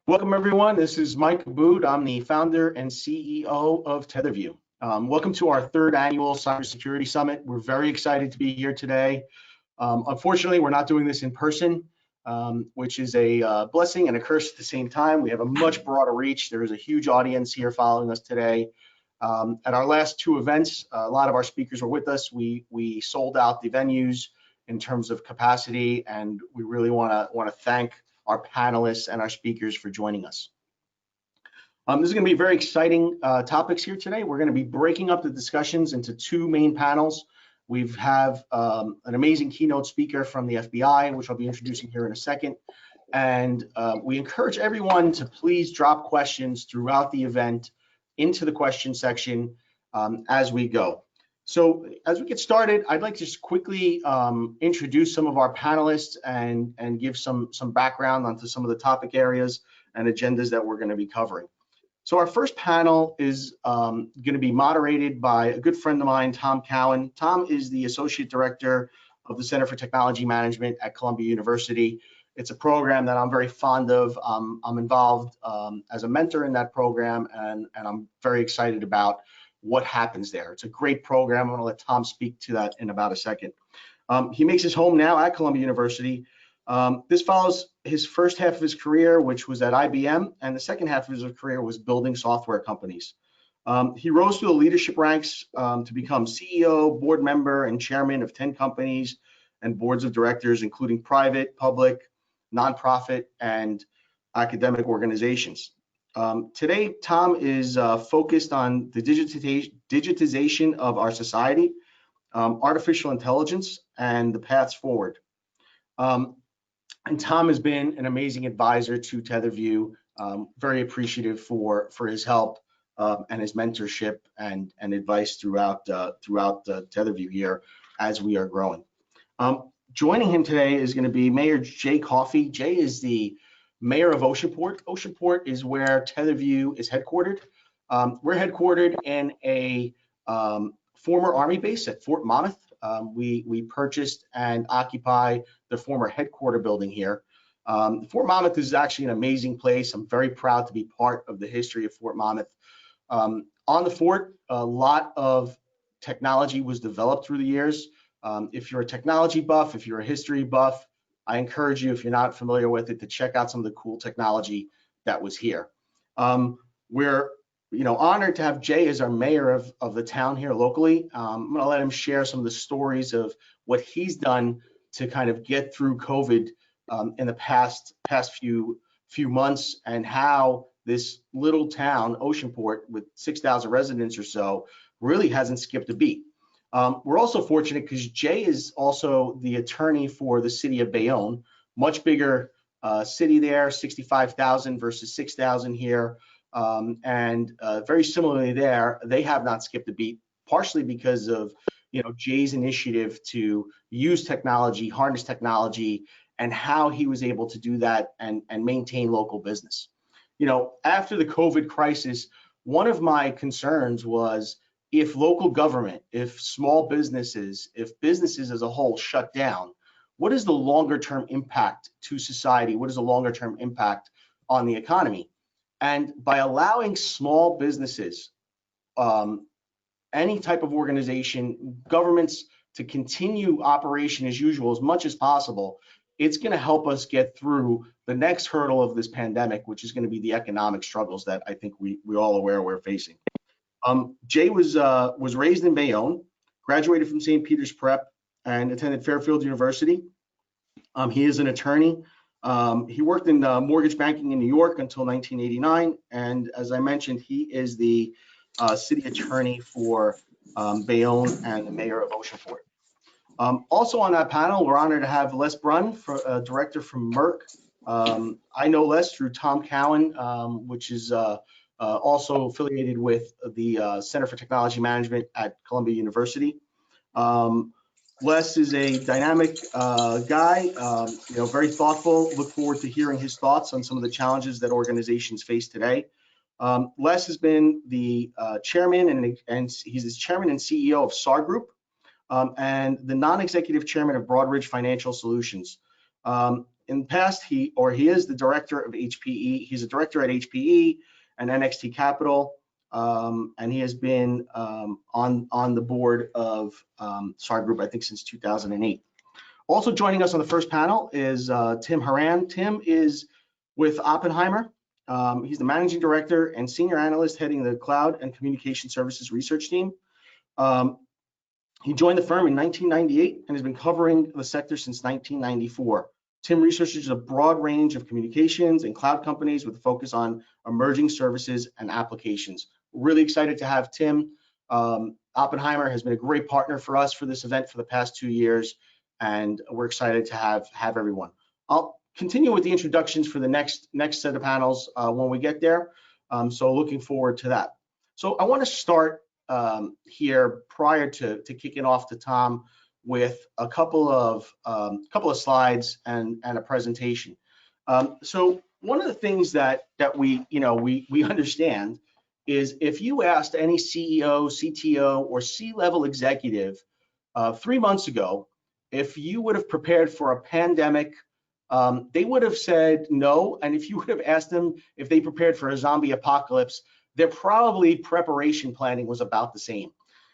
Welcome, everyone. This is Mike Abood. I'm the founder and CEO of TetherView. Welcome to our third annual Cybersecurity Summit. We're very excited to be here today. Unfortunately, we're not doing this in person, which is a blessing and a curse at the same time. We have a much broader reach. There is a huge audience here following us today. At our last two events, a lot of our speakers were with us. We sold out the venues in terms of capacity, and we really want to thank our panelists and our speakers for joining us. This is going to be very exciting topics here today. We're going to be breaking up the discussions into two main panels. We have an amazing keynote speaker from the FBI, which I'll be introducing here in a second. And we encourage everyone to please drop questions throughout the event into the question section as we go. So as we get started, I'd like to just quickly introduce some of our panelists and give some background onto some of the topic areas and agendas that we're going to be covering. So our first panel is going to be moderated by a good friend of mine, Tom Cowan. Tom is the Associate Director of the Center for Technology Management at Columbia University. It's a program that I'm very fond of. I'm involved as a mentor in that program, and I'm very excited about what happens there. It's a great program. I'm going to let Tom speak to that in about a second. He makes his home now at Columbia University. This follows his first half of his career, which was at IBM, and the second half of his career was building software companies. He rose through the leadership ranks to become CEO, board member, and chairman of 10 companies and boards of directors, including private, public, nonprofit, and academic organizations. Today, Tom is focused on the digitization of our society, artificial intelligence, and the paths forward. And Tom has been an amazing advisor to TetherView, very appreciative for his help and his mentorship and advice throughout TetherView here as we are growing. Joining him today is going to be Mayor Jay Coffey. Jay is the Mayor of Oceanport. Oceanport is where TetherView is headquartered. We're headquartered in a former Army base at Fort Monmouth. We purchased and occupy the former headquarter building here. Fort Monmouth is actually an amazing place. I'm very proud to be part of the history of Fort Monmouth. On the fort, a lot of technology was developed through the years. If you're a technology buff, if you're a history buff, I encourage you, if you're not familiar with it, to check out some of the cool technology that was here. We're honored to have Jay as our mayor of the town here locally. I'm going to let him share some of the stories of what he's done to kind of get through COVID in the past few months, and how this little town, Oceanport, with 6,000 residents or so, really hasn't skipped a beat. We're also fortunate because Jay is also the attorney for the city of Bayonne, much bigger city there, 65,000 versus 6,000 here. And very similarly there, they have not skipped a beat, partially because of Jay's initiative to use technology, harness technology, and how he was able to do that and maintain local business. After the COVID crisis, one of my concerns was, if local government, if small businesses, if businesses as a whole shut down, what is the longer term impact to society? What is the longer term impact on the economy? And by allowing small businesses, any type of organization, governments, to continue operation as usual as much as possible, it's going to help us get through the next hurdle of this pandemic, which is going to be the economic struggles that I think we're all aware we're facing. Jay was raised in Bayonne, graduated from St. Peter's Prep, and attended Fairfield University. He is an attorney. He worked in mortgage banking in New York until 1989, and as I mentioned, he is the city attorney for Bayonne and the mayor of Oceanport. Also on that panel, we're honored to have Les Brunn, director from Merck. I know Les through Tom Cowan, which is also affiliated with the Center for Technology Management at Columbia University. Les is a dynamic guy, very thoughtful. Look forward to hearing his thoughts on some of the challenges that organizations face today. Les has been the chairman and he's the chairman and CEO of SAR Group, and the non-executive chairman of Broadridge Financial Solutions. In the past, he is the director of HPE. He's a director at HPE and NXT Capital, and he has been on the board of SAR Group, I think, since 2008. Also joining us on the first panel is Tim Haran. Tim is with Oppenheimer. He's the managing director and senior analyst heading the cloud and communication services research team. He joined the firm in 1998 and has been covering the sector since 1994. Tim researches a broad range of communications and cloud companies with a focus on emerging services and applications. Really excited to have Tim. Oppenheimer has been a great partner for us for this event for the past 2 years, and we're excited to have everyone. I'll continue with the introductions for the next set of panels when we get there. So looking forward to that. So I want to start here prior to kicking off to Tom with a couple of slides and a presentation. So one of the things that we understand is if you asked any CEO, CTO, or C-level executive 3 months ago if you would have prepared for a pandemic, they would have said no. And if you would have asked them if they prepared for a zombie apocalypse, their probably preparation planning was about the same.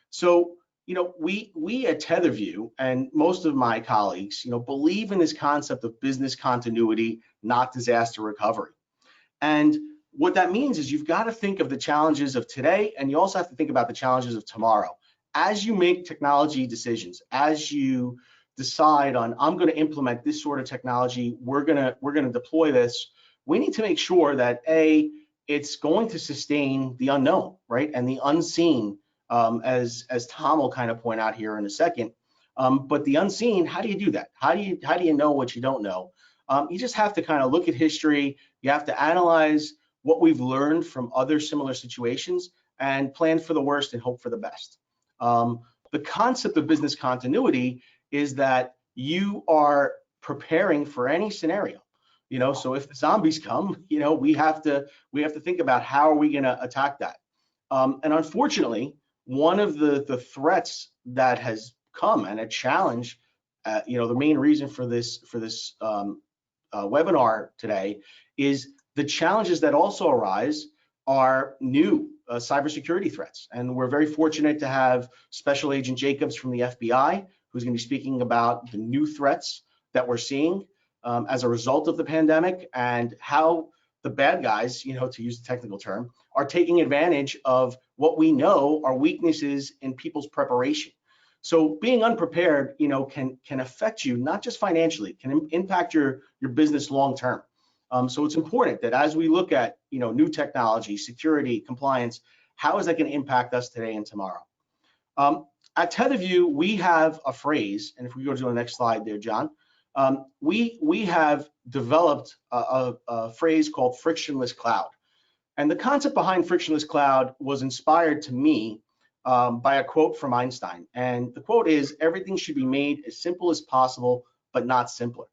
So, we at TetherView and most of my colleagues, believe in this concept of business continuity, not disaster recovery. And what that means is you've got to think of the challenges of today, and you also have to think about the challenges of tomorrow. As you make technology decisions, as you decide on, I'm going to implement this sort of technology, we're gonna deploy this, we need to make sure that it's going to sustain the unknown, right, and the unseen, as Tom will kind of point out here in a second. But the unseen, how do you do that? How do you know what you don't know? You just have to kind of look at history. You have to analyze what we've learned from other similar situations and plan for the worst and hope for the best. The concept of business continuity is that you are preparing for any scenario. So if the zombies come, we have to think about how are we going to attack that. And unfortunately, one of the threats that has come and a challenge, the main reason for this webinar today is the challenges that also arise are new cybersecurity threats. And we're very fortunate to have Special Agent Jacobs from the FBI, who's going to be speaking about the new threats that we're seeing as a result of the pandemic and how the bad guys, to use the technical term, are taking advantage of what we know are weaknesses in people's preparation. So being unprepared, can affect you not just financially, can impact your business long term. So it's important that as we look at new technology, security, compliance, how is that going to impact us today and tomorrow? At TetherView, we have a phrase, and if we go to the next slide there, John, we have developed a phrase called frictionless cloud. And the concept behind frictionless cloud was inspired to me by a quote from Einstein. And the quote is, everything should be made as simple as possible, but not simpler.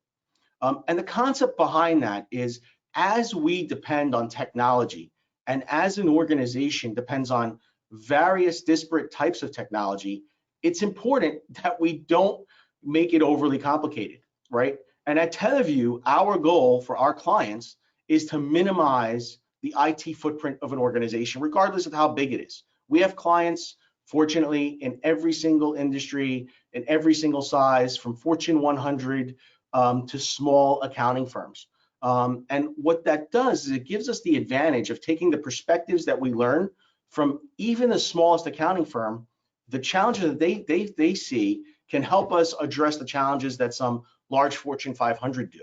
And the concept behind that is, as we depend on technology and as an organization depends on various disparate types of technology, it's important that we don't make it overly complicated, right? And at TetherView, our goal for our clients is to minimize the IT footprint of an organization, regardless of how big it is. We have clients, fortunately, in every single industry, in every single size, from Fortune 100 to small accounting firms. And what that does is it gives us the advantage of taking the perspectives that we learn from even the smallest accounting firm. The challenges that they see can help us address the challenges that some large Fortune 500 do.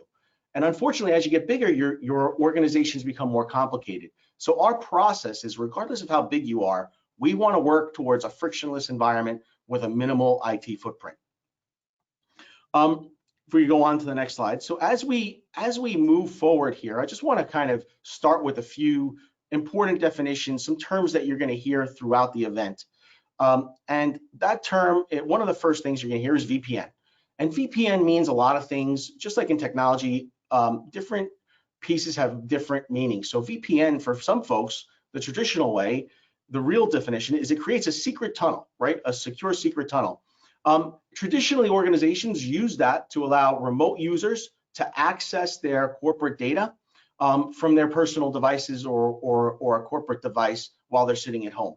And unfortunately, as you get bigger, your organizations become more complicated. So our process is, regardless of how big you are, we want to work towards a frictionless environment with a minimal IT footprint. If we go on to the next slide. So as we move forward here, I just want to kind of start with a few important definitions, some terms that you're going to hear throughout the event. And that term, one of the first things you're going to hear is VPN. And VPN means a lot of things, just like in technology, different pieces have different meanings. So VPN, for some folks, the traditional way, the real definition is it creates a secret tunnel, right? A secure secret tunnel. Traditionally, organizations use that to allow remote users to access their corporate data from their personal devices or a corporate device while they're sitting at home.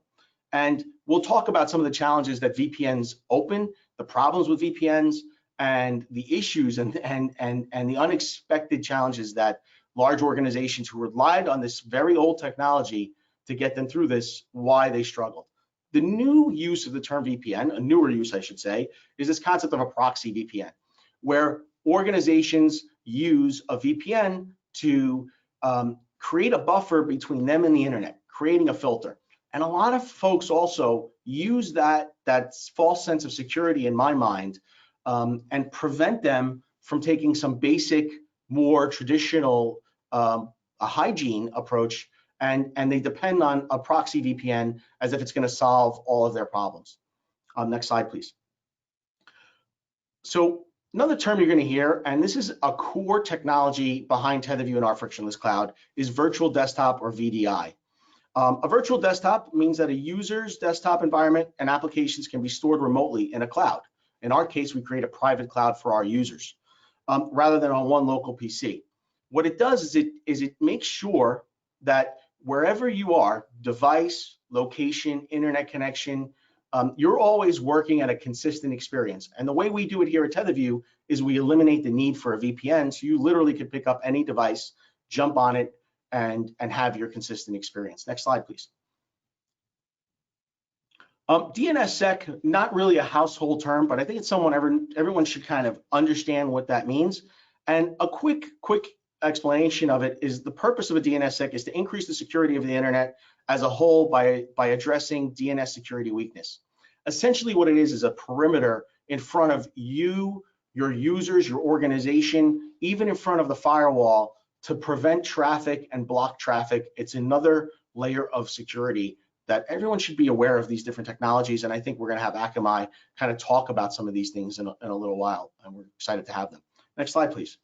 And we'll talk about some of the challenges that VPNs open, the problems with VPNs, and the issues and the unexpected challenges that large organizations who relied on this very old technology to get them through this, why they struggled. The new use of the term VPN, a newer use I should say, is this concept of a proxy VPN, where organizations use a VPN to create a buffer between them and the internet, creating a filter. And a lot of folks also use that false sense of security, in my mind, and prevent them from taking some basic, more traditional a hygiene approach, and they depend on a proxy VPN as if it's going to solve all of their problems. Next slide, please. So another term you're going to hear, and this is a core technology behind TetherView and our frictionless cloud, is virtual desktop or VDI. A virtual desktop means that a user's desktop environment and applications can be stored remotely in a cloud. In our case, we create a private cloud for our users rather than on one local PC. What it does is it makes sure that wherever you are, device, location, internet connection, you're always working at a consistent experience. And the way we do it here at TetherView is we eliminate the need for a VPN. So you literally could pick up any device, jump on it, and have your consistent experience. Next slide, please. DNSSEC, not really a household term, but I think it's everyone should kind of understand what that means. And a quick explanation of it is the purpose of a DNSSEC is to increase the security of the internet as a whole by addressing DNS security weakness. Essentially what it is a perimeter in front of you, your users, your organization, even in front of the firewall to prevent traffic and block traffic. It's another layer of security that everyone should be aware of these different technologies. And I think we're going to have Akamai kind of talk about some of these things in a little while, and we're excited to have them. Next slide, please.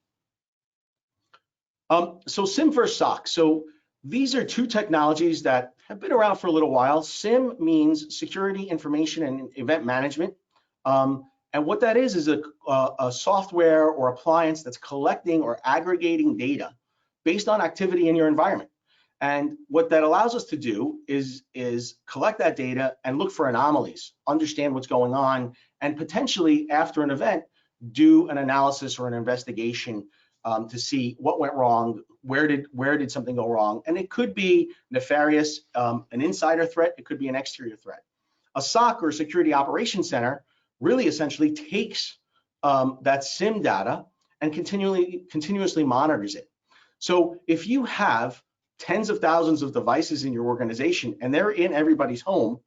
So SIM versus SOC. So these are two technologies that have been around for a little while. SIM means security, information, and event management. And what that is a software or appliance that's collecting or aggregating data based on activity in your environment. And what that allows us to do is collect that data and look for anomalies, understand what's going on, and potentially after an event, do an analysis or an investigation to see what went wrong, where did something go wrong. And it could be nefarious, an insider threat, it could be an exterior threat. A SOC or Security Operations Center really essentially takes that SIM data and continuously monitors it. So if you have tens of thousands of devices in your organization and they're in everybody's home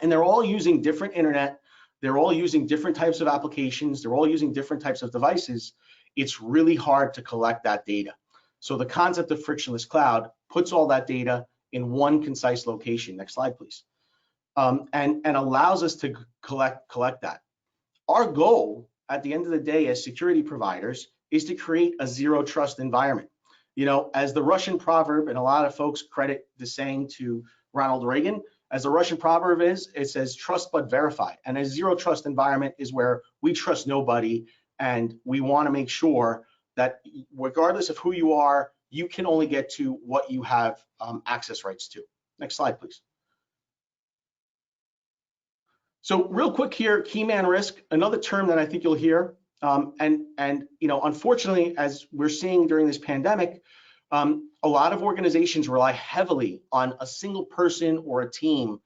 and they're all using different internet, they're all using different types of applications, they're all using different types of devices, it's really hard to collect that data. So the concept of frictionless cloud puts all that data in one concise location. Next slide, please. And allows us to collect that. Our goal at the end of the day as security providers is to create a zero trust environment. You know, as the Russian proverb, and a lot of folks credit the saying to Ronald Reagan, as the Russian proverb is, it says trust but verify. And a zero trust environment is where we trust nobody, and we want to make sure that regardless of who you are, you can only get to what you have access rights to. Next slide, please. So real quick here, key man risk, another term that I think you'll hear. And you know, unfortunately, as we're seeing during this pandemic, a lot of organizations rely heavily on a single person or a team,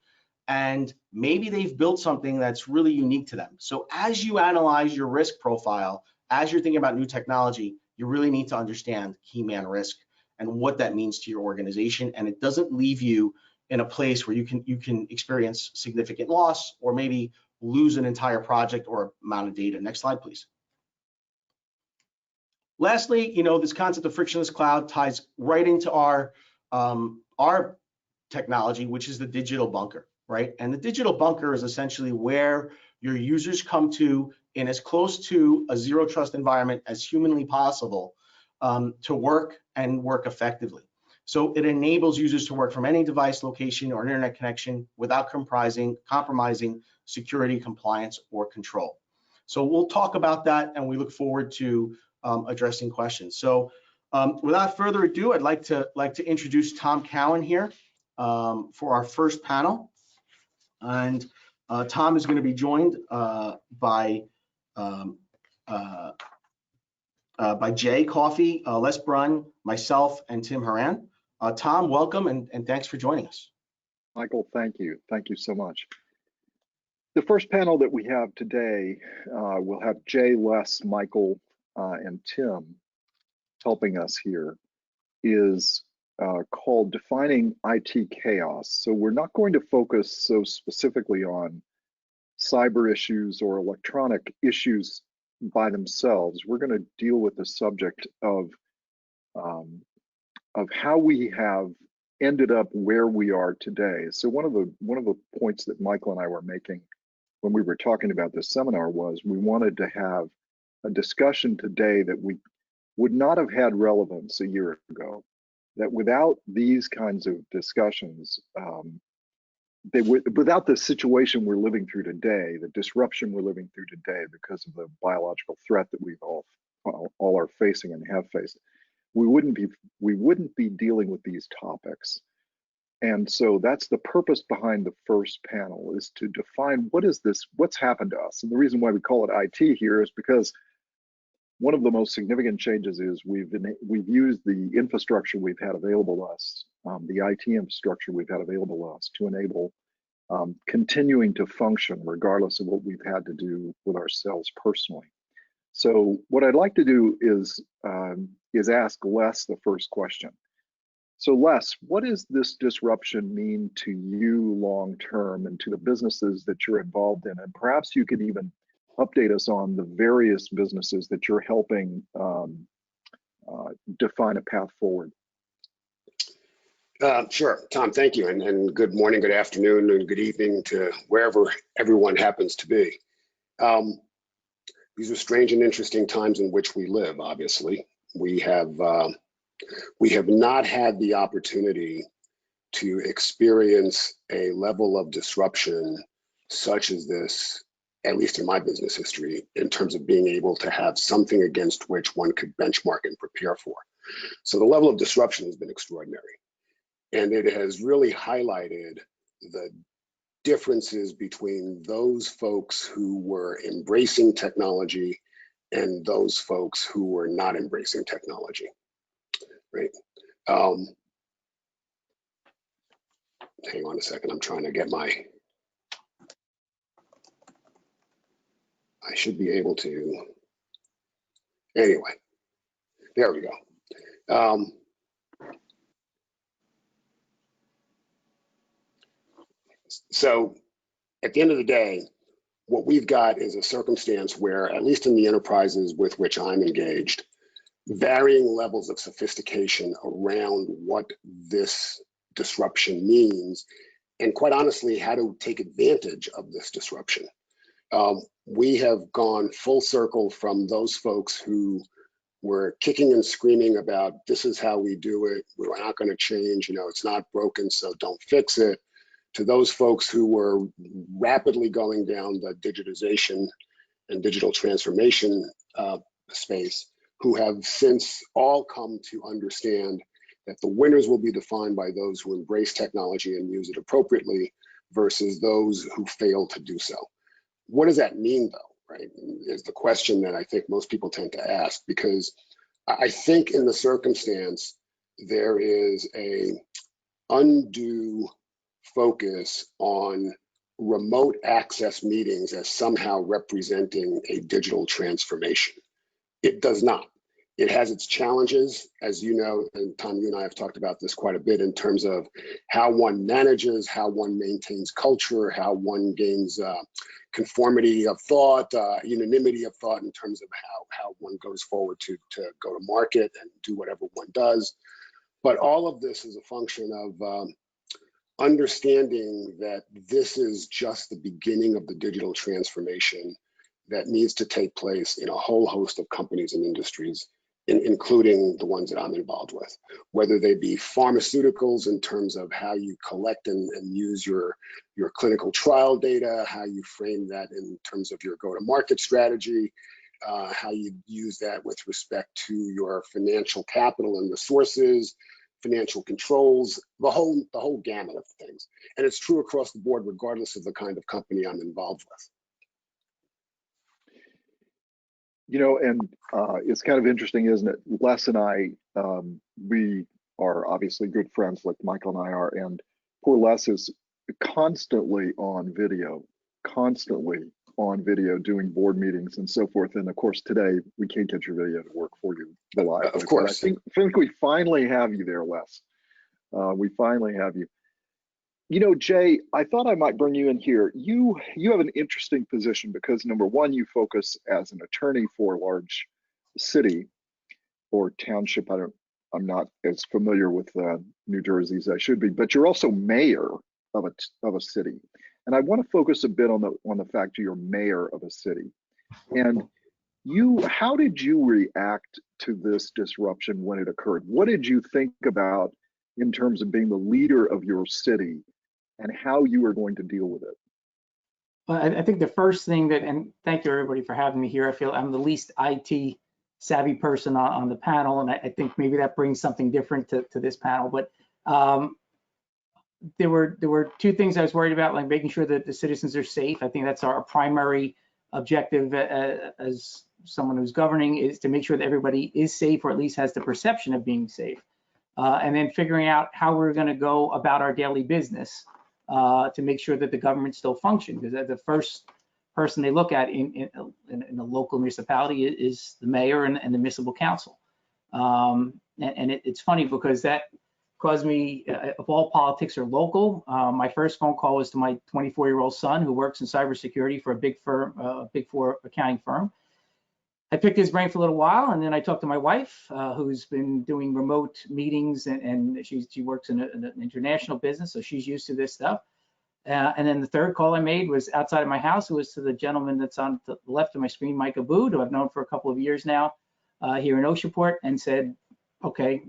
and maybe they've built something that's really unique to them. So as you analyze your risk profile, as you're thinking about new technology, you really need to understand key man risk and what that means to your organization. And it doesn't leave you in a place where you can experience significant loss or maybe lose an entire project or amount of data. Next slide, please. Lastly, you know, this concept of frictionless cloud ties right into our technology, which is the digital bunker, right? And the digital bunker is essentially where your users come to in as close to a zero trust environment as humanly possible to work and work effectively. So it enables users to work from any device, location, or internet connection without compromising security, compliance, or control. So we'll talk about that, and we look forward to addressing questions. So without further ado, I'd like to introduce Tom Cowan here for our first panel. And Tom is going to be joined by Jay Coffey, Les Brunn, myself, and Tim Horan. Tom, welcome, and thanks for joining us. Michael, thank you. Thank you so much. The first panel that we have today will have Jay, Les, Michael, and Tim helping us here, is called Defining IT Chaos. So we're not going to focus so specifically on cyber issues or electronic issues by themselves. We're going to deal with the subject of how we have ended up where we are today. So one of the points that Michael and I were making when we were talking about this seminar was we wanted to have a discussion today that we would not have had relevance a year ago, that without these kinds of discussions, without the situation we're living through today, the disruption we're living through today because of the biological threat that we've all are facing and have faced, we wouldn't be dealing with these topics. And so that's the purpose behind the first panel, is to define what's happened to us. And the reason why we call it IT here is because one of the most significant changes is we've used the infrastructure we've had available to us, the IT infrastructure we've had available to us, to enable continuing to function regardless of what we've had to do with ourselves personally. So what I'd like to do is ask Les the first question. So Les, what does this disruption mean to you long term and to the businesses that you're involved in? And perhaps you could even update us on the various businesses that you're helping define a path forward. Sure, Tom, thank you. And good morning, good afternoon, and good evening to wherever everyone happens to be. These are strange and interesting times in which we live, obviously. We have not had the opportunity to experience a level of disruption such as this, at least in my business history, in terms of being able to have something against which one could benchmark and prepare for. So the level of disruption has been extraordinary. And it has really highlighted the differences between those folks who were embracing technology and those folks who were not embracing technology, right? Hang on a second, I'm trying to get I should be able to, anyway, there we go. So at the end of the day, what we've got is a circumstance where, at least in the enterprises with which I'm engaged, varying levels of sophistication around what this disruption means, and quite honestly, how to take advantage of this disruption. We have gone full circle from those folks who were kicking and screaming about, this is how we do it, we're not going to change, it's not broken, so don't fix it, to those folks who were rapidly going down the digitization and digital transformation space, who have since all come to understand that the winners will be defined by those who embrace technology and use it appropriately versus those who fail to do so. What does that mean, though, right? Is the question that I think most people tend to ask, because I think in the circumstance, there is a undue focus on remote access meetings as somehow representing a digital transformation. It does not. It has its challenges, as you know, and Tom, you and I have talked about this quite a bit in terms of how one manages, how one maintains culture, how one gains conformity of thought, unanimity of thought in terms of how one goes forward to go to market and do whatever one does. But all of this is a function of understanding that this is just the beginning of the digital transformation that needs to take place in a whole host of companies and industries, including the ones that I'm involved with, whether they be pharmaceuticals in terms of how you collect and use your clinical trial data, how you frame that in terms of your go-to-market strategy, how you use that with respect to your financial capital and resources, financial controls, the whole gamut of things. And it's true across the board, regardless of the kind of company I'm involved with. You know, and it's kind of interesting, isn't it? Les and I, we are obviously good friends, like Michael and I are, and poor Les is constantly on video doing board meetings and so forth. And of course, today we can't get your video to work for you live. Of course. But I think we finally have you there, Les. We finally have you. You know, Jay, I thought I might bring you in here. You have an interesting position because number one, you focus as an attorney for a large city or township. I'm not as familiar with New Jersey as I should be, but you're also mayor of a city. And I want to focus a bit on the fact you're mayor of a city. And how did you react to this disruption when it occurred? What did you think about in terms of being the leader of your city and how you were going to deal with it? Well, I think the first thing and thank you everybody for having me here. I feel I'm the least IT savvy person on the panel, and I think maybe that brings something different to this panel. But there were two things I was worried about, like making sure that the citizens are safe. I think that's our primary objective as someone who's governing, is to make sure that everybody is safe, or at least has the perception of being safe. And then figuring out how we're going to go about our daily business to make sure that the government still functions, because the first person they look at in a local municipality is the mayor and the municipal council. And it's funny because that caused me, if all politics are local, my first phone call was to my 24-year-old son who works in cybersecurity for a big firm, Big Four accounting firm. I picked his brain for a little while, and then I talked to my wife, who's been doing remote meetings, and she works in an international business, so she's used to this stuff. And then the third call I made was outside of my house. It was to the gentleman that's on the left of my screen, Mike Abood, who I've known for a couple of years now here in Oceanport, and said, okay,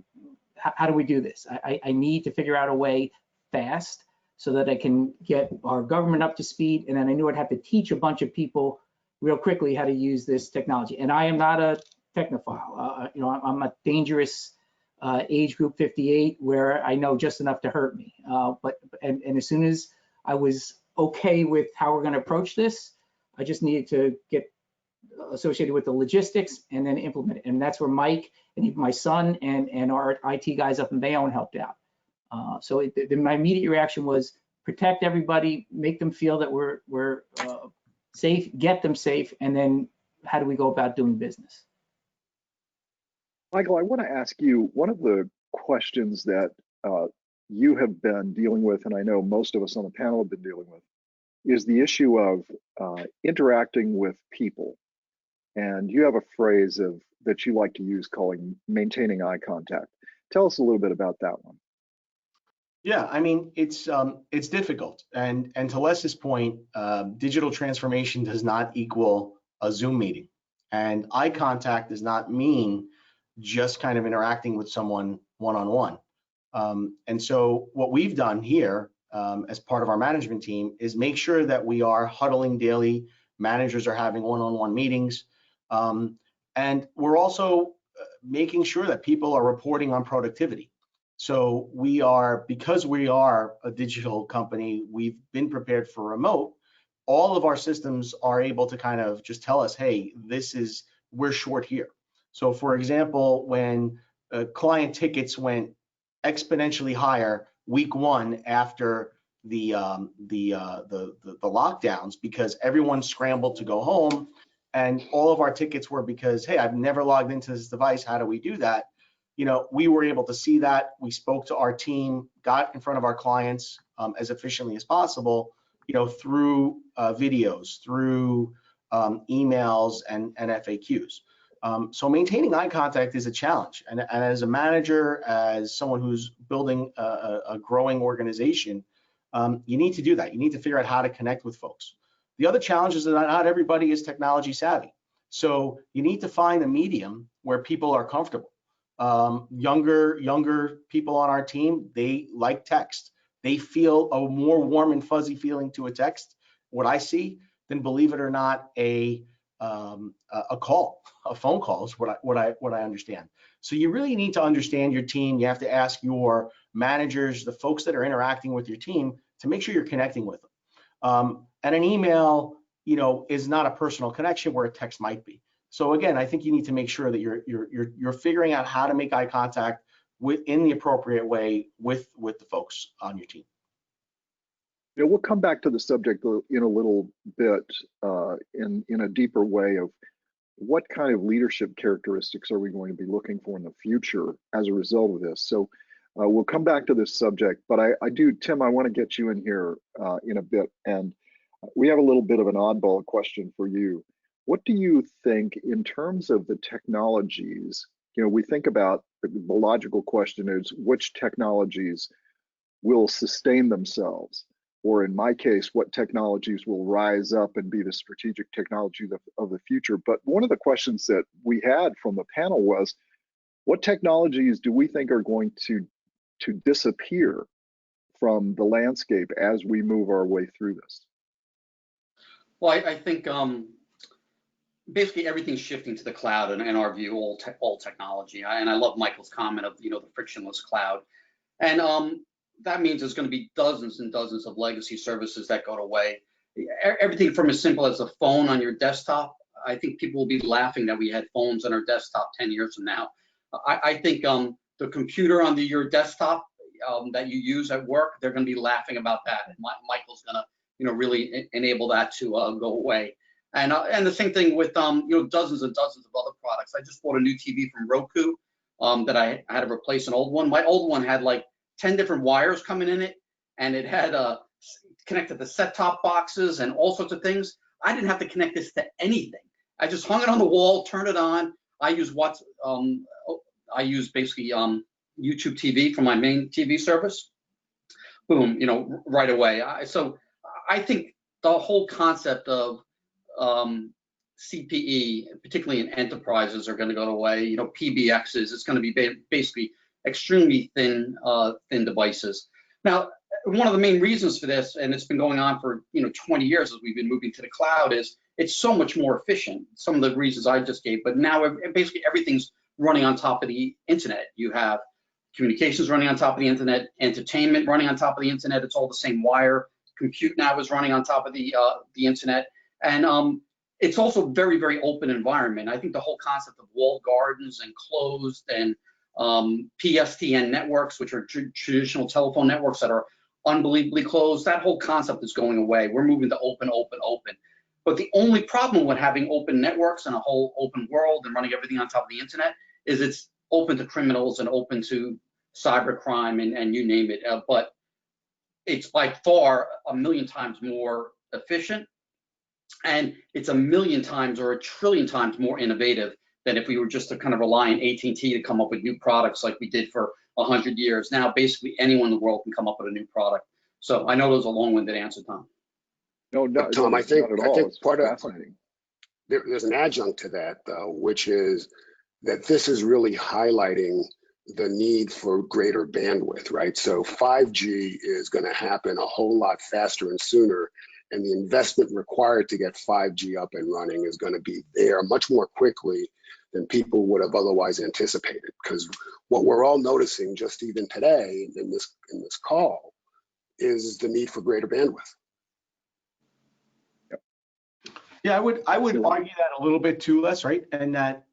how do we do this? I need to figure out a way fast so that I can get our government up to speed. And then I knew I'd have to teach a bunch of people real quickly how to use this technology. And I am not a technophile. You know, I'm a dangerous age group 58 where I know just enough to hurt me. And as soon as I was okay with how we're going to approach this, I just needed to get associated with the logistics and then implement it. And that's where Mike and even my son and our IT guys up in Bayonne helped out. So my immediate reaction was protect everybody, make them feel that we're safe, get them safe, and then how do we go about doing business? Michael, I want to ask you, one of the questions that you have been dealing with, and I know most of us on the panel have been dealing with, is the issue of interacting with people. And you have a phrase that you like to use calling maintaining eye contact. Tell us a little bit about that one. Yeah, I mean, it's difficult. And to Les's point, digital transformation does not equal a Zoom meeting. And eye contact does not mean just kind of interacting with someone one-on-one. And so what we've done here as part of our management team is make sure that we are huddling daily. Managers are having one-on-one meetings. And we're also making sure that people are reporting on productivity. So because we are a digital company, we've been prepared for remote. All of our systems are able to kind of just tell us, hey, we're short here. So for example, when client tickets went exponentially higher week one after the lockdowns, because everyone scrambled to go home, and all of our tickets were because, hey, I've never logged into this device. How do we do that? You know, we were able to see that. We spoke to our team, got in front of our clients as efficiently as possible, you know, through videos, through emails and FAQs. So maintaining eye contact is a challenge. And as a manager, as someone who's building a growing organization, you need to do that. You need to figure out how to connect with folks. The other challenge is that not everybody is technology savvy. So you need to find a medium where people are comfortable. Younger people on our team, they like text. They feel a more warm and fuzzy feeling to a text, what I see, than, believe it or not, a a call, a phone call is what I understand. So you really need to understand your team. You have to ask your managers, the folks that are interacting with your team, to make sure you're connecting with them. And an email, is not a personal connection where a text might be. So again, I think you need to make sure that you're figuring out how to make eye contact in the appropriate way with the folks on your team. We'll come back to the subject in a little bit in a deeper way of what kind of leadership characteristics are we going to be looking for in the future as a result of this. So we'll come back to this subject, but Tim, I want to get you in here in a bit, and we have a little bit of an oddball question for you. What do you think in terms of the technologies? We think about the logical question is which technologies will sustain themselves? Or in my case, what technologies will rise up and be the strategic technology of the future. But one of the questions that we had from the panel was, what technologies do we think are going to disappear from the landscape as we move our way through this? Well, I think basically everything's shifting to the cloud, and in our view, all technology. And I love Michael's comment of the frictionless cloud. And that means there's going to be dozens and dozens of legacy services that go away. Everything from as simple as a phone on your desktop. I think people will be laughing that we had phones on our desktop 10 years from now. I think the computer on your desktop that you use at work, they're going to be laughing about that. And Michael's going to really enable that to go away. And the same thing with dozens and dozens of other products. I just bought a new TV from Roku that I had to replace an old one. My old one had like 10 different wires coming in it, and it had connected to set-top boxes and all sorts of things. I didn't have to connect this to anything. I just hung it on the wall, turned it on. I use basically YouTube TV for my main TV service. Boom, right away. So I think the whole concept of CPE, particularly in enterprises, are going to go away. PBXs, it's going to be basically extremely thin devices. Now, one of the main reasons for this, and it's been going on for 20 years as we've been moving to the cloud, is it's so much more efficient. Some of the reasons I just gave, but now basically everything's running on top of the internet. You have communications running on top of the internet, entertainment running on top of the internet. It's all the same wire. Compute now is running on top of the internet, and it's also very, very open environment. I think the whole concept of walled gardens and closed and PSTN networks, which are traditional telephone networks that are unbelievably closed, that whole concept is going away. We're moving to open, open, open. But the only problem with having open networks and a whole open world and running everything on top of the internet is it's open to criminals and open to cybercrime and you name it. But it's by far 1,000,000 times more efficient, and it's 1,000,000 times or 1,000,000,000,000 times more innovative than if we were just to kind of rely on AT&T to come up with new products like we did for 100 years. Now, basically anyone in the world can come up with a new product. So I know that was a long-winded answer, Tom. No, Tom, I think part of fascinating. There's an adjunct to that, though, which is that this is really highlighting the need for greater bandwidth, right? So 5G is going to happen a whole lot faster and sooner, and the investment required to get 5G up and running is going to be there much more quickly than people would have otherwise anticipated. Because what we're all noticing just even today in this call is the need for greater bandwidth. Yeah, I would argue that a little bit too, Les, right? And that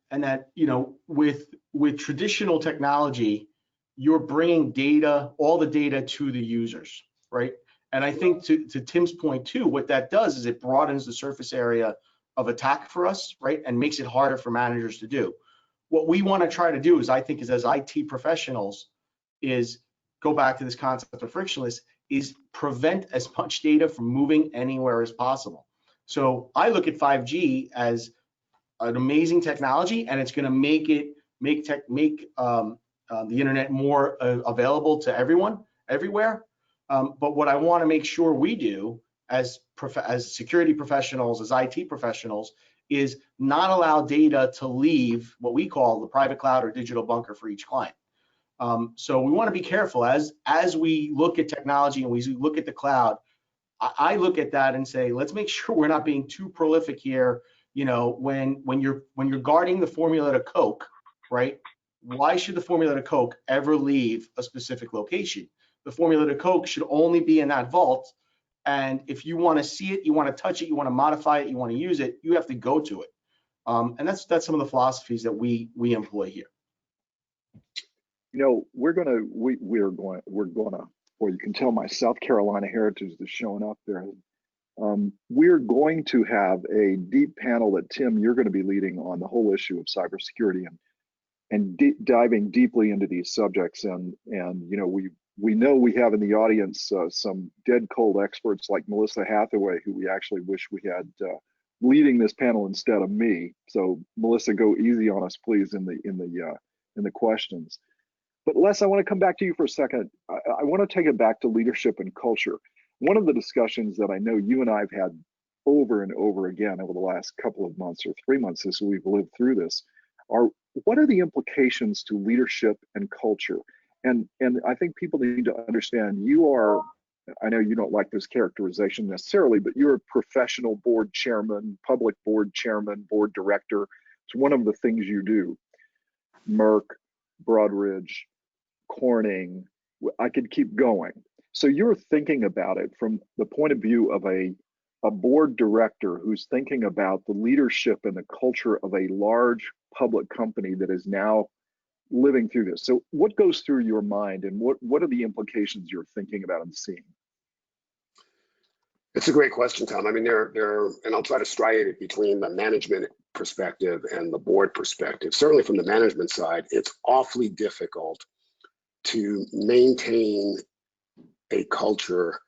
with traditional technology, you're bringing data, all the data to the users, right? And I think to Tim's point too, what that does is it broadens the surface area of attack for us, right? And makes it harder for managers to do. What we want to try to do is, I think, is as IT professionals, is go back to this concept of frictionless, is prevent as much data from moving anywhere as possible. So I look at 5G as an amazing technology, and it's going to make the internet more available to everyone, everywhere. But what I want to make sure we do as security professionals, as IT professionals, is not allow data to leave what we call the private cloud or digital bunker for each client. So we want to be careful as we look at technology and we look at the cloud. I look at that and say, let's make sure we're not being too prolific here You know, when you're guarding the formula to Coke, right? Why should the formula to Coke ever leave a specific location? The formula to Coke should only be in that vault. And if you want to see it, you want to touch it, you want to modify it, you want to use it, you have to go to it. And that's some of the philosophies that we employ here. You know, we're gonna, or you can tell my South Carolina heritage is showing up there. We're going to have a deep panel that, Tim, you're going to be leading on the whole issue of cybersecurity and diving deeply into these subjects. And you know, we know we have in the audience some dead cold experts like Melissa Hathaway, who we actually wish we had leading this panel instead of me. So Melissa, go easy on us, please, in the questions. But Les, I want to come back to you for a second. I want to take it back to leadership and culture. One of the discussions that I know you and I have had over and over again over the last couple of months or 3 months as we've lived through this are, what are the implications to leadership and culture? And I think people need to understand, you are, I know you don't like this characterization necessarily, but you're a professional board chairman, public board chairman, board director. It's one of the things you do. Merck, Broadridge, Corning, I could keep going. So you're thinking about it from the point of view of a board director who's thinking about the leadership and the culture of a large public company that is now living through this. So what goes through your mind, and what are the implications you're thinking about and seeing? It's a great question, Tom. I mean, and I'll try to striate it between the management perspective and the board perspective. Certainly from the management side, it's awfully difficult to maintain a culture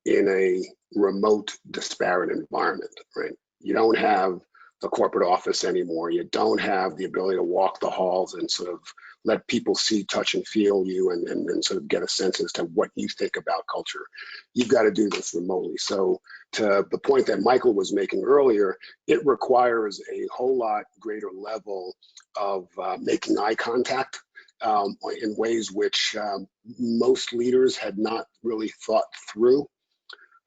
in a remote, disparate environment, right? You don't have the corporate office anymore. You don't have the ability to walk the halls and sort of let people see, touch, and feel you and sort of get a sense as to what you think about culture. You've got to do this remotely. So to the point that Michael was making earlier, it requires a whole lot greater level of making eye contact in ways which most leaders had not really thought through.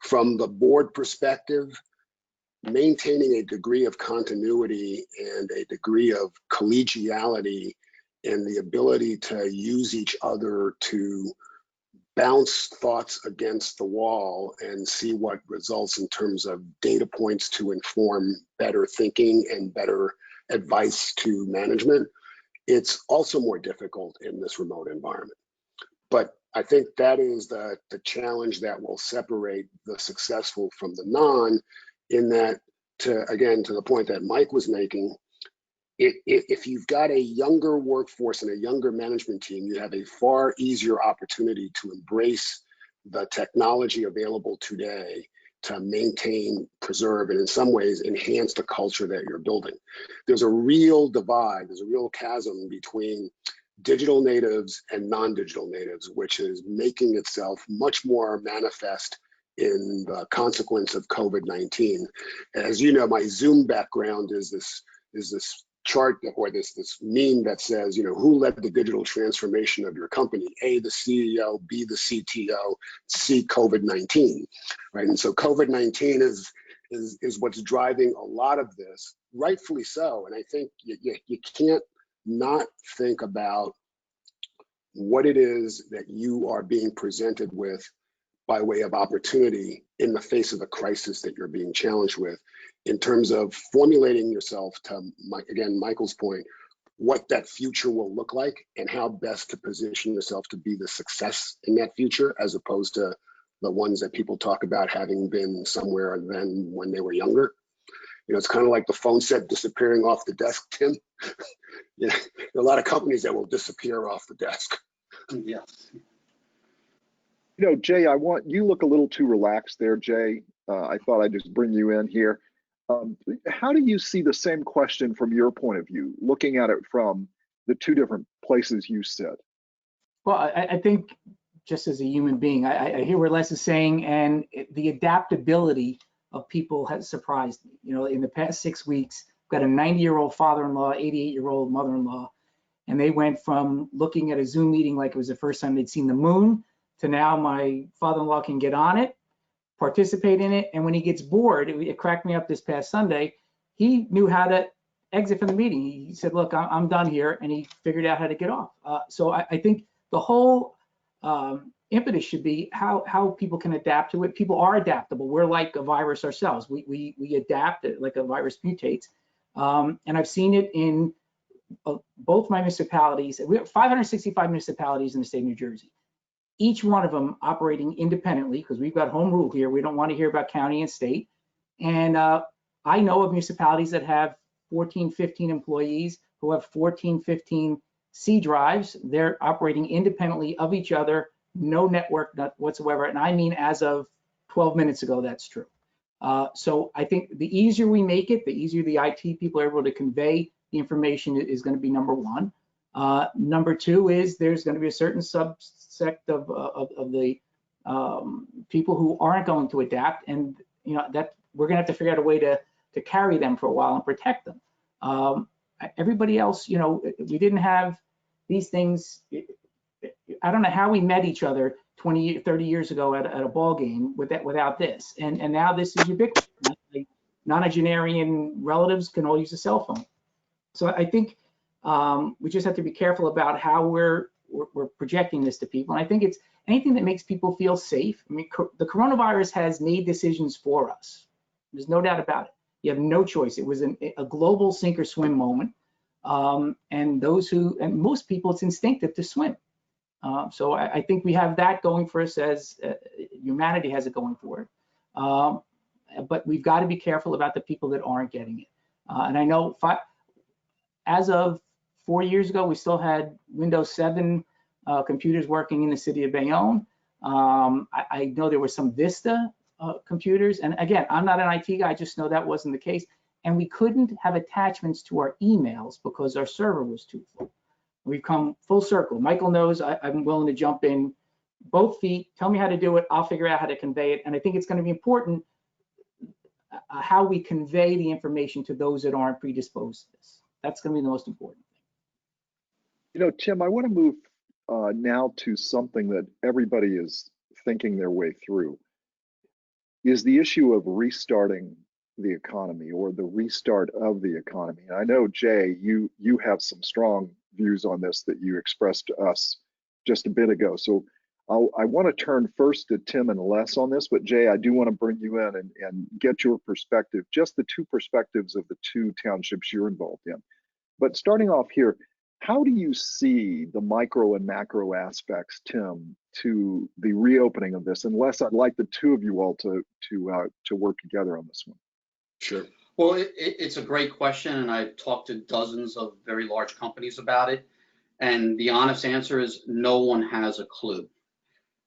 From the board perspective, maintaining a degree of continuity and a degree of collegiality and the ability to use each other to bounce thoughts against the wall and see what results in terms of data points to inform better thinking and better advice to management. It's also more difficult in this remote environment. But I think that is the challenge that will separate the successful from the non, in that, again, to the point that Mike was making, if you've got a younger workforce and a younger management team, you have a far easier opportunity to embrace the technology available today to maintain, preserve, and in some ways enhance the culture that you're building. There's a real divide, there's a real chasm between digital natives and non-digital natives, which is making itself much more manifest in the consequence of COVID-19. As you know, my Zoom background is this chart or this meme that says, you know, who led the digital transformation of your company? A, the CEO, B, the CTO, C, COVID-19, right? And so COVID-19 is what's driving a lot of this, rightfully so. And I think you can't not think about what it is that you are being presented with by way of opportunity in the face of the crisis that you're being challenged with, in terms of formulating yourself to, again, Michael's point, what that future will look like and how best to position yourself to be the success in that future, as opposed to the ones that people talk about having been somewhere then when they were younger. You know, it's kind of like the phone set disappearing off the desk, Tim. You know, there are a lot of companies that will disappear off the desk. Yes. You know, Jay, you look a little too relaxed there, Jay. I thought I'd just bring you in here. How do you see the same question from your point of view, looking at it from the two different places you sit? Well, I think just as a human being, I hear what Les is saying, and the adaptability of people has surprised me. You know, in the past 6 weeks, I've got a 90-year-old father-in-law, 88-year-old mother-in-law, and they went from looking at a Zoom meeting like it was the first time they'd seen the moon to now my father-in-law can get on it, participate in it, and when he gets bored, it cracked me up this past Sunday, he knew how to exit from the meeting. He said, look, I'm done here, and he figured out how to get off. So I think the whole impetus should be how people can adapt to it. People are adaptable. We're like a virus ourselves. We adapt like a virus mutates. And I've seen it in both my municipalities. We have 565 municipalities in the state of New Jersey. Each one of them operating independently, because we've got home rule here. We don't want to hear about county and state. And I know of municipalities that have 14, 15 employees who have 14, 15 C drives. They're operating independently of each other, no network whatsoever. And I mean, as of 12 minutes ago, that's true. So I think the easier we make it, the easier the IT people are able to convey the information is going to be number one. Number two is there's going to be a certain subsect of the people who aren't going to adapt, and that we're going to have to figure out a way to carry them for a while and protect them. Everybody else, we didn't have these things. I don't know how we met each other 20, 30 years ago at a ball game without this, and now this is ubiquitous. Nonagenarian relatives can all use a cell phone. So I think we just have to be careful about how we're projecting this to people. And I think it's anything that makes people feel safe. I mean, the coronavirus has made decisions for us. There's no doubt about it. You have no choice. It was a global sink or swim moment. And most people, it's instinctive to swim. So I think we have that going for us, as humanity has it going for it. But we've got to be careful about the people that aren't getting it. And I know as of 4 years ago, we still had Windows 7 computers working in the city of Bayonne. I know there were some Vista computers. And again, I'm not an IT guy, I just know that wasn't the case. And we couldn't have attachments to our emails because our server was too full. We've come full circle. Michael knows I'm willing to jump in both feet. Tell me how to do it. I'll figure out how to convey it. And I think it's going to be important how we convey the information to those that aren't predisposed to this. That's going to be the most important thing. Tim, I want to move now to something that everybody is thinking their way through, is the issue of restarting the economy, or the restart of the economy. And I know, Jay, you have some strong views on this that you expressed to us just a bit ago. So I want to turn first to Tim and Les on this, but Jay, I do want to bring you in and get your perspective, just the two perspectives of the two townships you're involved in. But starting off here, how do you see the micro and macro aspects, Tim, to the reopening of this? And Les, I'd like the two of you all to work together on this one. Sure. Well, it's a great question, and I've talked to dozens of very large companies about it. And the honest answer is no one has a clue.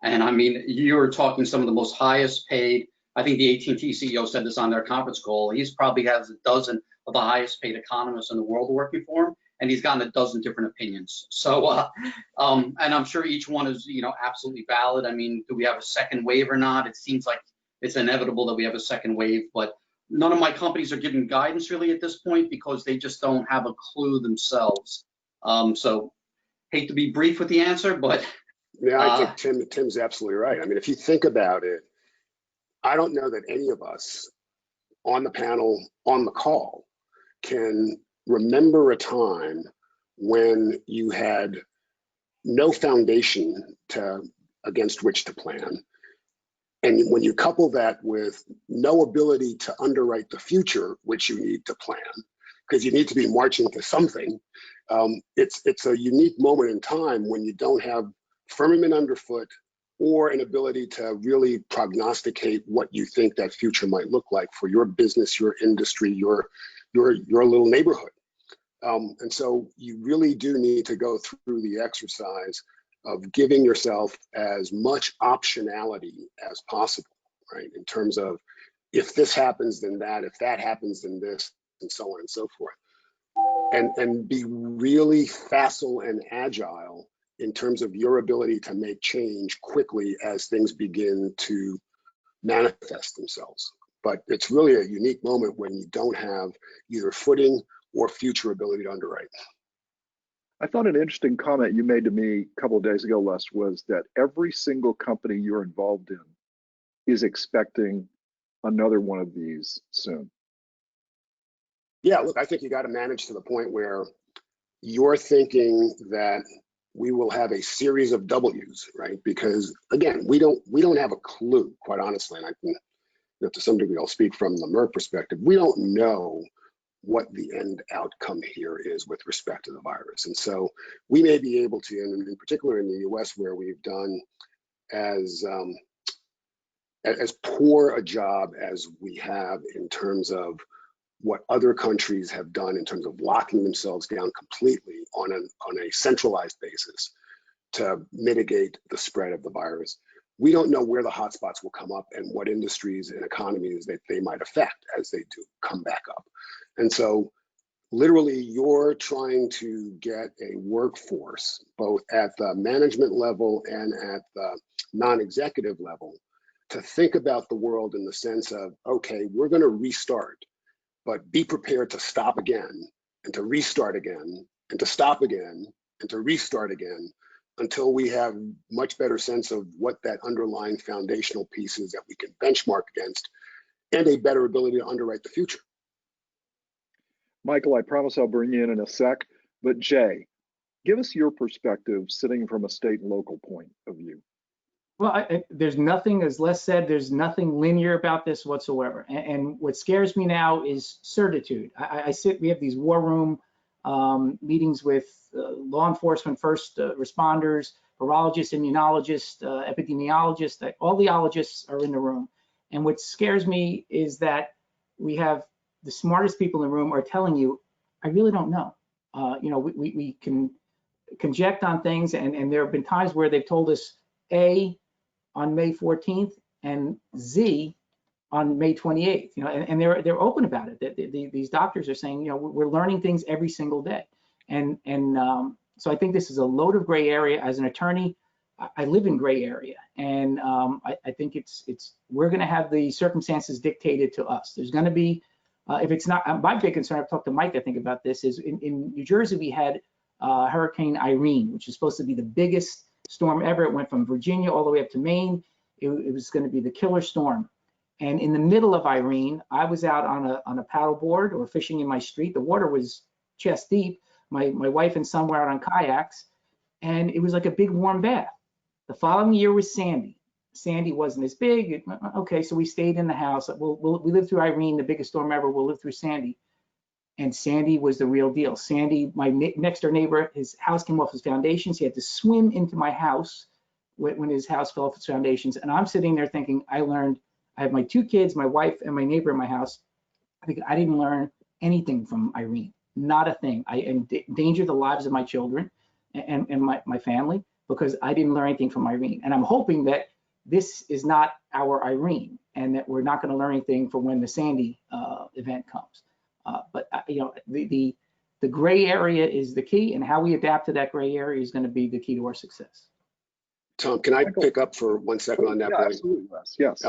And I mean, you're talking some of the most highest paid. I think the AT&T CEO said this on their conference call. He's probably has a dozen of the highest paid economists in the world working for him, and he's gotten a dozen different opinions. So, and I'm sure each one is, absolutely valid. I mean, do we have a second wave or not? It seems like it's inevitable that we have a second wave, but none of my companies are giving guidance really at this point because they just don't have a clue themselves. So, hate to be brief with the answer, but yeah, I think Tim's absolutely right. I mean, if you think about it, I don't know that any of us on the panel, on the call, can remember a time when you had no foundation against which to plan. And when you couple that with no ability to underwrite the future, which you need to plan, because you need to be marching to something, it's a unique moment in time when you don't have firmament underfoot or an ability to really prognosticate what you think that future might look like for your business, your industry, your little neighborhood. And so you really do need to go through the exercise of giving yourself as much optionality as possible, right? In terms of if this happens, then that, if that happens, then this, and so on and so forth. And be really facile and agile in terms of your ability to make change quickly as things begin to manifest themselves. But it's really a unique moment when you don't have either footing or future ability to underwrite. I thought an interesting comment you made to me a couple of days ago, Les, was that every single company you're involved in is expecting another one of these soon. Yeah, look, I think you got to manage to the point where you're thinking that we will have a series of W's, right? Because again, we don't have a clue, quite honestly, and I can, to some degree, I'll speak from the Merck perspective. We don't know what the end outcome here is with respect to the virus, and so we may be able to, and in particular in the U.S., where we've done as poor a job as we have in terms of what other countries have done in terms of locking themselves down completely on a centralized basis to mitigate the spread of the virus. We don't know where the hotspots will come up and what industries and economies that they might affect as they do come back up. And so literally you're trying to get a workforce, both at the management level and at the non-executive level, to think about the world in the sense of, okay, we're going to restart, but be prepared to stop again and to restart again and to stop again and to restart again until we have much better sense of what that underlying foundational piece is that we can benchmark against and a better ability to underwrite the future. Michael, I promise I'll bring you in a sec, but Jay, give us your perspective sitting from a state and local point of view. Well, there's nothing, as Les said, there's nothing linear about this whatsoever. And what scares me now is certitude. We have these war room meetings with law enforcement, first responders, virologists, immunologists, epidemiologists, all the ologists are in the room. And what scares me is that we have the smartest people in the room are telling you, I really don't know. We can conject on things, and there have been times where they've told us A on May 14th and Z on May 28th, and they're open about it. These doctors are saying, we're learning things every single day. And so I think this is a load of gray area. As an attorney, I live in gray area, and I think we're going to have the circumstances dictated to us. There's going to be, if it's not, my big concern, I've talked to Mike, I think, about this, is in New Jersey, we had Hurricane Irene, which is supposed to be the biggest storm ever. It went from Virginia all the way up to Maine. It was going to be the killer storm. And in the middle of Irene, I was out on a paddle board or fishing in my street. The water was chest deep. My wife and son were out on kayaks, and it was like a big warm bath. The following year was Sandy. Sandy wasn't as big. Okay, so we stayed in the house. We lived through Irene, the biggest storm ever. We'll live through Sandy. And Sandy was the real deal. Sandy, my next door neighbor, his house came off his foundations. He had to swim into my house when his house fell off its foundations. And I'm sitting there thinking, I have my two kids, my wife, and my neighbor in my house. I think I didn't learn anything from Irene, not a thing. I endangered the lives of my children and my family because I didn't learn anything from Irene. And I'm hoping that this is not our Irene and that we're not going to learn anything for when the Sandy event comes. But the gray area is the key, and how we adapt to that gray area is going to be the key to our success. Tom, can I pick up for 1 second on that point? Absolutely, yes.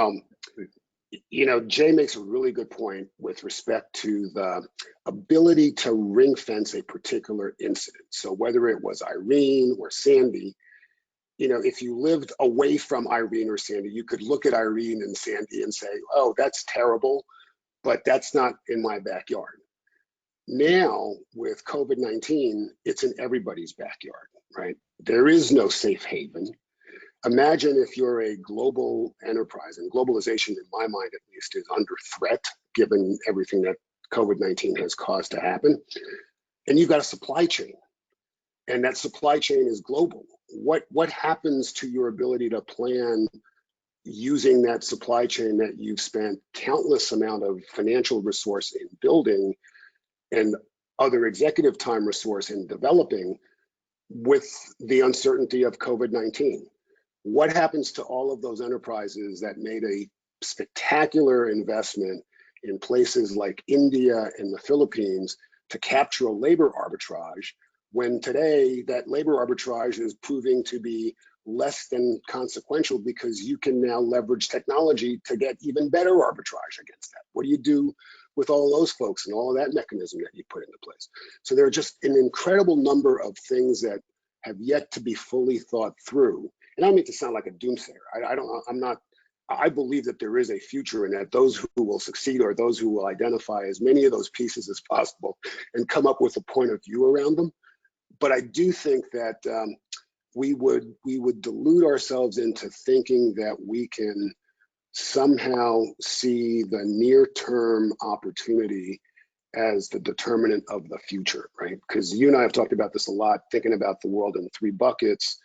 Jay makes a really good point with respect to the ability to ring fence a particular incident. So whether it was Irene or Sandy, if you lived away from Irene or Sandy, you could look at Irene and Sandy and say, oh, that's terrible, but that's not in my backyard. Now with COVID-19, it's in everybody's backyard, right? There is no safe haven. Imagine if you're a global enterprise, and globalization, in my mind at least, is under threat, given everything that COVID-19 has caused to happen. And you've got a supply chain, and that supply chain is global. What happens to your ability to plan using that supply chain that you've spent countless amount of financial resource in building and other executive time resource in developing with the uncertainty of COVID-19? What happens to all of those enterprises that made a spectacular investment in places like India and the Philippines to capture a labor arbitrage, when today that labor arbitrage is proving to be less than consequential because you can now leverage technology to get even better arbitrage against that? What do you do with all those folks and all of that mechanism that you put into place? So there are just an incredible number of things that have yet to be fully thought through. And I don't mean to sound like a doomsayer. I believe that there is a future in that those who will succeed are those who will identify as many of those pieces as possible and come up with a point of view around them. But I do think that we would delude ourselves into thinking that we can somehow see the near-term opportunity as the determinant of the future, right? Because you and I have talked about this a lot, thinking about the world in 3 buckets,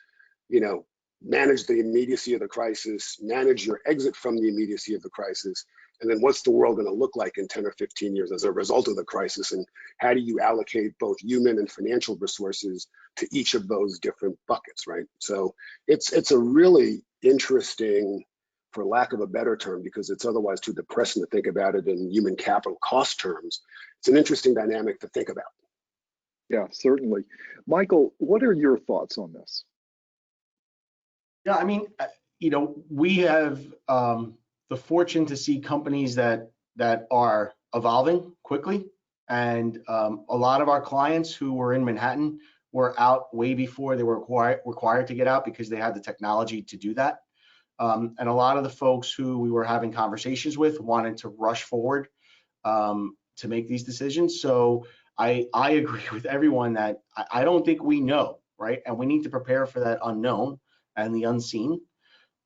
you know, manage the immediacy of the crisis, manage your exit from the immediacy of the crisis, and then what's the world going to look like in 10 or 15 years as a result of the crisis, and how do you allocate both human and financial resources to each of those different buckets, right? So it's a really interesting, for lack of a better term, because it's otherwise too depressing to think about it in human capital cost terms, it's an interesting dynamic to think about. Yeah, certainly. Michael, what are your thoughts on this? Yeah, I mean, you know, we have the fortune to see companies that are evolving quickly, and a lot of our clients who were in Manhattan were out way before they were required to get out because they had the technology to do that. And a lot of the folks who we were having conversations with wanted to rush forward to make these decisions. So I agree with everyone that I don't think we know, right? And we need to prepare for that unknown and the unseen.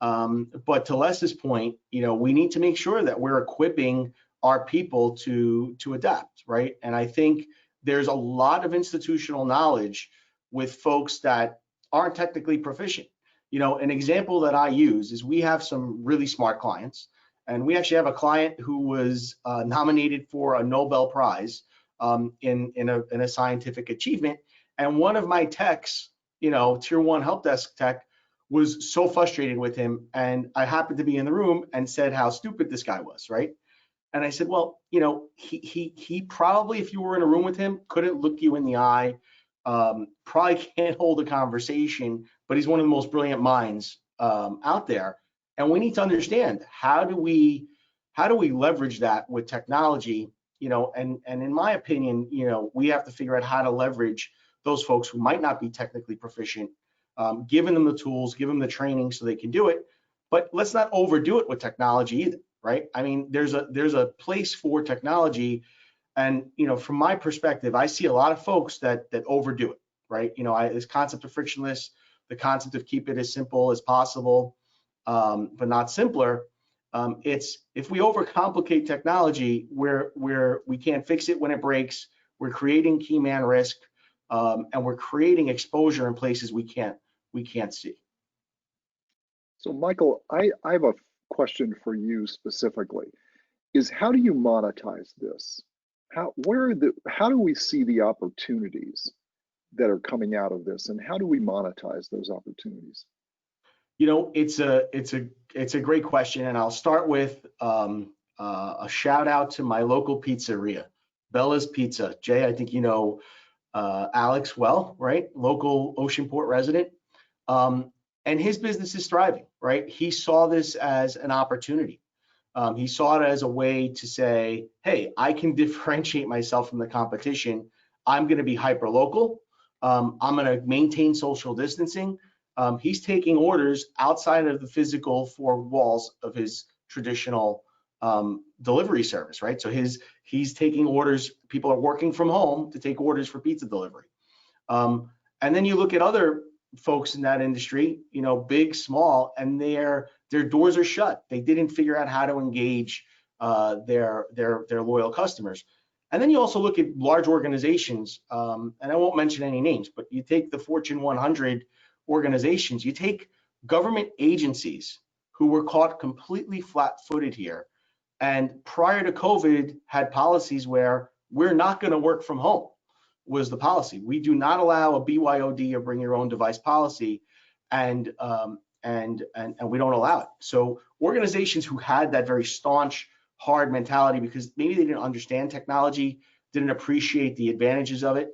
But to Les's point, you know, we need to make sure that we're equipping our people to adapt, right? And I think there's a lot of institutional knowledge with folks that aren't technically proficient. You know, an example that I use is we have some really smart clients, and we actually have a client who was nominated for a Nobel Prize in a scientific achievement. And one of my techs, you know, tier 1 help desk tech, was so frustrated with him, and I happened to be in the room and said how stupid this guy was, right? And I said, well, you know, he probably, if you were in a room with him, couldn't look you in the eye, probably can't hold a conversation, but he's one of the most brilliant minds out there. And we need to understand, how do we leverage that with technology, you know? And in my opinion, you know, we have to figure out how to leverage those folks who might not be technically proficient, giving them the tools, give them the training so they can do it. But let's not overdo it with technology either, right? I mean, there's a place for technology, and you know, from my perspective, I see a lot of folks that overdo it, right? You know, this concept of frictionless, the concept of keep it as simple as possible, but not simpler. It's, if we overcomplicate technology, where we can't fix it when it breaks, we're creating key man risk, and we're creating exposure in places we can't see. So Michael, I have a question for you specifically, is how do you monetize this? How do we see the opportunities that are coming out of this, and how do we monetize those opportunities? You know, it's a great question, and I'll start with a shout out to my local pizzeria, Bella's Pizza. Jay, I think you know Alex well, right? Local Oceanport resident. And his business is thriving, right? He saw this as an opportunity. He saw it as a way to say, hey, I can differentiate myself from the competition. I'm going to be hyper local. I'm going to maintain social distancing. He's taking orders outside of the physical 4 walls of his traditional delivery service, right? So he's taking orders. People are working from home to take orders for pizza delivery. And then you look at other folks in that industry, you know, big, small, and their doors are shut. They didn't figure out how to engage their loyal customers. And then you also look at large organizations, and I won't mention any names, but you take the Fortune 100 organizations, you take government agencies who were caught completely flat-footed here, and prior to COVID had policies where we're not going to work from home. Was the policy. We do not allow a BYOD, or bring your own device policy, and we don't allow it. So organizations who had that very staunch, hard mentality, because maybe they didn't understand technology, didn't appreciate the advantages of it,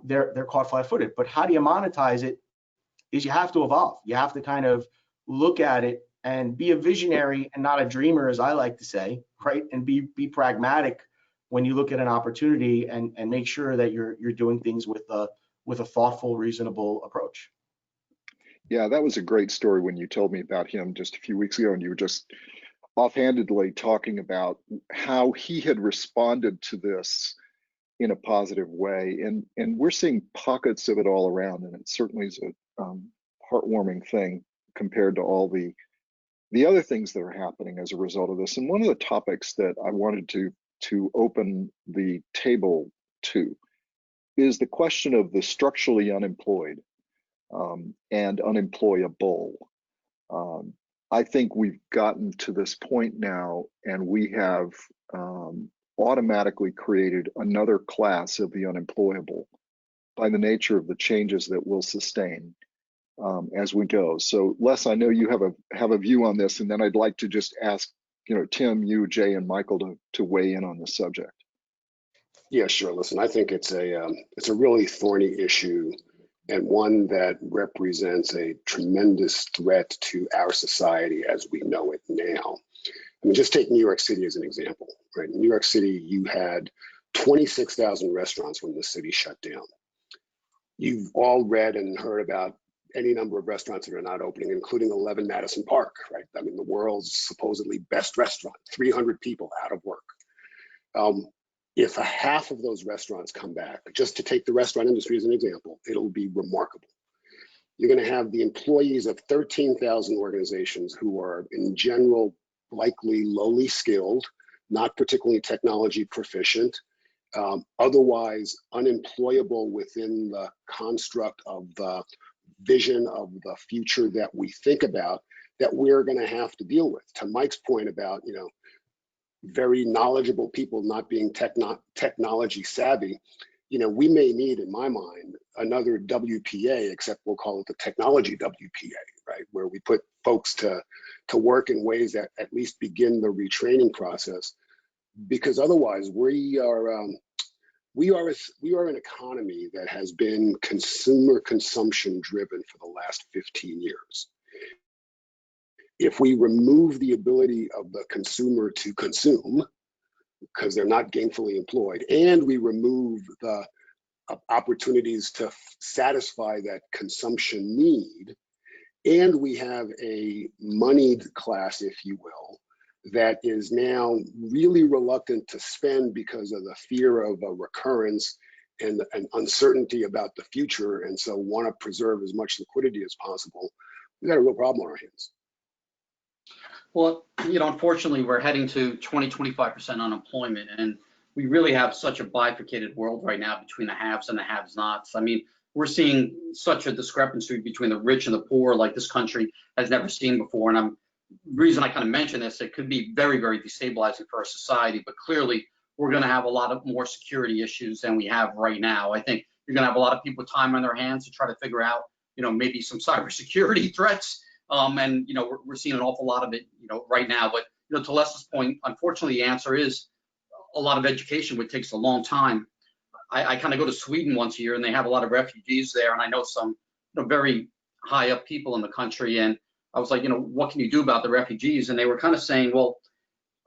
they're caught flat-footed. But how do you monetize it? Is you have to evolve. You have to kind of look at it and be a visionary and not a dreamer, as I like to say, right? And be pragmatic when you look at an opportunity, and make sure that you're doing things with a thoughtful, reasonable approach. Yeah, that was a great story when you told me about him just a few weeks ago, and you were just offhandedly talking about how he had responded to this in a positive way. And we're seeing pockets of it all around, and it certainly is a heartwarming thing compared to all the other things that are happening as a result of this. And one of the topics that I wanted to open the table to is the question of the structurally unemployed and unemployable. I think we've gotten to this point now, and we have automatically created another class of the unemployable by the nature of the changes that we'll sustain as we go. So, Les, I know you have a view on this, and then I'd like to just ask, Tim, you, Jay, and Michael to weigh in on the subject. Yeah, sure. Listen, I think it's a really thorny issue, and one that represents a tremendous threat to our society as we know it now. I mean, just take New York City as an example, right? In New York City, you had 26,000 restaurants when the city shut down. You've all read and heard about any number of restaurants that are not opening, including 11 Madison Park, right? I mean, the world's supposedly best restaurant, 300 people out of work. If a half of those restaurants come back, just to take the restaurant industry as an example, it'll be remarkable. You're going to have the employees of 13,000 organizations who are in general likely lowly skilled, not particularly technology proficient, otherwise unemployable within the construct of the vision of the future that we think about, that we're going to have to deal with. To Mike's point about, very knowledgeable people not being technology savvy, we may need, in my mind, another WPA, except we'll call it the technology WPA, right? Where we put folks to work in ways that at least begin the retraining process, because otherwise we are an economy that has been consumer consumption driven for the last 15 years. If we remove the ability of the consumer to consume, because they're not gainfully employed, and we remove the opportunities to satisfy that consumption need, and we have a moneyed class, if you will, that is now really reluctant to spend because of the fear of a recurrence and uncertainty about the future, and so want to preserve as much liquidity as possible, we've got a real problem on our hands. Well, unfortunately, we're heading to 20-25% unemployment, and we really have such a bifurcated world right now between the haves and the have-nots. I mean, we're seeing such a discrepancy between the rich and the poor like this country has never seen before. And the reason I kind of mention this, it could be very, very destabilizing for our society, but clearly we're going to have a lot of more security issues than we have right now. I think you're going to have a lot of people with time on their hands to try to figure out, maybe some cybersecurity threats. And we're seeing an awful lot of it, right now. But to Les's point, unfortunately, the answer is a lot of education, which takes a long time. I kind of go to Sweden once a year, and they have a lot of refugees there, and I know some very high up people in the country. And I was like, what can you do about the refugees? And they were kind of saying, well,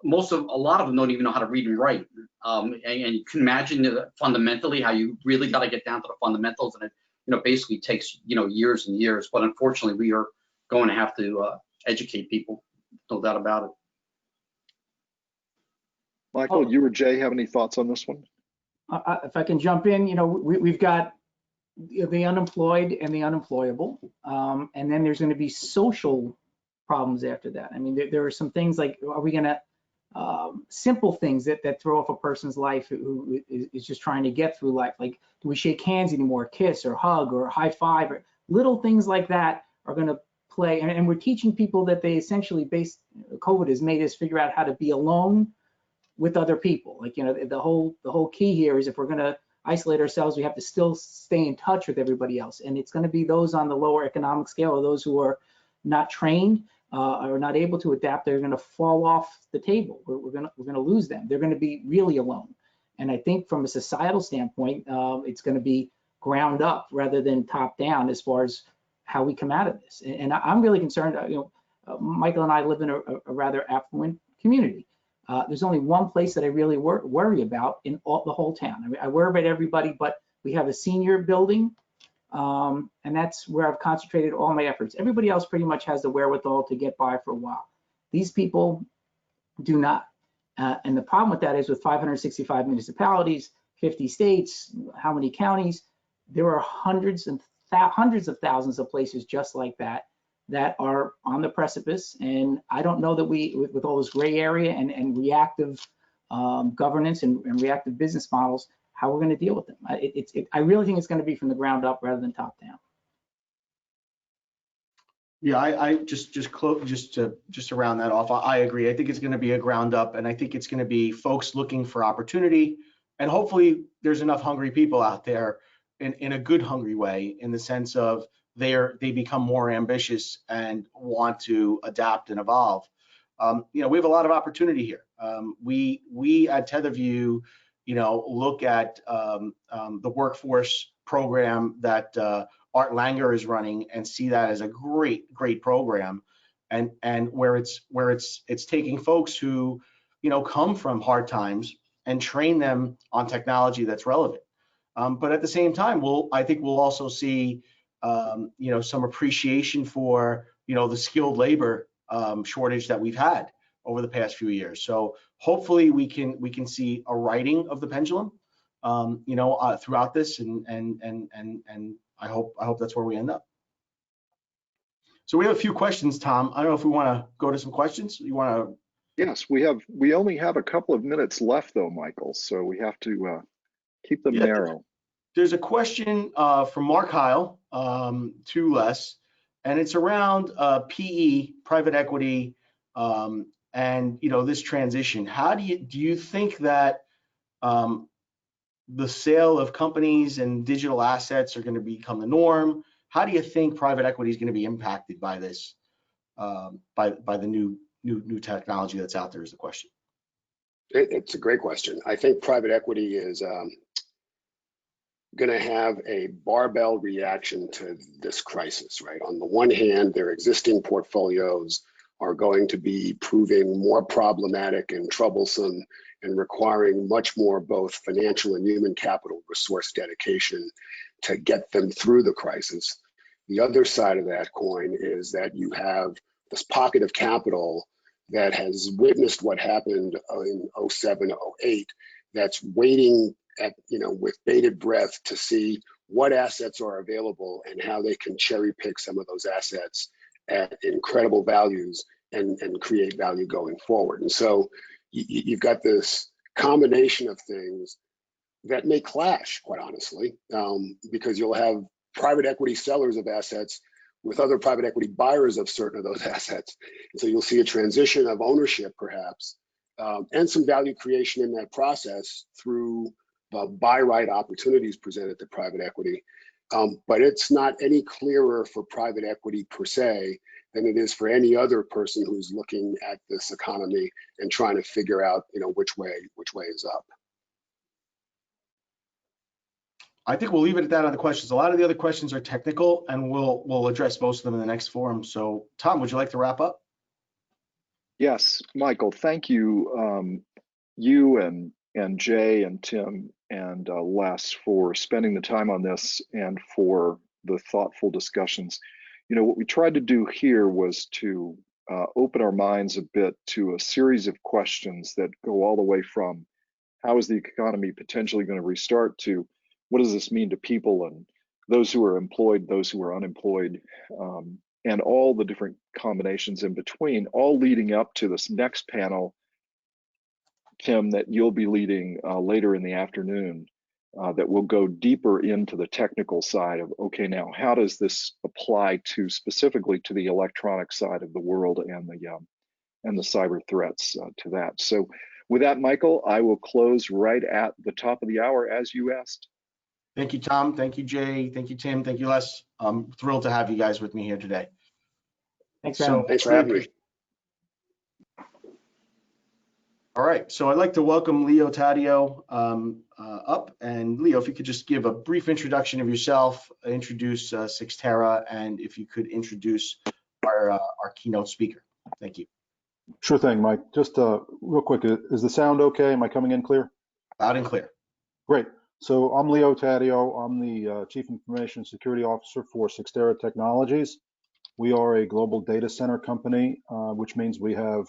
a lot of them don't even know how to read and write. And you can imagine fundamentally how you really got to get down to the fundamentals, and it basically takes years and years. But unfortunately, we are going to have to educate people, no doubt about it. Michael, you or Jay have any thoughts on this one? If I can jump in, we've got the unemployed and the unemployable, and then there's going to be social problems after that. I mean, there are some things like, are we going to simple things that throw off a person's life who is just trying to get through life? Like, do we shake hands anymore, kiss or hug or high five, or little things like that are going to play. And we're teaching people that they essentially COVID has made us figure out how to be alone with other people. Like, the whole key here is if we're going to isolate ourselves, we have to still stay in touch with everybody else. And it's going to be those on the lower economic scale, or those who are not trained or not able to adapt. They're going to fall off the table. We're going to lose them. They're going to be really alone. And I think from a societal standpoint, it's going to be ground up rather than top down as far as how we come out of this. And I'm really concerned. Michael and I live in a rather affluent community. There's only one place that I really worry about in the whole town. I mean, I worry about everybody, but we have a senior building And that's where I've concentrated all my efforts. Everybody else pretty much has the wherewithal to get by for a while. These people do not. And the problem with that is with 565 municipalities, 50 states, how many counties, there are hundreds of thousands of places just like that are on the precipice. And I don't know that with all this gray area and reactive governance and reactive business models, how we're going to deal with them. I really think it's going to be from the ground up rather than top down. Yeah, I just to round that off, I agree. I think it's going to be a ground up, and I think it's going to be folks looking for opportunity, and hopefully there's enough hungry people out there in a good hungry way, in the sense of they become more ambitious and want to adapt and evolve. We have a lot of opportunity here. We at TetherView, look at the workforce program that Art Langer is running and see that as a great program, and where it's taking folks who come from hard times and train them on technology that's relevant. But at the same time, I think we'll also see some appreciation for the skilled labor shortage that we've had over the past few years. So hopefully we can see a righting of the pendulum throughout this, and I hope that's where we end up. So we have a few questions, Tom. I don't know if we want to go to some questions. You want to? Yes, we only have a couple of minutes left though, Michael, so we have to keep them narrow. There's a question from Mark Heil to Les, and it's around PE, private equity, and this transition. How do you think that the sale of companies and digital assets are going to become the norm? How do you think private equity is going to be impacted by this, by the new technology that's out there? Is the question. It's a great question. I think private equity is going to have a barbell reaction to this crisis, right? On the one hand, their existing portfolios are going to be proving more problematic and troublesome and requiring much more both financial and human capital resource dedication to get them through the crisis. The other side of that coin is that you have this pocket of capital that has witnessed what happened in 07, 08, that's waiting with bated breath to see what assets are available and how they can cherry pick some of those assets at incredible values and create value going forward. And so you've got this combination of things that may clash, quite honestly, because you'll have private equity sellers of assets with other private equity buyers of certain of those assets. And so you'll see a transition of ownership, perhaps, and some value creation in that process through buy right opportunities presented to private equity. But it's not any clearer for private equity per se than it is for any other person who's looking at this economy and trying to figure out, which way is up. I think we'll leave it at that on the questions. A lot of the other questions are technical, and we'll address most of them in the next forum. So, Tom, would you like to wrap up? Yes, Michael, thank you, you and Jay and Tim and Les for spending the time on this and for the thoughtful discussions. What we tried to do here was to open our minds a bit to a series of questions that go all the way from how is the economy potentially going to restart to what does this mean to people and those who are employed, those who are unemployed, and all the different combinations in between, all leading up to this next panel, Tim, that you'll be leading later in the afternoon, that will go deeper into the technical side of, okay, now how does this apply to specifically to the electronic side of the world and the cyber threats to that. So with that, Michael, I will close right at the top of the hour as you asked. Thank you, Tom. Thank you, Jay. Thank you, Tim. Thank you, Les. I'm thrilled to have you guys with me here today. Thanks, Thanks for having me. All right, so I'd like to welcome Leo Taddeo up. And Leo, if you could just give a brief introduction of yourself, introduce Cyxtera, and if you could introduce our keynote speaker. Thank you. Sure thing, Mike. Just real quick, is the sound okay? Am I coming in clear? Loud and clear. Great. So I'm Leo Taddeo. I'm the Chief Information Security Officer for Cyxtera Technologies. We are a global data center company, which means we have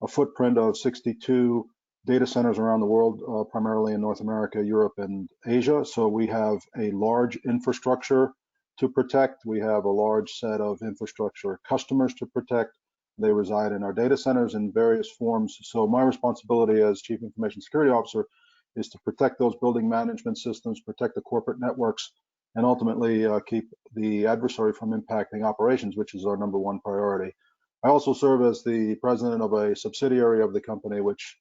a footprint of 62 data centers around the world, primarily in North America, Europe, and Asia. So we have a large infrastructure to protect. We have a large set of infrastructure customers to protect. They reside in our data centers in various forms. So my responsibility as Chief Information Security Officer is to protect those building management systems, protect the corporate networks, and ultimately keep the adversary from impacting operations, which is our #1 priority. I also serve as the president of a subsidiary of the company, which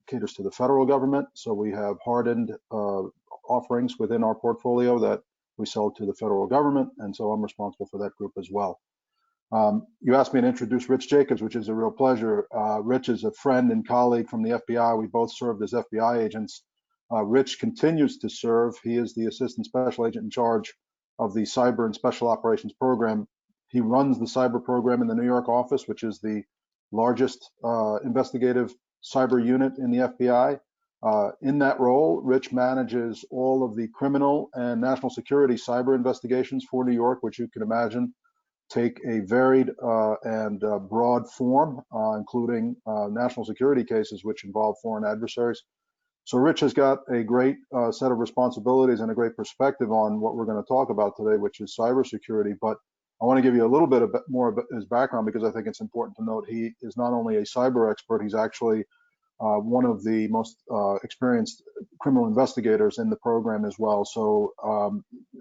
caters to the federal government. So we have hardened offerings within our portfolio that we sell to the federal government, and so I'm responsible for that group as well. You asked me to introduce Rich Jacobs, which is a real pleasure. Rich is a friend and colleague from the FBI. We both served as FBI agents. Rich continues to serve. He is the Assistant Special Agent in charge of the Cyber and Special Operations Program. He runs the cyber program in the New York office, which is the largest investigative cyber unit in the FBI. In that role, Rich manages all of the criminal and national security cyber investigations for New York, which you can imagine take a varied and broad form, including national security cases which involve foreign adversaries. So Rich has got a great set of responsibilities and a great perspective on what we're going to talk about today, which is cybersecurity. But I want to give you a little bit more of his background, because I think it's important to note he is not only a cyber expert, he's actually one of the most experienced criminal investigators in the program as well. So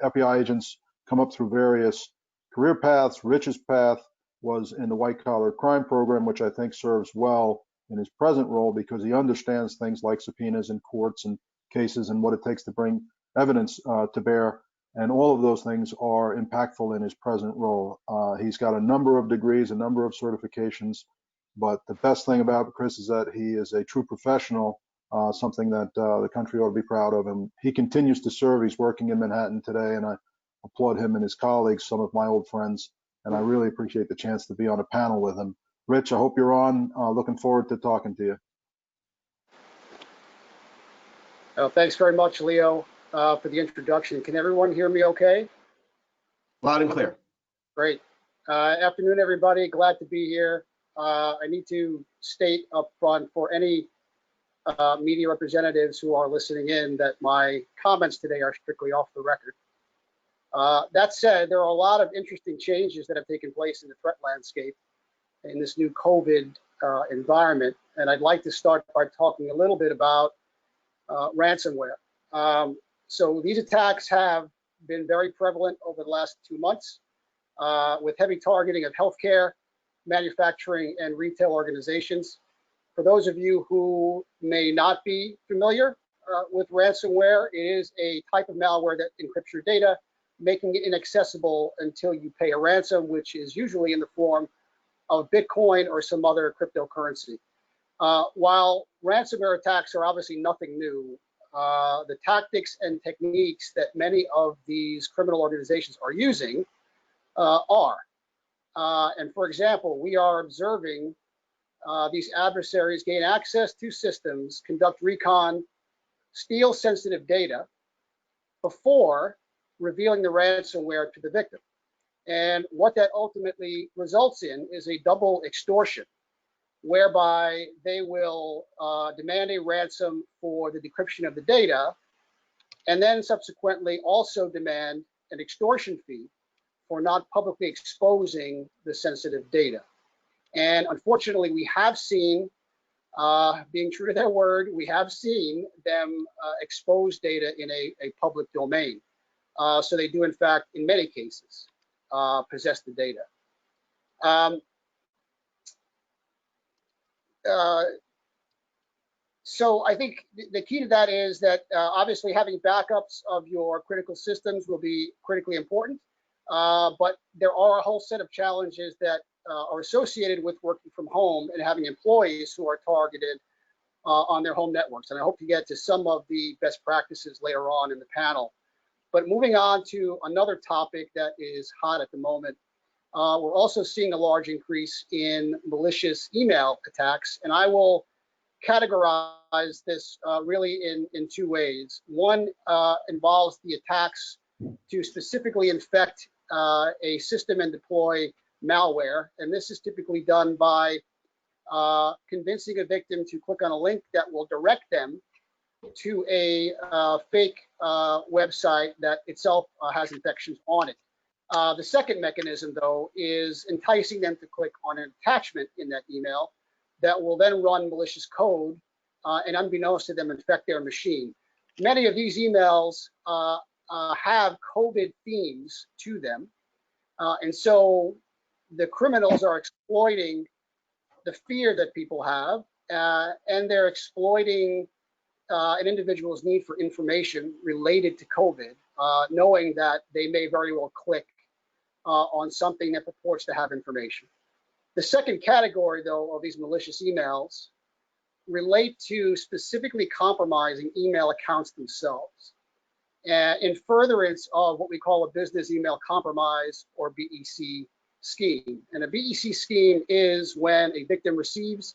FBI agents come up through various career paths. Rich's path was in the white collar crime program, which I think serves well in his present role, because he understands things like subpoenas in courts and cases and what it takes to bring evidence to bear. And all of those things are impactful in his present role. He's got a number of degrees, a number of certifications, but the best thing about Chris is that he is a true professional, something that the country ought to be proud of. And he continues to serve. He's working in Manhattan today, and I applaud him and his colleagues, some of my old friends, and I really appreciate the chance to be on a panel with him. Rich, I hope you're on. Looking forward to talking to you. Thanks very much, Leo, for the introduction. Can everyone hear me okay? Loud and clear. Great. Afternoon, everybody. Glad to be here. I need to state up front for any media representatives who are listening in that my comments today are strictly off the record. That said, there are a lot of interesting changes that have taken place in the threat landscape in this new COVID environment. And I'd like to start by talking a little bit about ransomware. So these attacks have been very prevalent over the last 2 months, with heavy targeting of healthcare, manufacturing, and retail organizations. For those of you who may not be familiar with ransomware, it is a type of malware that encrypts your data, making it inaccessible until you pay a ransom, which is usually in the form of Bitcoin or some other cryptocurrency. While ransomware attacks are obviously nothing new, the tactics and techniques that many of these criminal organizations are using are. And for example, we are observing these adversaries gain access to systems, conduct recon, steal sensitive data before revealing the ransomware to the victim. And what that ultimately results in is a double extortion, whereby they will demand a ransom for the decryption of the data, and then subsequently also demand an extortion fee for not publicly exposing the sensitive data. And unfortunately, we have seen, being true to their word, we have seen them expose data in a public domain. So they do, in fact, in many cases, possess the data. So I think the key to that is that obviously having backups of your critical systems will be critically important, but there are a whole set of challenges that are associated with working from home and having employees who are targeted on their home networks. And I hope to get to some of the best practices later on in the panel. But moving on to another topic that is hot at the moment, we're also seeing a large increase in malicious email attacks. And I will categorize this really in two ways. One involves the attacks to specifically infect a system and deploy malware, and this is typically done by convincing a victim to click on a link that will direct them to a fake website that itself has infections on it. The second mechanism, though, is enticing them to click on an attachment in that email that will then run malicious code and, unbeknownst to them, infect their machine. Many of these emails have COVID themes to them, and so the criminals are exploiting the fear that people have, and they're exploiting an individual's need for information related to COVID, knowing that they may very well click on something that purports to have information. The second category, though, of these malicious emails relate to specifically compromising email accounts themselves, in furtherance of what we call a business email compromise, or BEC scheme. And a BEC scheme is when a victim receives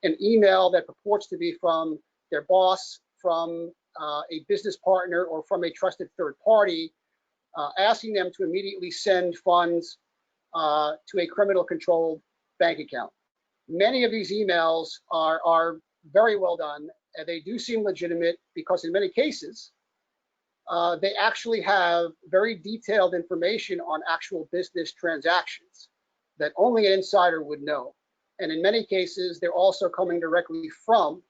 an email that purports to be from their boss, from a business partner, or from a trusted third party, asking them to immediately send funds to a criminal-controlled bank account. Many of these emails are very well done, and they do seem legitimate because in many cases, they actually have very detailed information on actual business transactions that only an insider would know. And in many cases, they're also coming directly from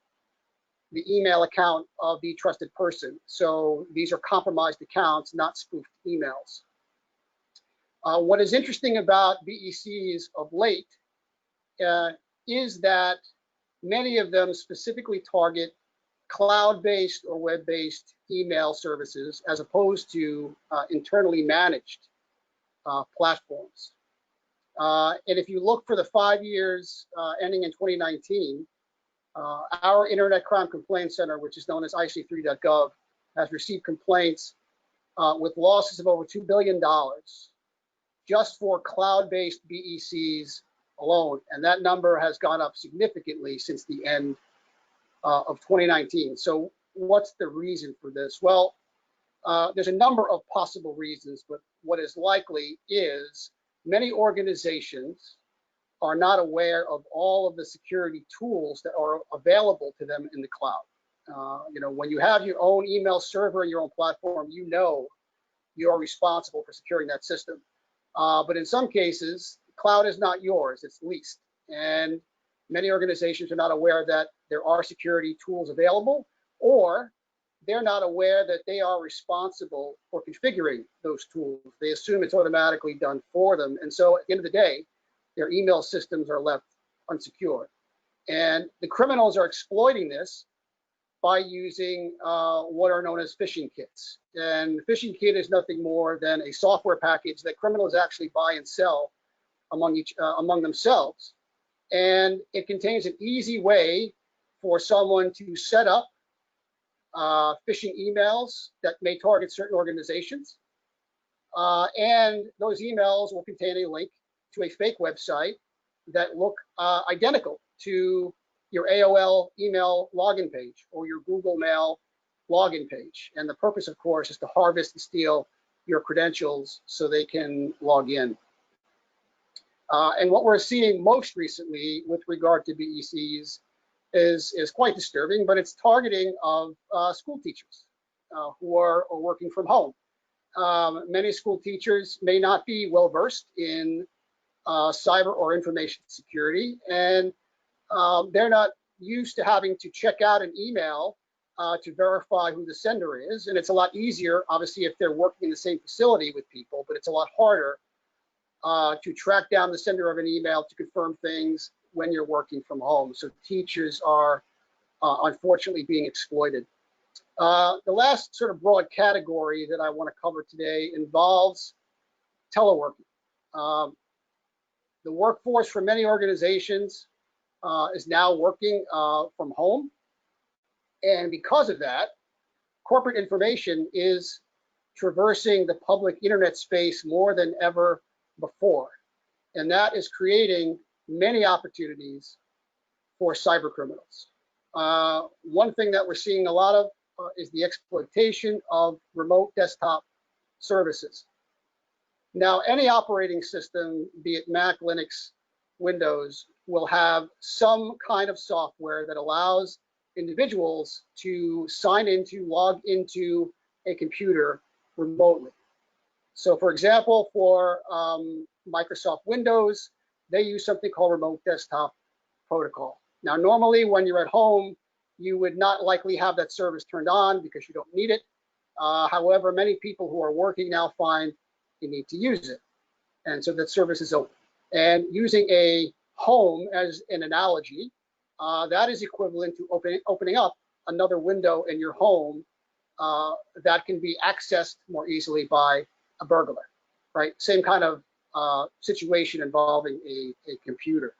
the email account of the trusted person. So these are compromised accounts, not spoofed emails. What is interesting about BECs of late is that many of them specifically target cloud-based or web-based email services as opposed to internally managed platforms. And if you look for the 5 years ending in 2019, our Internet Crime Complaint Center, which is known as IC3.gov, has received complaints with losses of over $2 billion just for cloud-based BECs alone. And that number has gone up significantly since the end of 2019. So what's the reason for this? Well, there's a number of possible reasons, but what is likely is many organizations are not aware of all of the security tools that are available to them in the cloud. When you have your own email server and your own platform, you know you're responsible for securing that system. But in some cases, cloud is not yours, it's leased. And many organizations are not aware that there are security tools available, or they're not aware that they are responsible for configuring those tools. They assume it's automatically done for them. And so at the end of the day, their email systems are left unsecured. And the criminals are exploiting this by using what are known as phishing kits. And the phishing kit is nothing more than a software package that criminals actually buy and sell among themselves. And it contains an easy way for someone to set up phishing emails that may target certain organizations. And those emails will contain a link to a fake website that look identical to your AOL email login page or your Google Mail login page. And the purpose, of course, is to harvest and steal your credentials so they can log in. And what we're seeing most recently with regard to BECs is quite disturbing, but it's targeting of school teachers who are working from home. Many school teachers may not be well versed in cyber or information security, and they're not used to having to check out an email to verify who the sender is. And it's a lot easier, obviously, if they're working in the same facility with people, but it's a lot harder to track down the sender of an email to confirm things when you're working from home. So teachers are unfortunately being exploited. The last sort of broad category that I want to cover today involves teleworking. The workforce for many organizations is now working from home. And because of that, corporate information is traversing the public internet space more than ever before. And that is creating many opportunities for cyber criminals. One thing that we're seeing a lot of is the exploitation of remote desktop services. Now, any operating system, be it Mac, Linux, Windows, will have some kind of software that allows individuals to log into a computer remotely. So for example, for Microsoft Windows, they use something called remote desktop protocol. Now, normally when you're at home, you would not likely have that service turned on because you don't need it. However, many people who are working now find you need to use it. And so that service is open. And using a home as an analogy, that is equivalent to opening up another window in your home that can be accessed more easily by a burglar, right? Same kind of situation involving a computer.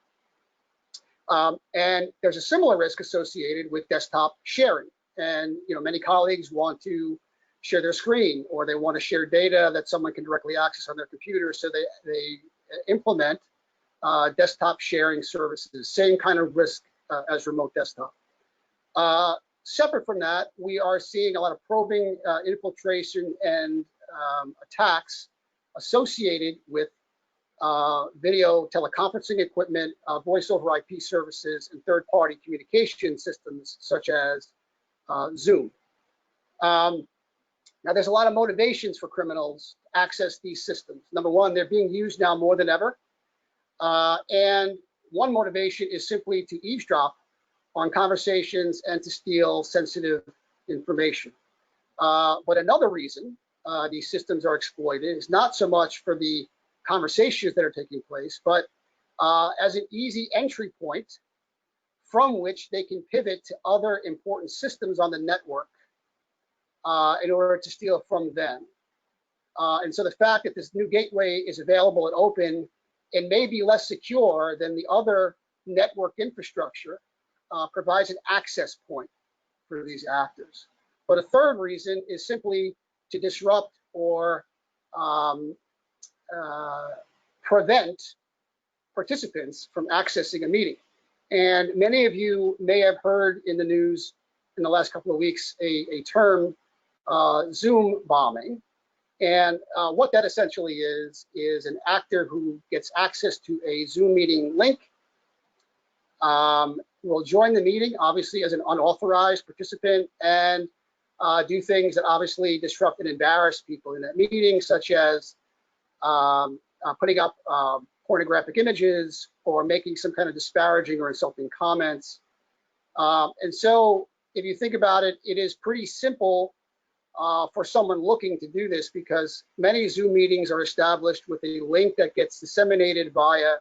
And there's a similar risk associated with desktop sharing. And many colleagues want to share their screen, or they want to share data that someone can directly access on their computer, so they implement desktop sharing services. Same kind of risk as remote desktop. Separate from that, we are seeing a lot of probing, infiltration, and attacks associated with video teleconferencing equipment, voice over IP services, and third-party communication systems such as Zoom. Now, there's a lot of motivations for criminals to access these systems. Number one, they're being used now more than ever. And one motivation is simply to eavesdrop on conversations and to steal sensitive information. But another reason these systems are exploited is not so much for the conversations that are taking place, but as an easy entry point from which they can pivot to other important systems on the network in order to steal from them. And so the fact that this new gateway is available and open and may be less secure than the other network infrastructure provides an access point for these actors. But a third reason is simply to disrupt or prevent participants from accessing a meeting. And many of you may have heard in the news in the last couple of weeks a term, Zoom bombing. And what that essentially is an actor who gets access to a Zoom meeting link, will join the meeting, obviously as an unauthorized participant, and do things that obviously disrupt and embarrass people in that meeting, such as putting up pornographic images or making some kind of disparaging or insulting comments. And so if you think about it, it is pretty simple for someone looking to do this, because many Zoom meetings are established with a link that gets disseminated via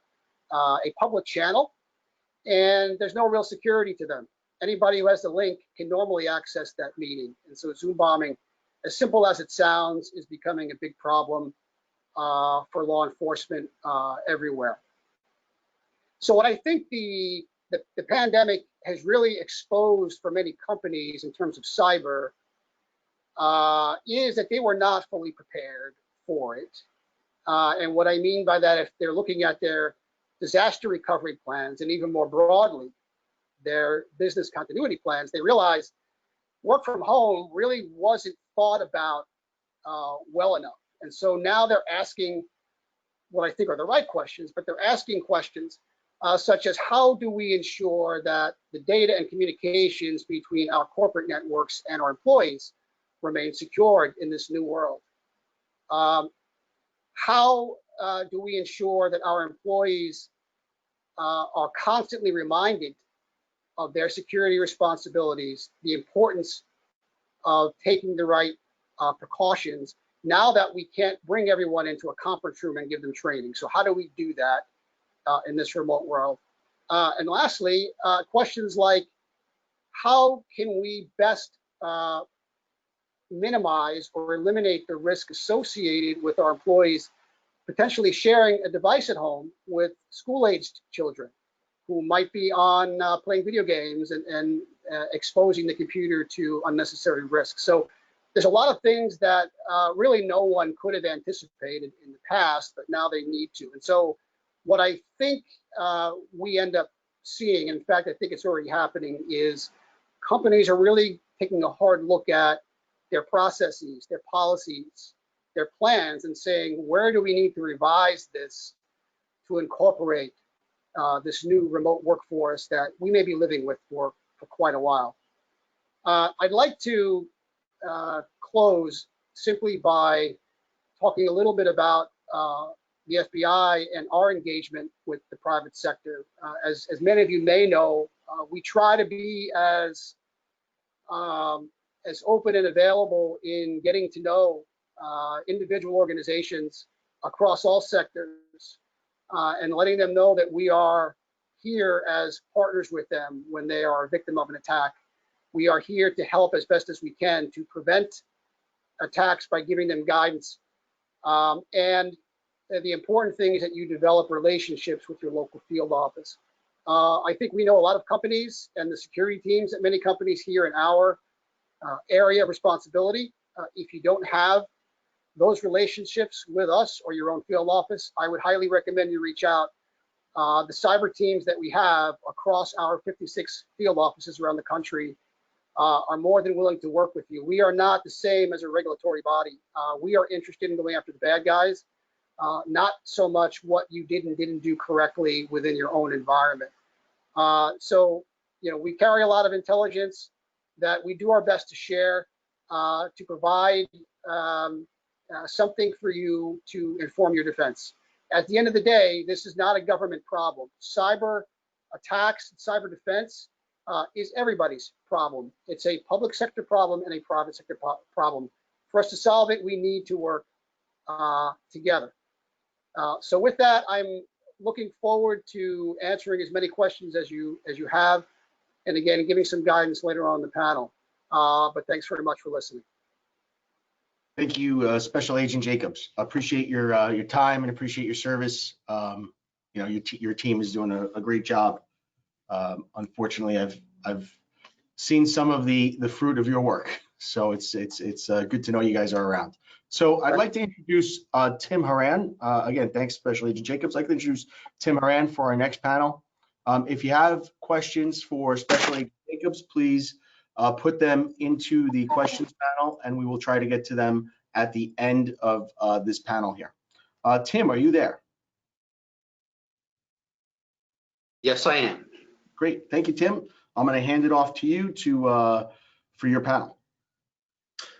a public channel, and there's no real security to them. Anybody who has the link can normally access that meeting. And so Zoom bombing, as simple as it sounds, is becoming a big problem for law enforcement everywhere. So what I think the pandemic has really exposed for many companies in terms of cyber is that they were not fully prepared for it. And what I mean by that, if they're looking at their disaster recovery plans, and even more broadly, their business continuity plans, they realize work from home really wasn't thought about well enough. And so now they're asking what I think are the right questions, but they're asking questions such as, how do we ensure that the data and communications between our corporate networks and our employees remain secured in this new world? How do we ensure that our employees are constantly reminded of their security responsibilities, the importance of taking the right precautions, now that we can't bring everyone into a conference room and give them training? So how do we do that in this remote world? And lastly, questions like, how can we best minimize or eliminate the risk associated with our employees potentially sharing a device at home with school-aged children who might be on playing video games and exposing the computer to unnecessary risks? So there's a lot of things that really no one could have anticipated in the past, but now they need to. And so what I think we end up seeing, in fact, I think it's already happening, is companies are really taking a hard look at their processes, their policies, their plans, and saying, where do we need to revise this to incorporate this new remote workforce that we may be living with for quite a while. I'd like to close simply by talking a little bit about the FBI and our engagement with the private sector. As many of you may know, we try to be as open and available in getting to know individual organizations across all sectors and letting them know that we are here as partners with them when they are a victim of an attack. We are here to help as best as we can to prevent attacks by giving them guidance. And the important thing is that you develop relationships with your local field office. I think we know a lot of companies and the security teams at many companies here in our area of responsibility. If you don't have those relationships with us or your own field office, I would highly recommend you reach out. The cyber teams that we have across our 56 field offices around the country are more than willing to work with you. We are not the same as a regulatory body. We are interested in going after the bad guys, not so much what you did and didn't do correctly within your own environment. So, we carry a lot of intelligence that we do our best to share, to provide something for you to inform your defense. At the end of the day, this is not a government problem. Cyber attacks, cyber defense is everybody's problem. It's a public sector problem and a private sector problem. For us to solve it, we need to work together. So with that, I'm looking forward to answering as many questions as you have, and again, giving some guidance later on in the panel. But thanks very much for listening. Thank you, Special Agent Jacobs. Appreciate your time and appreciate your service. Your team is doing a great job. Unfortunately, I've seen some of the fruit of your work, so it's good to know you guys are around. So I'd like to introduce Tim Haran. Again, thanks, Special Agent Jacobs. I'd like to introduce Tim Haran for our next panel. If you have questions for Special Agent Jacobs, please put them into the questions panel, and we will try to get to them at the end of this panel here. Tim, are you there? Yes, I am. Great, thank you, Tim. I'm going to hand it off to you for your panel.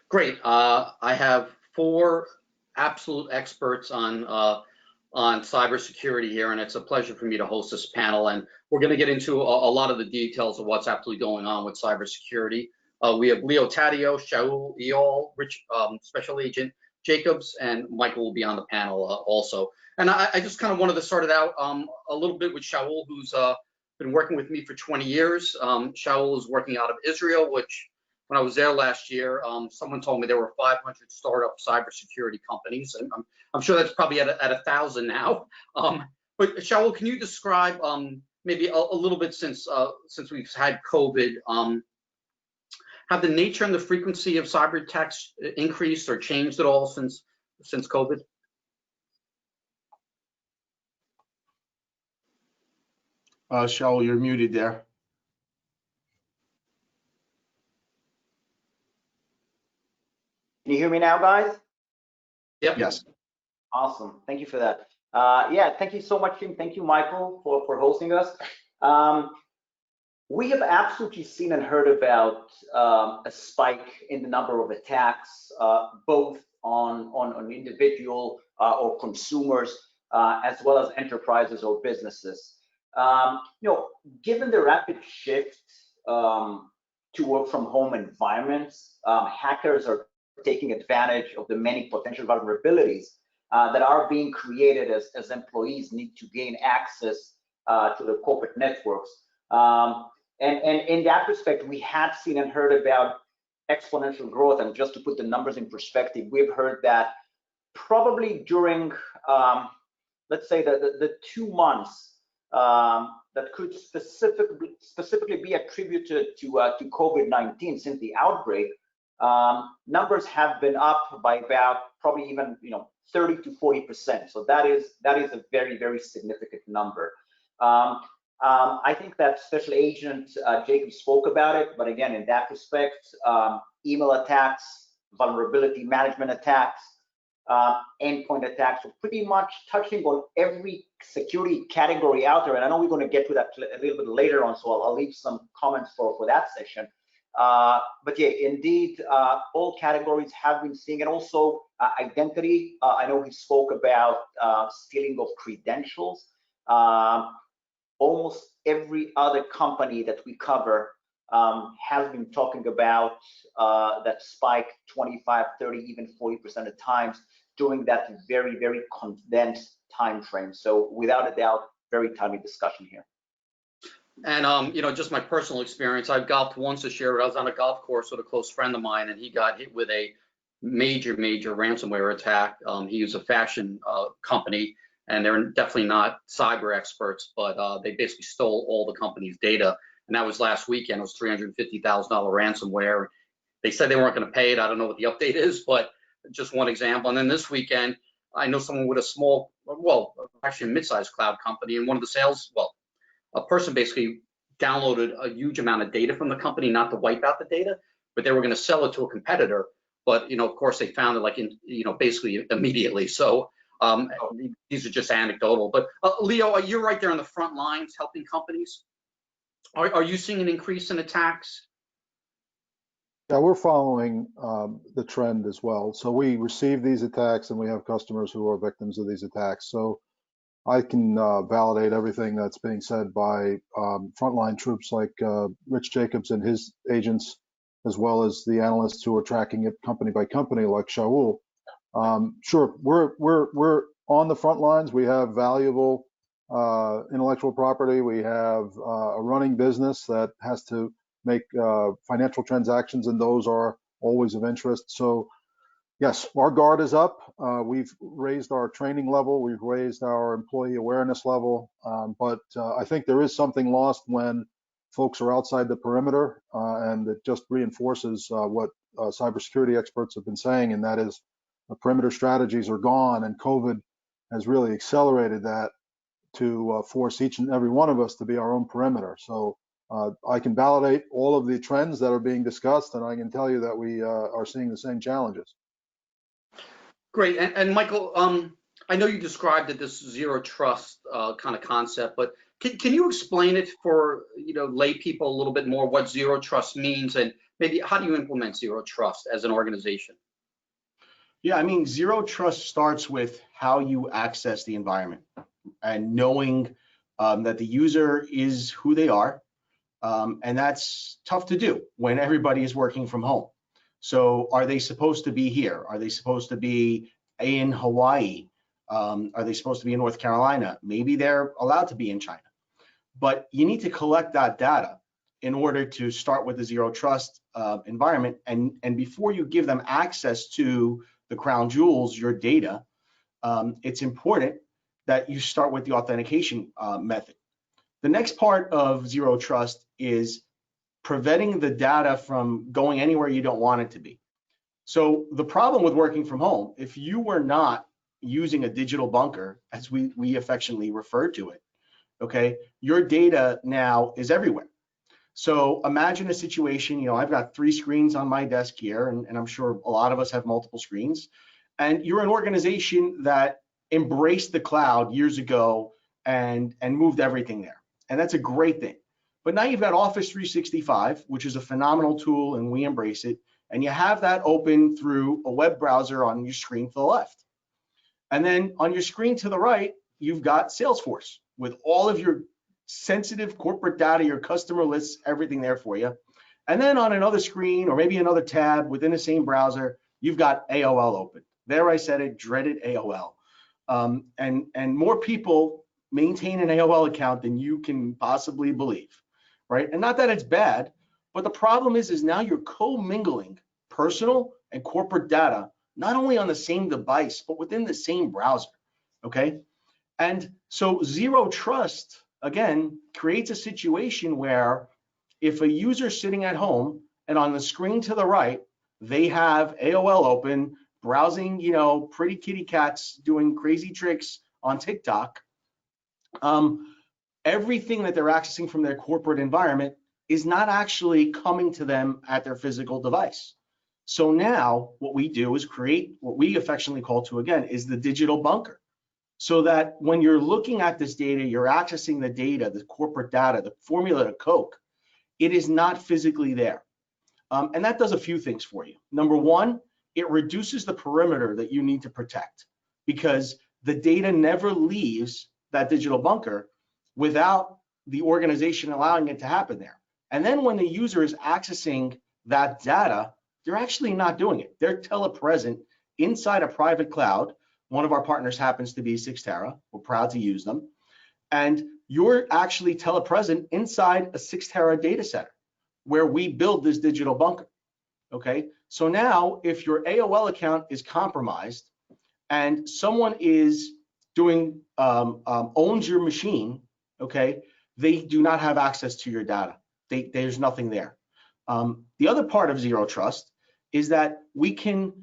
Great. I have 4 absolute experts on cybersecurity here, and it's a pleasure for me to host this panel. And we're going to get into a lot of the details of what's actually going on with cybersecurity. We have Leo Taddeo, Shaul Eyal, Rich, Special Agent Jacobs, and Michael will be on the panel also. And I just kind of wanted to start it out a little bit with Shaul, who's been working with me for 20 years. Shaul is working out of Israel, which when I was there last year, someone told me there were 500 startup cybersecurity companies, and I'm sure that's probably at 1,000 now. But Shaul, can you describe maybe a little bit since we've had COVID, have the nature and the frequency of cyber attacks increased or changed at all since COVID? Shaul, you're muted there. Can you hear me now, guys? Yep. Yes. Awesome. Thank you for that. Yeah, thank you so much, Tim. Thank you, Michael, for hosting us. We have absolutely seen and heard about a spike in the number of attacks, both on individual or consumers, as well as enterprises or businesses. Given the rapid shift to work from home environments, hackers are taking advantage of the many potential vulnerabilities that are being created as employees need to gain access to the corporate networks. And in that respect, we have seen and heard about exponential growth. And just to put the numbers in perspective, we've heard that probably during, let's say, the 2 months that could specifically be attributed to COVID-19 since the outbreak, numbers have been up by about probably even 30 to 40%. So that is a very, very significant number. I think that Special Agent Jacob spoke about it, but again, in that respect, email attacks, vulnerability management attacks, endpoint attacks, are pretty much touching on every security category out there. And I know we're going to get to that a little bit later on, so I'll leave some comments for that session. But yeah, indeed, all categories have been seeing, and also identity. I know he spoke about stealing of credentials. Almost every other company that we cover has been talking about that spike 25, 30, even 40% of times during that very, very condensed time frame. So without a doubt, very timely discussion here. And just my personal experience, I've golfed once this year. I was on a golf course with a close friend of mine, and he got hit with a major ransomware attack. He used a fashion company, and they're definitely not cyber experts, but they basically stole all the company's data. And that was last weekend. It was $350,000 ransomware. They said they weren't going to pay it. I don't know what the update is, but just one example. And then this weekend, I know someone with a small, well, actually a mid-sized cloud company, and one of the sales, a person basically downloaded a huge amount of data from the company, not to wipe out the data, but they were going to sell it to a competitor. But, of course, they found it basically immediately. So these are just anecdotal. But Leo, you're right there on the front lines helping companies. Are you seeing an increase in attacks? Yeah, we're following the trend as well. So we receive these attacks, and we have customers who are victims of these attacks. So I can validate everything that's being said by frontline troops like Rich Jacobs and his agents, as well as the analysts who are tracking it company by company, like Shaul. Sure, we're on the front lines. We have valuable intellectual property. We have a running business that has to make financial transactions, and those are always of interest. So yes, our guard is up. We've raised our training level. We've raised our employee awareness level. But I think there is something lost when folks are outside the perimeter, and it just reinforces what cybersecurity experts have been saying, and that is the perimeter strategies are gone, and COVID has really accelerated that to force each and every one of us to be our own perimeter. So I can validate all of the trends that are being discussed, and I can tell you that we are seeing the same challenges. Great. And Michael, I know you described it, this zero trust kind of concept, but can you explain it for lay people a little bit more, what zero trust means, and maybe how do you implement zero trust as an organization? Yeah, I mean, zero trust starts with how you access the environment and knowing that the user is who they are. And that's tough to do when everybody is working from home. So are they supposed to be here? Are they supposed to be in Hawaii? Are they supposed to be in North Carolina? Maybe they're allowed to be in China. But you need to collect that data in order to start with the zero trust environment. And before you give them access to the crown jewels, your data, it's important that you start with the authentication method. The next part of zero trust is preventing the data from going anywhere you don't want it to be. So the problem with working from home, if you were not using a digital bunker, as we affectionately refer to it, okay, your data now is everywhere. So imagine a situation, I've got 3 screens on my desk here, and I'm sure a lot of us have multiple screens, and you're an organization that embraced the cloud years ago and moved everything there. And that's a great thing. But now you've got Office 365, which is a phenomenal tool, and we embrace it. And you have that open through a web browser on your screen to the left. And then on your screen to the right, you've got Salesforce with all of your sensitive corporate data, your customer lists, everything there for you. And then on another screen, or maybe another tab within the same browser, you've got AOL open. There I said it, dreaded AOL. And more people maintain an AOL account than you can possibly believe, right? And not that it's bad, but the problem is now you're co-mingling personal and corporate data, not only on the same device, but within the same browser, okay? And so zero trust, again, creates a situation where if a user sitting at home and on the screen to the right, they have AOL open, browsing, pretty kitty cats doing crazy tricks on TikTok, everything that they're accessing from their corporate environment is not actually coming to them at their physical device. So now what we do is create what we affectionately call to, again, is the digital bunker. So that when you're looking at this data, you're accessing the data, the corporate data, the formula to Coke, it is not physically there. And that does a few things for you. Number one, it reduces the perimeter that you need to protect, because the data never leaves that digital bunker without the organization allowing it to happen there. And then when the user is accessing that data, they're actually not doing it. They're telepresent inside a private cloud. One of our partners happens to be Cyxtera. We're proud to use them. And you're actually telepresent inside a Cyxtera data center where we build this digital bunker. Okay, so now if your AOL account is compromised and someone is doing owns your machine, okay, they do not have access to your data. There's nothing there. The other part of Zero Trust is that we can,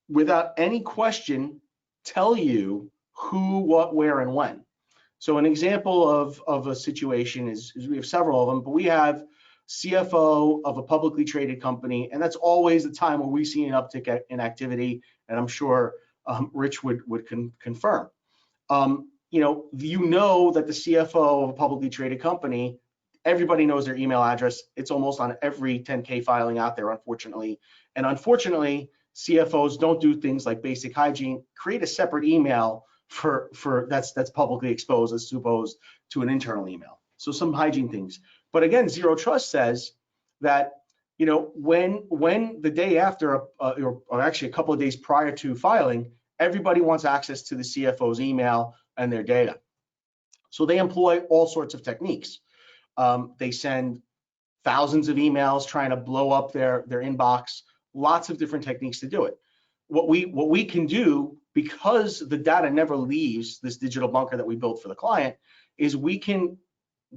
without any question, tell you who, what, where, and when. So an example of a situation is we have several of them, but we have CFO of a publicly traded company, and that's always the time where we see an uptick in activity, and I'm sure Rich would confirm. You know that the CFO of a publicly traded company, everybody knows their email address. It's almost on every 10K filing out there, unfortunately. And unfortunately, CFOs don't do things like basic hygiene, create a separate email for that's publicly exposed as opposed to an internal email. So some hygiene things. But again, Zero Trust says that, you know, when the day after, or actually a couple of days prior to filing, everybody wants access to the CFO's email and their data. So they employ all sorts of techniques. They send thousands of emails trying to blow up their inbox, lots of different techniques to do it. What we can do, because the data never leaves this digital bunker that we built for the client, is we can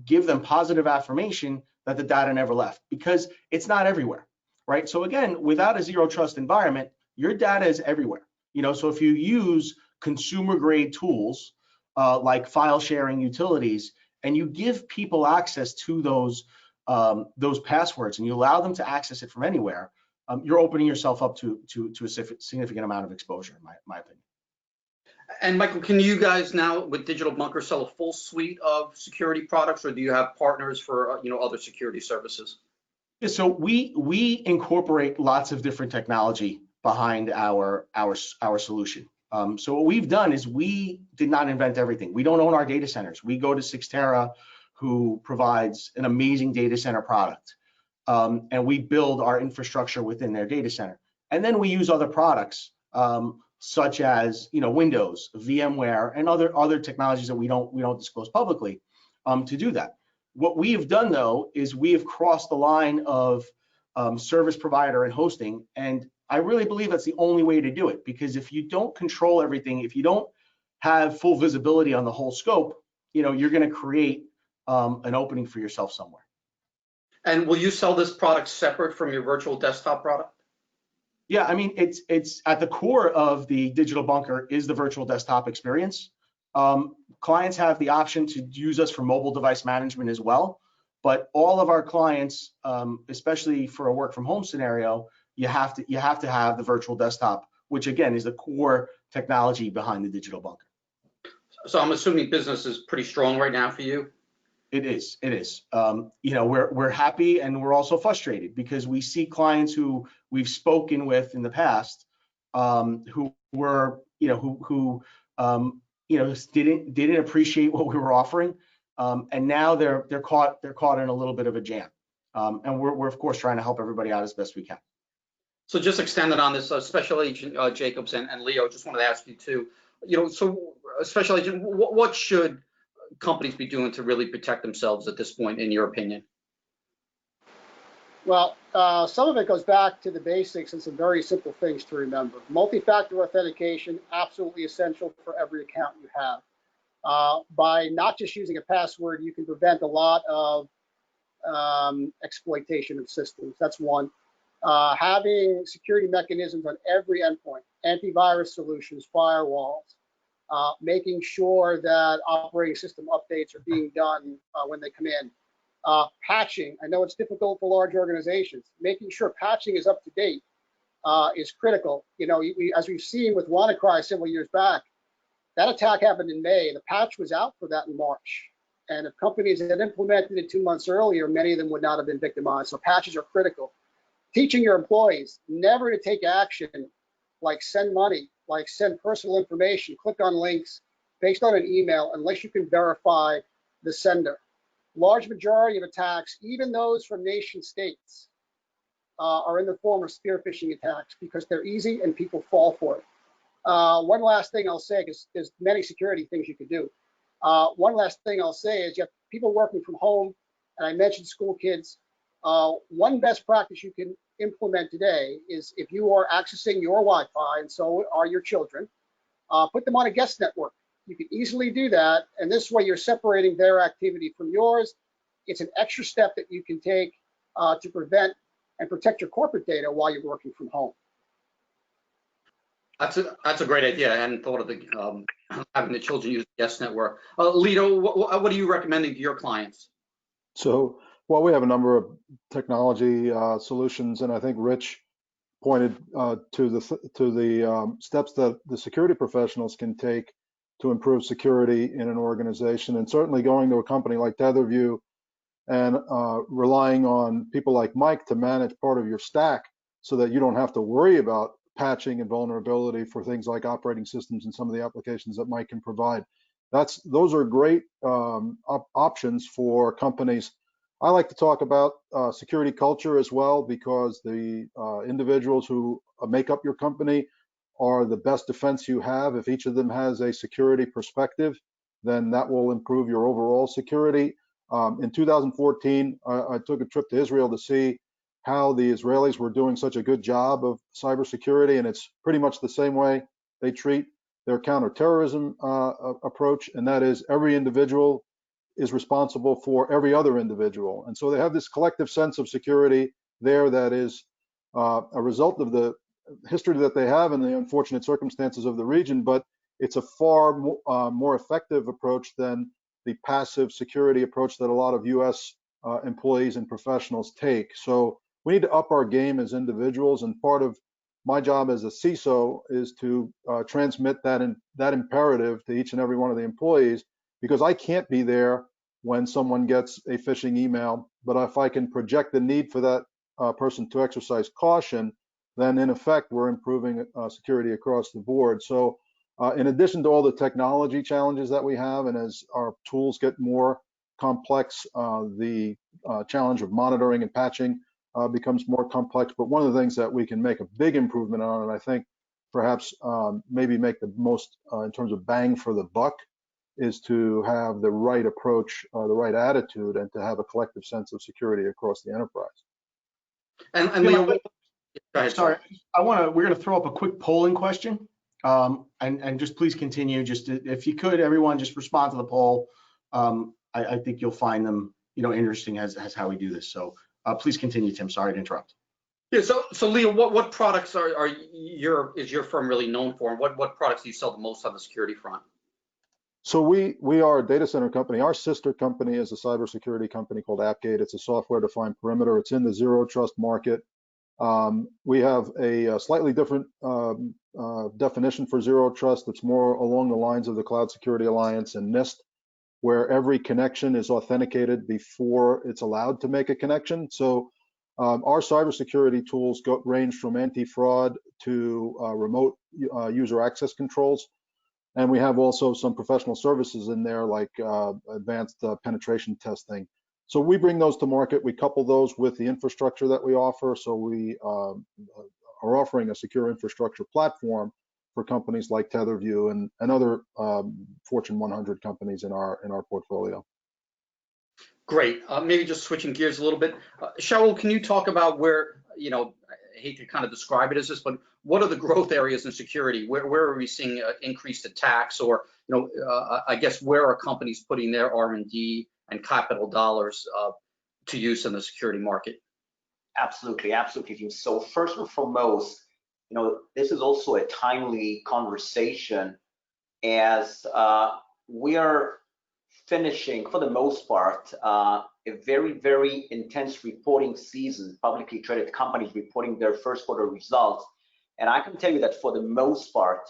give them positive affirmation that the data never left, because it's not everywhere, right? So again, without a Zero Trust environment, your data is everywhere. You know, so if you use consumer grade tools like file sharing utilities, and you give people access to those passwords, and you allow them to access it from anywhere, you're opening yourself up to a significant amount of exposure, in my opinion. And Michael, can you guys now with Digital Bunker sell a full suite of security products, or do you have partners for other security services? Yeah, so we incorporate lots of different technology behind our solution. So what we've done is we did not invent everything. We don't own our data centers. We go to Cyxtera, who provides an amazing data center product, and we build our infrastructure within their data center. And then we use other products such as Windows, VMware, and other technologies that we don't disclose publicly to do that. What we have done though is we have crossed the line of service provider and hosting, and I really believe that's the only way to do it, because if you don't control everything, if you don't have full visibility on the whole scope, you're going to create an opening for yourself somewhere. And will you sell this product separate from your virtual desktop product? Yeah, I mean, it's at the core of the digital bunker is the virtual desktop experience. Clients have the option to use us for mobile device management as well, but all of our clients, especially for a work from home scenario, you have to have the virtual desktop, which again is the core technology behind the digital bunker. So I'm assuming business is pretty strong right now for you. It is. We're happy, and we're also frustrated because we see clients who we've spoken with in the past who were, who didn't appreciate what we were offering, and now they're caught in a little bit of a jam, and we're of course trying to help everybody out as best we can. So just extended on this, Special Agent Jacobs and Leo, just wanted to ask you too. So Special Agent, what should companies be doing to really protect themselves at this point, in your opinion? Well, some of it goes back to the basics and some very simple things to remember. Multi-factor authentication, absolutely essential for every account you have. By not just using a password, you can prevent a lot of exploitation of systems. That's one. Having security mechanisms on every endpoint, antivirus solutions, firewalls, making sure that operating system updates are being done when they come in. Patching, I know it's difficult for large organizations. Making sure patching is up to date is critical. You know, as we've seen with WannaCry several years back, that attack happened in May. The patch was out for that in March. And if companies had implemented it 2 months earlier, many of them would not have been victimized. So patches are critical. Teaching your employees never to take action like send money, like send personal information, click on links based on an email unless you can verify the sender. Large majority of attacks, even those from nation states, are in the form of spear phishing attacks because they're easy and people fall for it. One last thing I'll say, because there's many security things you could do. One last thing I'll say is you have people working from home, and I mentioned school kids. One best practice you can implement today is if you are accessing your Wi-Fi, and so are your children, put them on a guest network. You can easily do that, and this way you're separating their activity from yours. It's an extra step that you can take to prevent and protect your corporate data while you're working from home. That's a great idea. I hadn't thought of the having the children use the guest network. Lito, what are you recommending to your clients? So, well, we have a number of technology solutions, and I think Rich pointed to the steps that the security professionals can take to improve security in an organization, and certainly going to a company like TetherView and relying on people like Mike to manage part of your stack so that you don't have to worry about patching and vulnerability for things like operating systems and some of the applications that Mike can provide. Those are great options for companies. I like to talk about security culture as well, because the individuals who make up your company are the best defense you have. If each of them has a security perspective, then that will improve your overall security. In 2014, I took a trip to Israel to see how the Israelis were doing such a good job of cybersecurity, and it's pretty much the same way they treat their counterterrorism approach, and that is every individual is responsible for every other individual. And so they have this collective sense of security there that is a result of the history that they have and the unfortunate circumstances of the region, but it's a far more effective approach than the passive security approach that a lot of US employees and professionals take. So we need to up our game as individuals, and part of my job as a CISO is to transmit that imperative to each and every one of the employees, because I can't be there when someone gets a phishing email, but if I can project the need for that person to exercise caution, then in effect, we're improving security across the board. So in addition to all the technology challenges that we have, and as our tools get more complex, the challenge of monitoring and patching becomes more complex. But one of the things that we can make a big improvement on, and I think perhaps maybe make the most in terms of bang for the buck, is to have the right approach, the right attitude, and to have a collective sense of security across the enterprise. And Leo, go ahead, sorry, we're gonna throw up a quick polling question. And just please continue. Just if you could, everyone, just respond to the poll. I think you'll find them, interesting as how we do this. So please continue, Tim. Sorry to interrupt. Yeah. So Leo, what products is your firm really known for? And what products do you sell the most on the security front? So we are a data center company. Our sister company is a cybersecurity company called AppGate. It's a software-defined perimeter. It's in the zero trust market. We have a slightly different definition for zero trust. It's more along the lines of the Cloud Security Alliance and NIST, where every connection is authenticated before it's allowed to make a connection. So our cybersecurity tools range from anti-fraud to remote user access controls. And we have also some professional services in there, like advanced penetration testing. So we bring those to market. We couple those with the infrastructure that we offer. So we are offering a secure infrastructure platform for companies like TetherView and other Fortune 100 companies in our portfolio. Great. Maybe just switching gears a little bit. Shaul, can you talk about where, I hate to kind of describe it as this, but what are the growth areas in security? Where are we seeing increased attacks, or, I guess, where are companies putting their R&D and capital dollars to use in the security market? Absolutely. So first and foremost, this is also a timely conversation as we are finishing, for the most part, a very, very intense reporting season, publicly traded companies reporting their first quarter results. And I can tell you that for the most part,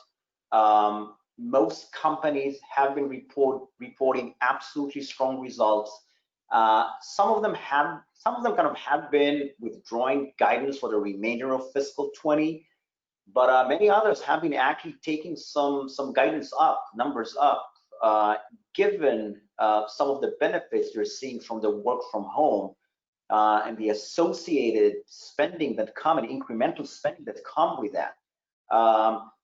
most companies have been reporting absolutely strong results. Some of them kind of have been withdrawing guidance for the remainder of fiscal 20, but many others have been actually taking some guidance up, numbers up, given some of the benefits you're seeing from the work from home and the associated spending that come and incremental spending that come with that.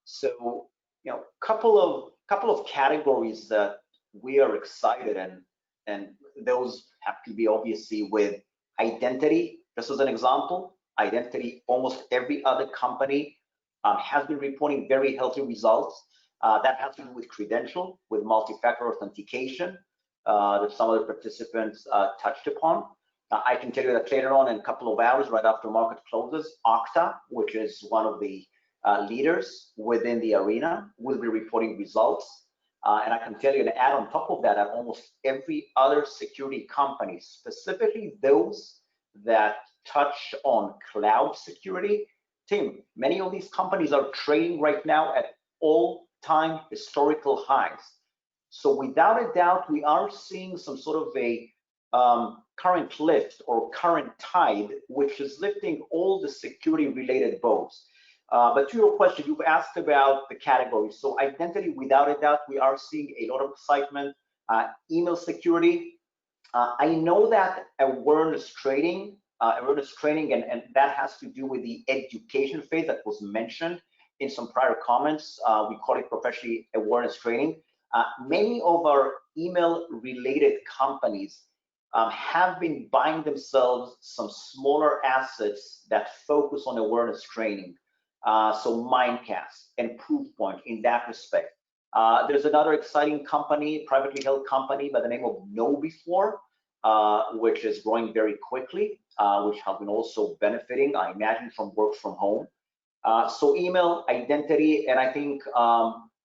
So, you know, couple of categories that we are excited and those have to be obviously with identity. This is an example. Identity, almost every other company has been reporting very healthy results. That has to do with credential, with multi-factor authentication that some of the participants touched upon. I can tell you that later on in a couple of hours, right after market closes, Okta, which is one of the leaders within the arena, will be reporting results. And I can tell you to add on top of that, that almost every other security company, specifically those that touch on cloud security, Tim, many of these companies are trading right now at all-time historical highs. So without a doubt, we are seeing some sort of a current lift or current tide, which is lifting all the security-related boats. But to your question, you've asked about the categories. So identity, without a doubt, we are seeing a lot of excitement. Email security, I know that awareness training, and that has to do with the education phase that was mentioned in some prior comments. We call it professionally awareness training. Many of our email-related companies have been buying themselves some smaller assets that focus on awareness training. So Mindcast and Proofpoint in that respect. There's another exciting company, privately held company by the name of KnowBe4, which is growing very quickly, which have been also benefiting, I imagine, from work from home. So email, identity, and I think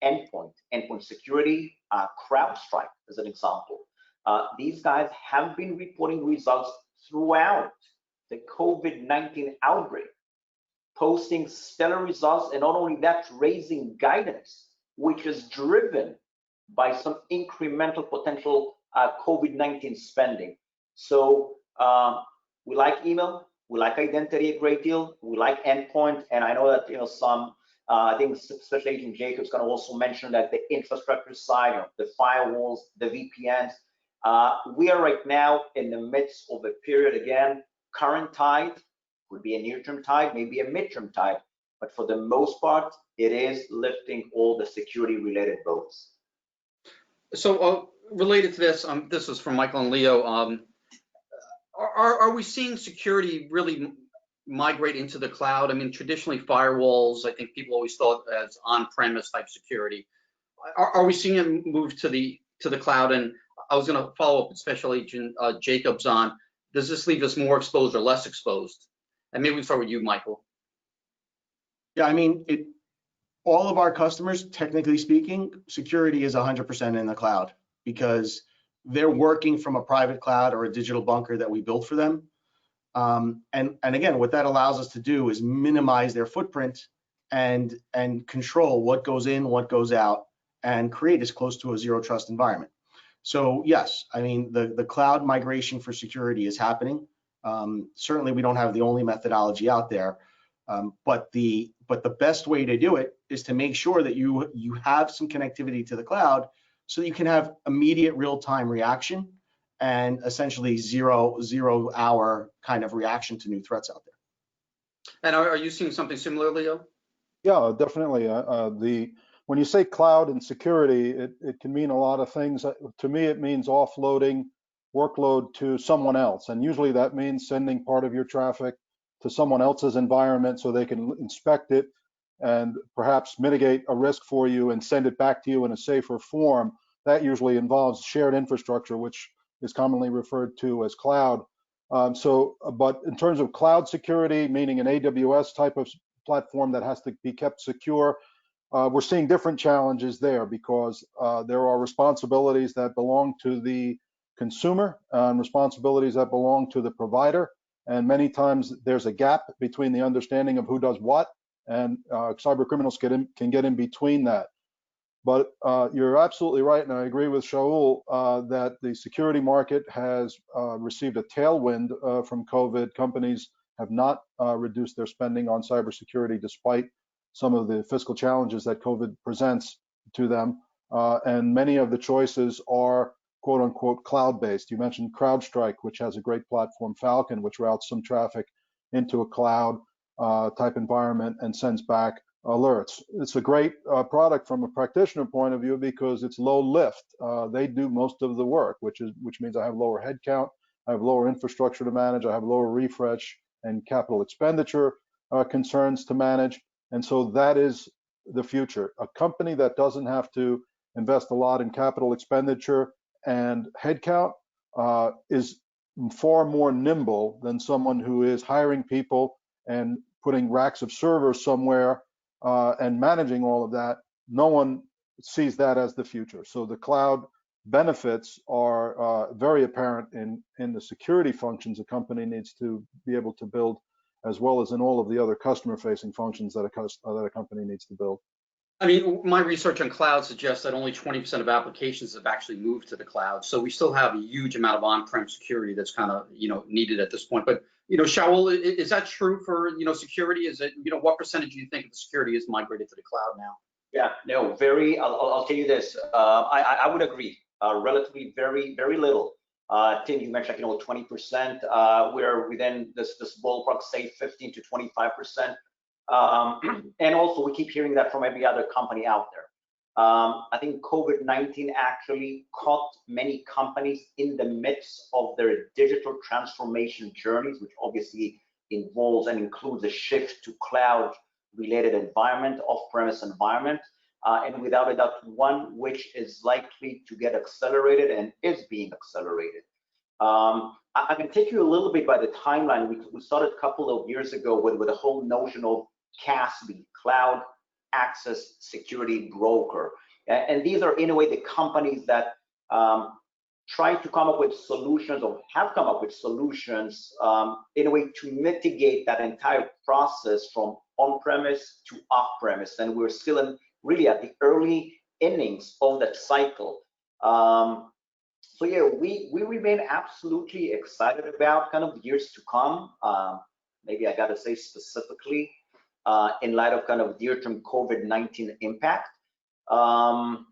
endpoint security, CrowdStrike as an example. These guys have been reporting results throughout the COVID-19 outbreak, posting stellar results, and not only that, raising guidance, which is driven by some incremental potential COVID-19 spending. So we like email, we like identity a great deal, we like endpoint, and I know that some. I think Special Agent Jacob's going to also mention that the infrastructure side, the firewalls, the VPNs. We are right now in the midst of a period, again, current tide, would be a near-term tide, maybe a mid-term tide, but for the most part, it is lifting all the security-related boats. So related to this, this is from Michael and Leo. Are we seeing security really migrate into the cloud? I mean, traditionally firewalls, I think people always thought as on-premise type security. Are we seeing it move to the cloud? And I was going to follow up with Special Agent Jacobs on, does this leave us more exposed or less exposed? And maybe we start with you, Michael. Yeah, I mean, all of our customers, technically speaking, security is 100% in the cloud because they're working from a private cloud or a digital bunker that we built for them. And again, what that allows us to do is minimize their footprint and control what goes in, what goes out, and create as close to a zero trust environment. So yes, I mean, the cloud migration for security is happening. Certainly, we don't have the only methodology out there, but the best way to do it is to make sure that you have some connectivity to the cloud so you can have immediate real-time reaction and essentially zero hour kind of reaction to new threats out there. And are you seeing something similar, Leo? Yeah, definitely. When you say cloud and security, it can mean a lot of things. To me, it means offloading workload to someone else. And usually that means sending part of your traffic to someone else's environment so they can inspect it and perhaps mitigate a risk for you and send it back to you in a safer form. That usually involves shared infrastructure, which is commonly referred to as cloud. But in terms of cloud security, meaning an AWS type of platform that has to be kept secure, we're seeing different challenges there because there are responsibilities that belong to the consumer and responsibilities that belong to the provider. And many times there's a gap between the understanding of who does what, and cyber criminals can get in between that. But you're absolutely right, and I agree with Shaul that the security market has received a tailwind from COVID. Companies have not reduced their spending on cybersecurity despite some of the fiscal challenges that COVID presents to them. And many of the choices are quote unquote cloud-based. You mentioned CrowdStrike, which has a great platform, Falcon, which routes some traffic into a cloud type environment and sends back alerts. It's a great product from a practitioner point of view because it's low lift. They do most of the work, which means I have lower headcount, I have lower infrastructure to manage, I have lower refresh and capital expenditure concerns to manage. And so that is the future. A company that doesn't have to invest a lot in capital expenditure and headcount is far more nimble than someone who is hiring people and putting racks of servers somewhere and managing all of that. No one sees that as the future. So the cloud benefits are very apparent in the security functions a company needs to be able to build, as well as in all of the other customer-facing functions that a company needs to build. I mean, my research on cloud suggests that only 20% of applications have actually moved to the cloud. So we still have a huge amount of on-prem security that's kind of, needed at this point. But, Shaul, is that true for, security? Is it, what percentage do you think of the security is migrated to the cloud now? Yeah, no, I'll tell you this. I would agree. Relatively very, very little. Tim, you mentioned, 20%. We're within this ballpark, say 15 to 25%. And also, we keep hearing that from every other company out there. I think COVID-19 actually caught many companies in the midst of their digital transformation journeys, which obviously involves and includes a shift to cloud-related environment, off-premise environment, and without a doubt, one which is likely to get accelerated and is being accelerated. I can take you a little bit by the timeline. We started a couple of years ago with the whole notion of CASB, Cloud Access Security Broker. And these are, in a way, the companies that try to come up with solutions or have come up with solutions in a way to mitigate that entire process from on-premise to off-premise. And we're still really at the early innings of that cycle. So yeah, we remain absolutely excited about kind of years to come. Maybe I gotta say specifically, in light of kind of near-term COVID-19 impact. Cloud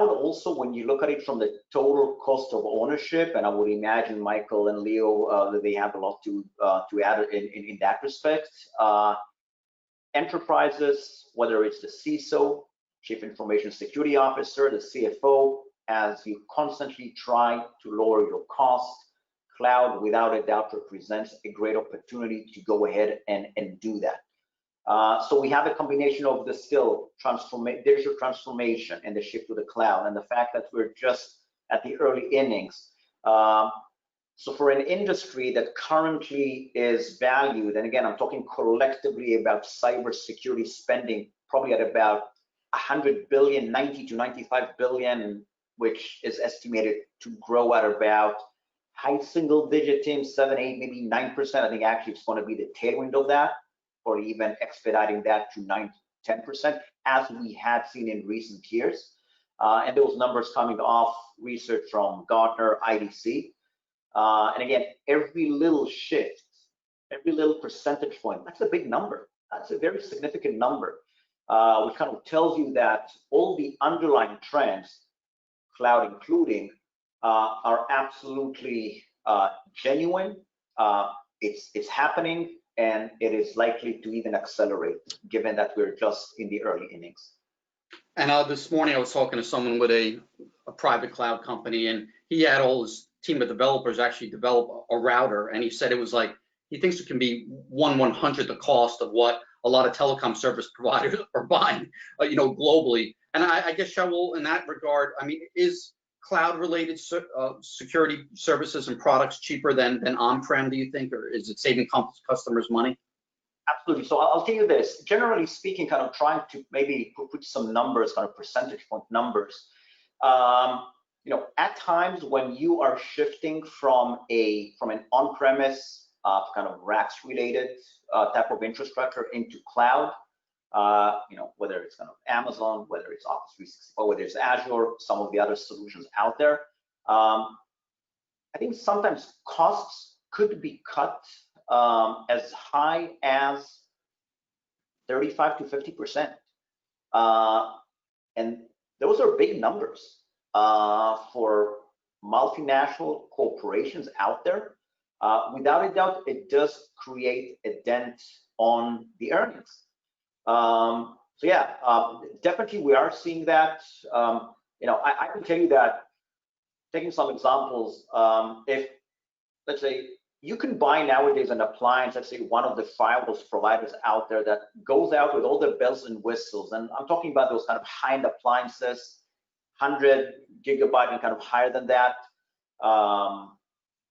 also, when you look at it from the total cost of ownership, and I would imagine Michael and Leo, they have a lot to add in that respect. Enterprises, whether it's the CISO, Chief Information Security Officer, the CFO, as you constantly try to lower your cost, cloud without a doubt represents a great opportunity to go ahead and do that. So we have a combination of the still digital transformation and the shift to the cloud, and the fact that we're just at the early innings. So for an industry that currently is valued, and again, I'm talking collectively about cybersecurity spending, probably at about 100 billion, 90 to 95 billion, which is estimated to grow at about high single digit, 7, 8, maybe 9%. I think actually it's going to be the tailwind of that, or even expediting that to 9 to 10%, as we had seen in recent years. And those numbers coming off research from Gartner, IDC. And again, every little shift, every little percentage point, that's a big number. That's a very significant number, which kind of tells you that all the underlying trends, cloud including, are absolutely genuine. It's happening, and it is likely to even accelerate, given that we're just in the early innings. And this morning I was talking to someone with a private cloud company, and he had all his team of developers actually develop a router, and he said it was like, he thinks it can be 1/100th the cost of what a lot of telecom service providers are buying, globally. And I guess, Shaul, in that regard, I mean, is cloud-related security services and products cheaper than on-prem, do you think, or is it saving customers money? Absolutely. So I'll tell you this. Generally speaking, kind of trying to maybe put some numbers, kind of percentage point numbers. At times when you are shifting from an on-premise kind of racks related type of infrastructure into cloud, whether it's kind of Amazon, whether it's Office 365, whether it's Azure, some of the other solutions out there, I think sometimes costs could be cut as high as 35 to 50%. And those are big numbers for multinational corporations out there. Without a doubt, it does create a dent on the earnings. So yeah, definitely we are seeing that. I can tell you that, taking some examples, if, let's say, you can buy nowadays an appliance, let's say one of the firewalls providers out there that goes out with all the bells and whistles, and I'm talking about those kind of high-end appliances, 100 gigabyte and kind of higher than that.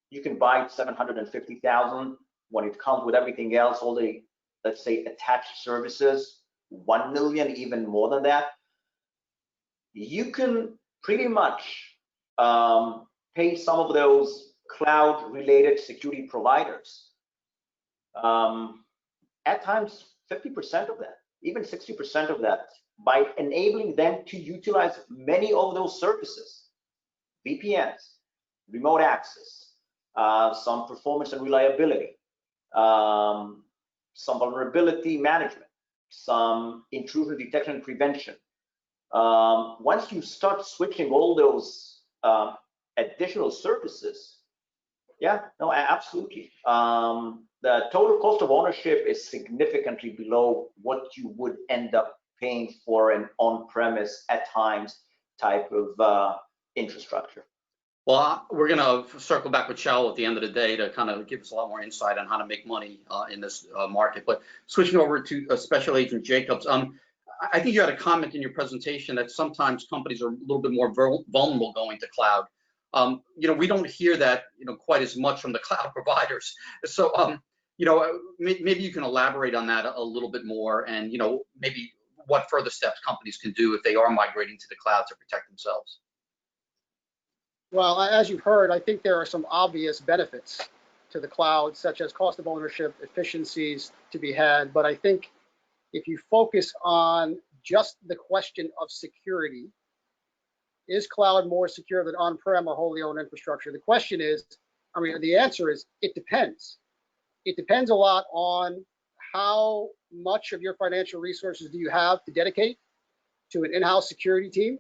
You can buy it 750,000. When it comes with everything else, all the, let's say, attached services, 1 million, even more than that. You can pretty much pay some of those cloud-related security providers at times 50% of that, even 60% of that, by enabling them to utilize many of those services, VPNs, remote access, some performance and reliability, some vulnerability management, some intrusion detection and prevention. Once you start switching all those additional services, yeah, no, absolutely. The total cost of ownership is significantly below what you would end up paying for an on-premise at times type of infrastructure. Well, we're going to circle back with Shell at the end of the day to kind of give us a lot more insight on how to make money in this market. But switching over to Special Agent Jacobs, I think you had a comment in your presentation that sometimes companies are a little bit more vulnerable going to cloud. We don't hear that, quite as much from the cloud providers. So, maybe you can elaborate on that a little bit more, and maybe what further steps companies can do if they are migrating to the cloud to protect themselves. Well, as you've heard, I think there are some obvious benefits to the cloud, such as cost of ownership, efficiencies to be had. But I think if you focus on just the question of security, is cloud more secure than on-prem or wholly owned infrastructure? The question is, the answer is, it depends. It depends a lot on how much of your financial resources do you have to dedicate to an in-house security team.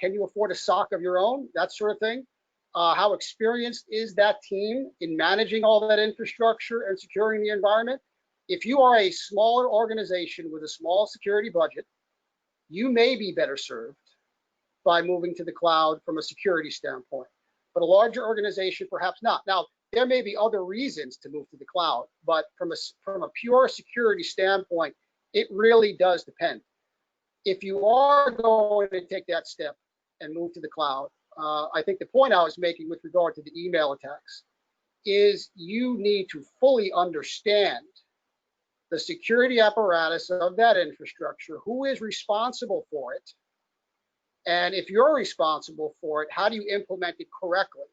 Can you afford a SOC of your own? That sort of thing. How experienced is that team in managing all that infrastructure and securing the environment? If you are a smaller organization with a small security budget, you may be better served by moving to the cloud from a security standpoint. But a larger organization, perhaps not. Now, there may be other reasons to move to the cloud, but from a pure security standpoint, it really does depend. If you are going to take that step and move to the cloud, I think the point I was making with regard to the email attacks is you need to fully understand the security apparatus of that infrastructure, who is responsible for it, and if you're responsible for it, how do you implement it correctly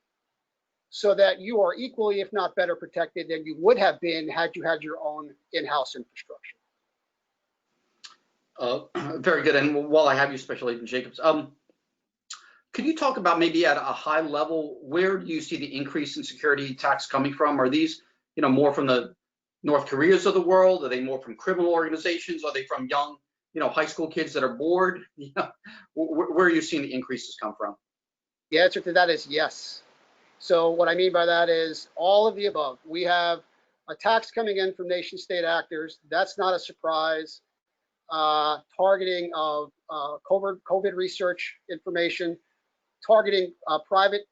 so that you are equally, if not better, protected than you would have been had you had your own in-house infrastructure. Very good. And while I have you, Special Agent Jacobs, could you talk about maybe at a high level, where do you see the increase in security attacks coming from? Are these, more from the North Koreas of the world? Are they more from criminal organizations? Are they from young, high school kids that are bored? Where are you seeing the increases come from? The answer to that is yes. So what I mean by that is all of the above. We have attacks coming in from nation state actors. That's not a surprise. Targeting of COVID research information, targeting private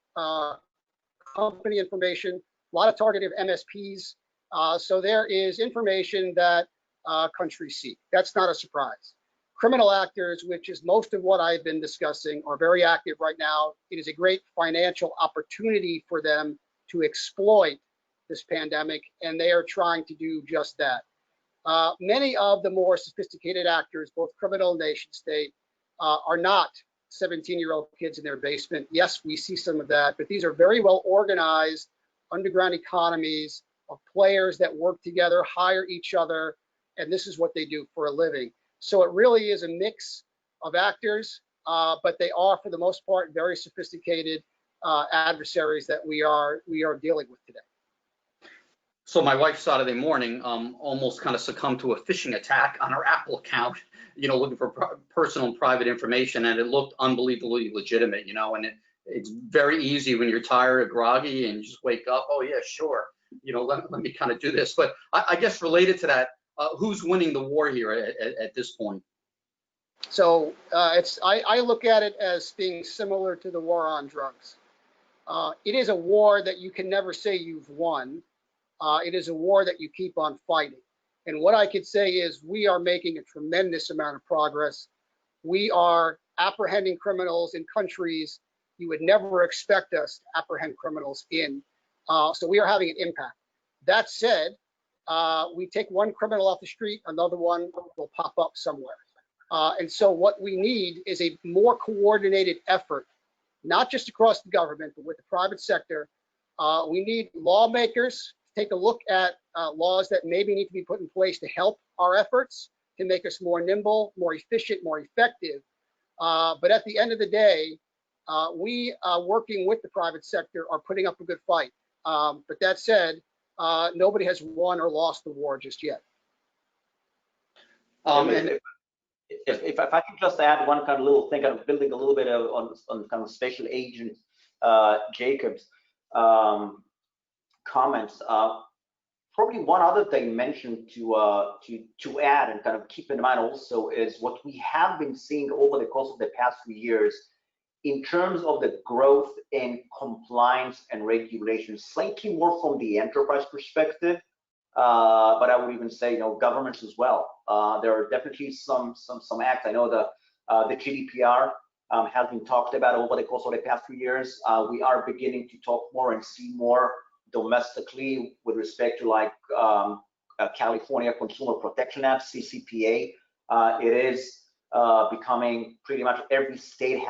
company information, a lot of targeting of MSPs. So there is information that countries seek. That's not a surprise. Criminal actors, which is most of what I've been discussing, are very active right now. It is a great financial opportunity for them to exploit this pandemic, and they are trying to do just that. Many of the more sophisticated actors, both criminal and nation state, are not 17-year-old kids in their basement. Yes, we see some of that, but these are very well organized underground economies of players that work together, hire each other, and this is what they do for a living. So it really is a mix of actors, but they are, for the most part, very sophisticated adversaries that we are dealing with today. So my wife Saturday morning almost kind of succumbed to a phishing attack on her Apple account, looking for personal and private information, and it looked unbelievably legitimate, and it's very easy when you're tired or groggy and you just wake up, oh yeah, sure, let me kind of do this. But I guess related to that, who's winning the war here at this point? So I look at it as being similar to the war on drugs. It is a war that you can never say you've won. It is a war that you keep on fighting. And what I could say is we are making a tremendous amount of progress. We are apprehending criminals in countries you would never expect us to apprehend criminals in. So we are having an impact. That said, we take one criminal off the street, another one will pop up somewhere. And so what we need is a more coordinated effort, not just across the government, but with the private sector. We need lawmakers to take a look at laws that maybe need to be put in place to help our efforts, to make us more nimble, more efficient, more effective. But at the end of the day, we working with the private sector are putting up a good fight. But that said, nobody has won or lost the war just yet. If I could just add one kind of little thing, kind of building a little bit on kind of Special Agent Jacobs' comments. Probably one other dimension to add and kind of keep in mind also is what we have been seeing over the course of the past few years in terms of the growth in compliance and regulation, slightly more from the enterprise perspective, but I would even say, governments as well. There are definitely some acts. I know the GDPR has been talked about over the course of the past few years. We are beginning to talk more and see more domestically with respect to like California Consumer Protection Act, CCPA. It is becoming pretty much every state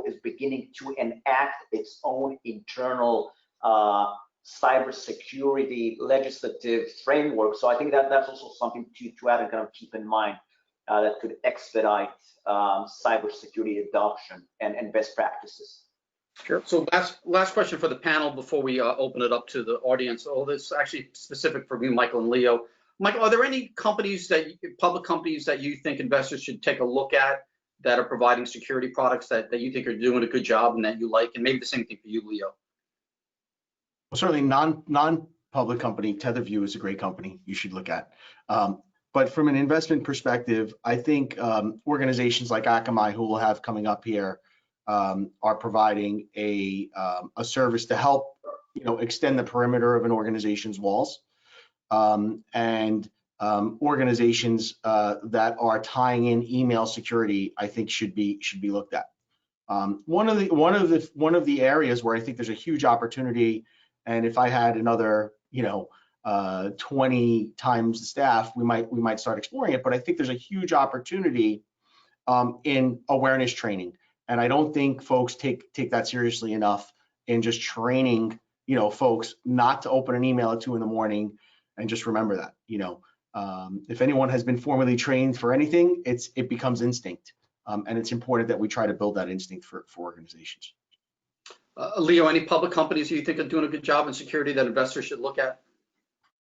is beginning to enact its own internal cybersecurity legislative framework. So I think that's also something to add and kind of keep in mind that could expedite cybersecurity adoption and best practices. Sure. So last question for the panel before we open it up to the audience. Oh, this is actually specific for you, Michael and Leo. Michael, are there any public companies that you think investors should take a look at that are providing security products that you think are doing a good job and that you like? And maybe the same thing for you, Leo. Well, certainly non-public company, TetherView is a great company you should look at. But from an investment perspective, I think organizations like Akamai, who we'll have coming up here, are providing a service to help extend the perimeter of an organization's walls, and organizations that are tying in email security, I think should be looked at. One of the areas where I think there's a huge opportunity, and if I had another 20 times the staff, we might start exploring it. But I think there's a huge opportunity in awareness training. And I don't think folks take that seriously enough in just training, folks not to open an email at 2 in the morning, and just remember that, if anyone has been formally trained for anything, it becomes instinct, and it's important that we try to build that instinct for organizations. Leo, any public companies you think are doing a good job in security that investors should look at?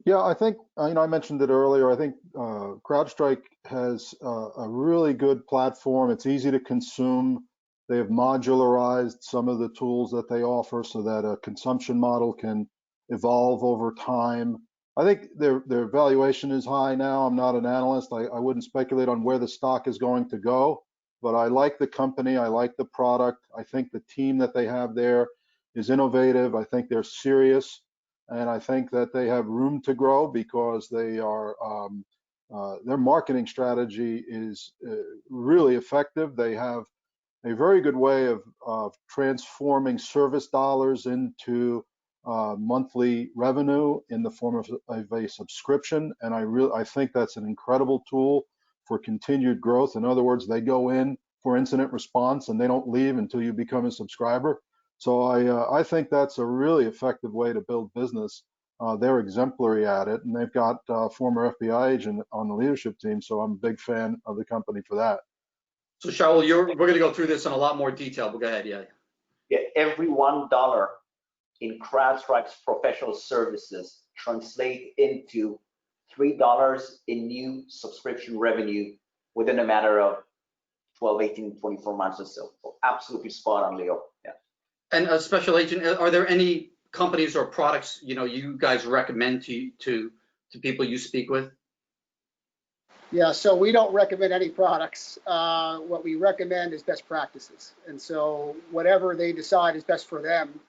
Yeah, I think, I mentioned it earlier. I think CrowdStrike has a really good platform. It's easy to consume. They have modularized some of the tools that they offer so that a consumption model can evolve over time. I think their valuation is high now. I'm not an analyst. I wouldn't speculate on where the stock is going to go, but I like the company. I like the product. I think the team that they have there is innovative. I think they're serious, and I think that they have room to grow because they are their marketing strategy is really effective. They have a very good way of transforming service dollars into monthly revenue in the form of a subscription, and I think that's an incredible tool for continued growth. In other words, they go in for incident response and they don't leave until you become a subscriber. So I think that's a really effective way to build business. They're exemplary at it, and they've got former FBI agent on the leadership team, so I'm a big fan of the company for that. So Shaul, we're going to go through this in a lot more detail, but go ahead, yeah. Yeah, every $1 in CrowdStrike's professional services translate into $3 in new subscription revenue within a matter of 12, 18, 24 months or so. So absolutely spot on, Leo. Yeah. And Special Agent, are there any companies or products you guys recommend to people you speak with? Yeah, so we don't recommend any products. What we recommend is best practices. And so whatever they decide is best for them,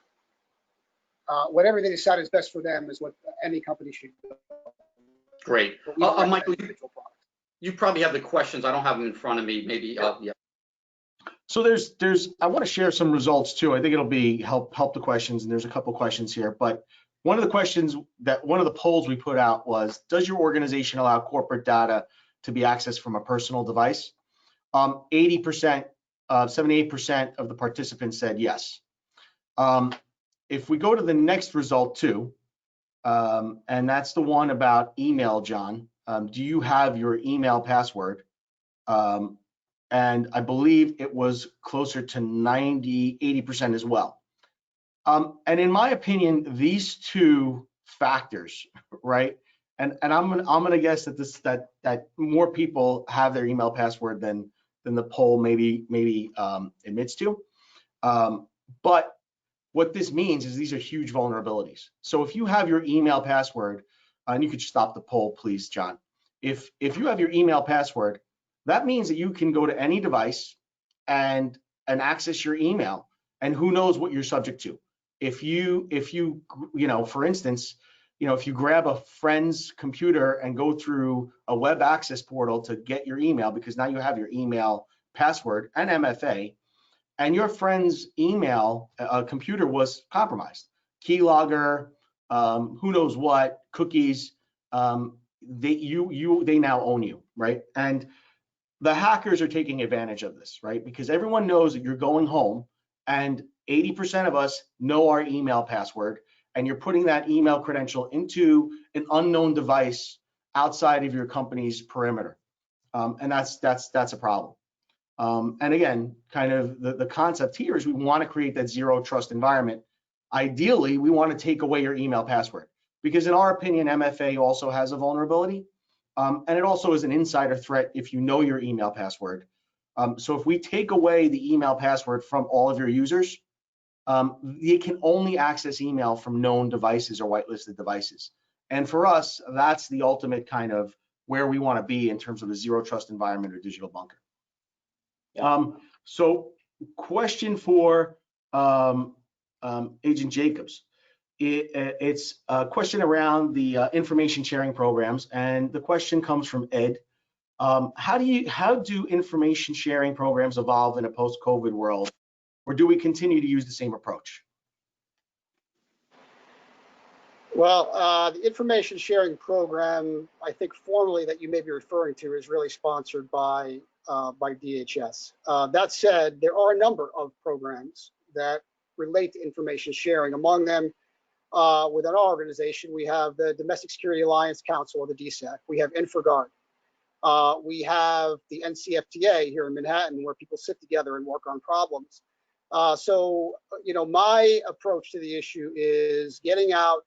is what any company should do. Great. Michael, you probably have the questions. I don't have them in front of me. Maybe, yeah. So I want to share some results too. I think it'll be help the questions, and there's a couple questions here. But one of the polls we put out was, does your organization allow corporate data to be accessed from a personal device? 78% of the participants said yes. If we go to the next result too, and that's the one about email, John. Do you have your email password? And I believe it was closer to 80% as well. And in my opinion, these two factors, right? And I'm gonna guess that that more people have their email password than the poll maybe admits to. But what this means is these are huge vulnerabilities. So if you have your email password, and you could stop the poll, please, John. If you have your email password, that means that you can go to any device and access your email, and who knows what you're subject to. If you for instance, if you grab a friend's computer and go through a web access portal to get your email, because now you have your email password and MFA, and your friend's email computer was compromised, keylogger, who knows what, cookies, they now own you, right? And the hackers are taking advantage of this, right? Because everyone knows that you're going home, and 80% of us know our email password, and you're putting that email credential into an unknown device outside of your company's perimeter, and that's a problem. And again, kind of the concept here is we want to create that zero trust environment. Ideally, we want to take away your email password, because in our opinion, MFA also has a vulnerability. And it also is an insider threat if you know your email password. So if we take away the email password from all of your users, they can only access email from known devices or whitelisted devices. And for us, that's the ultimate kind of where we want to be in terms of a zero trust environment or digital bunker. So question for Agent Jacobs. It's a question around the information sharing programs, and the question comes from Ed. How do information sharing programs evolve in a post-COVID world, or do we continue to use the same approach? Well, the information sharing program, I think formally that you may be referring to, is really sponsored by DHS. That said, there are a number of programs that relate to information sharing. Among them, within our organization, we have the Domestic Security Alliance Council, or the DSAC. We have InfraGard. We have the NCFTA here in Manhattan, where people sit together and work on problems. So, my approach to the issue is getting out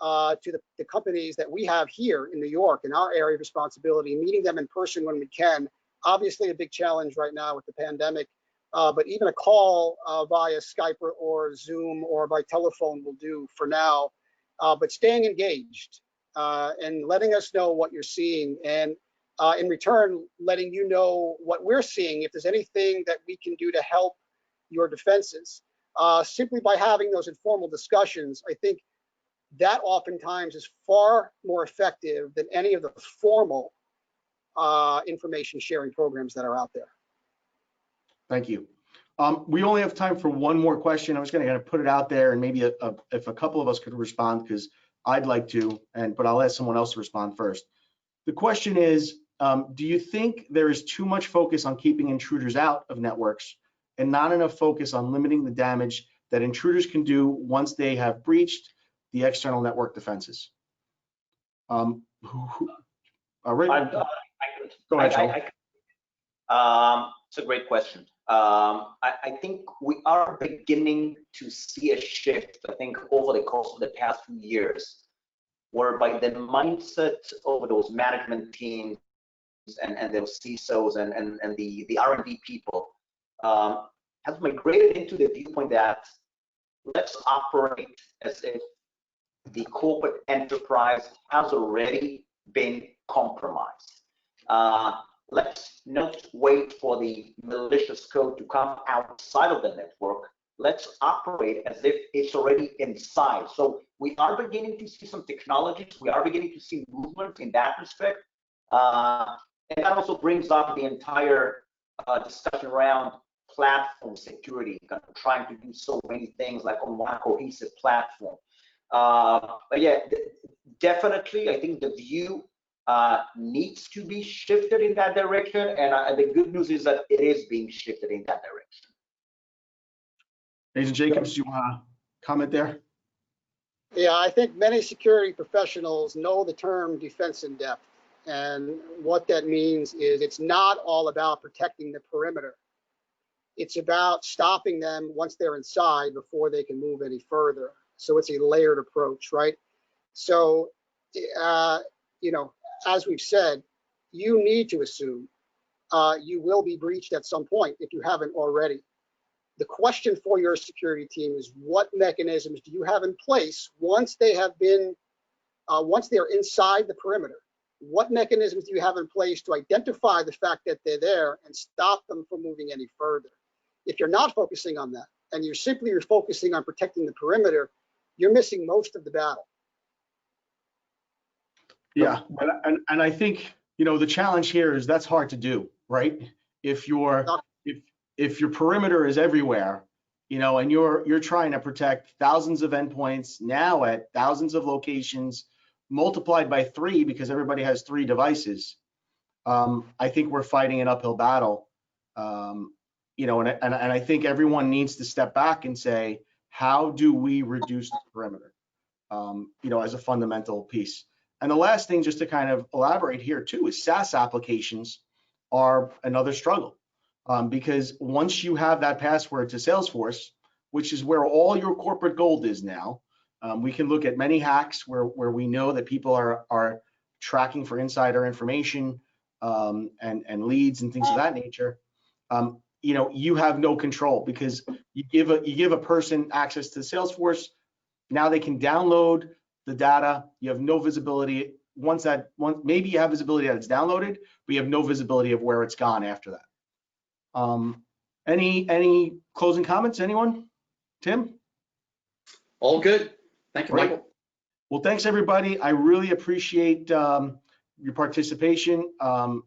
to the companies that we have here in New York, in our area of responsibility, meeting them in person when we can. Obviously, a big challenge right now with the pandemic, but even a call via Skype or Zoom or by telephone will do for now. But staying engaged and letting us know what you're seeing, and in return, letting you know what we're seeing, if there's anything that we can do to help your defenses. Simply by having those informal discussions, I think that oftentimes is far more effective than any of the formal information sharing programs that are out there. Thank you. We only have time for one more question. I was going to put it out there, and maybe if a couple of us could respond, because I'd like to, but I'll ask someone else to respond first. The question is, do you think there is too much focus on keeping intruders out of networks and not enough focus on limiting the damage that intruders can do once they have breached the external network defenses? Rick, go ahead, Joel. It's a great question. I think we are beginning to see a shift, I think, over the course of the past few years, whereby the mindset of those management teams and those CISOs and the R&D people has migrated into the viewpoint that let's operate as if the corporate enterprise has already been compromised. Let's not wait for the malicious code to come outside of the network. Let's operate as if it's already inside. So we are beginning to see some technologies. We are beginning to see movement in that respect. And that also brings up the entire discussion around platform security, kind of trying to do so many things like on one cohesive platform. But yeah, definitely, I think the view needs to be shifted in that direction, and the good news is that it is being shifted in that direction. Agent Jacobs, do you want to comment there? Yeah, I think many security professionals know the term defense in depth, and what that means is it's not all about protecting the perimeter. It's about stopping them once they're inside before they can move any further. So it's a layered approach, right? So, you know, as we've said, you need to assume you will be breached at some point if you haven't already. The question for your security team is, what mechanisms do you have in place once they have been, once they're inside the perimeter? What mechanisms do you have in place to identify the fact that they're there and stop them from moving any further? If you're not focusing on that, and you're focusing on protecting the perimeter, you're missing most of the battle. Yeah, and I think, you know, the challenge here is that's hard to do, right? If your perimeter is everywhere, you know, and you're trying to protect thousands of endpoints now at thousands of locations, multiplied by 3 because everybody has 3 devices. I think we're fighting an uphill battle. You know, and I think everyone needs to step back and say, how do we reduce the perimeter? You know, as a fundamental piece. And the last thing, just to kind of elaborate here too, is SaaS applications are another struggle, because once you have that password to Salesforce, which is where all your corporate gold is now, we can look at many hacks where we know that people are tracking for insider information and leads and things of that nature. You know, you have no control because you give a person access to Salesforce. Now they can download the data. You have no visibility. Maybe you have visibility that it's downloaded, but you have no visibility of where it's gone after that. Any closing comments, anyone? Tim? All good. Thank you, Great. Michael. Well, thanks everybody. I really appreciate your participation.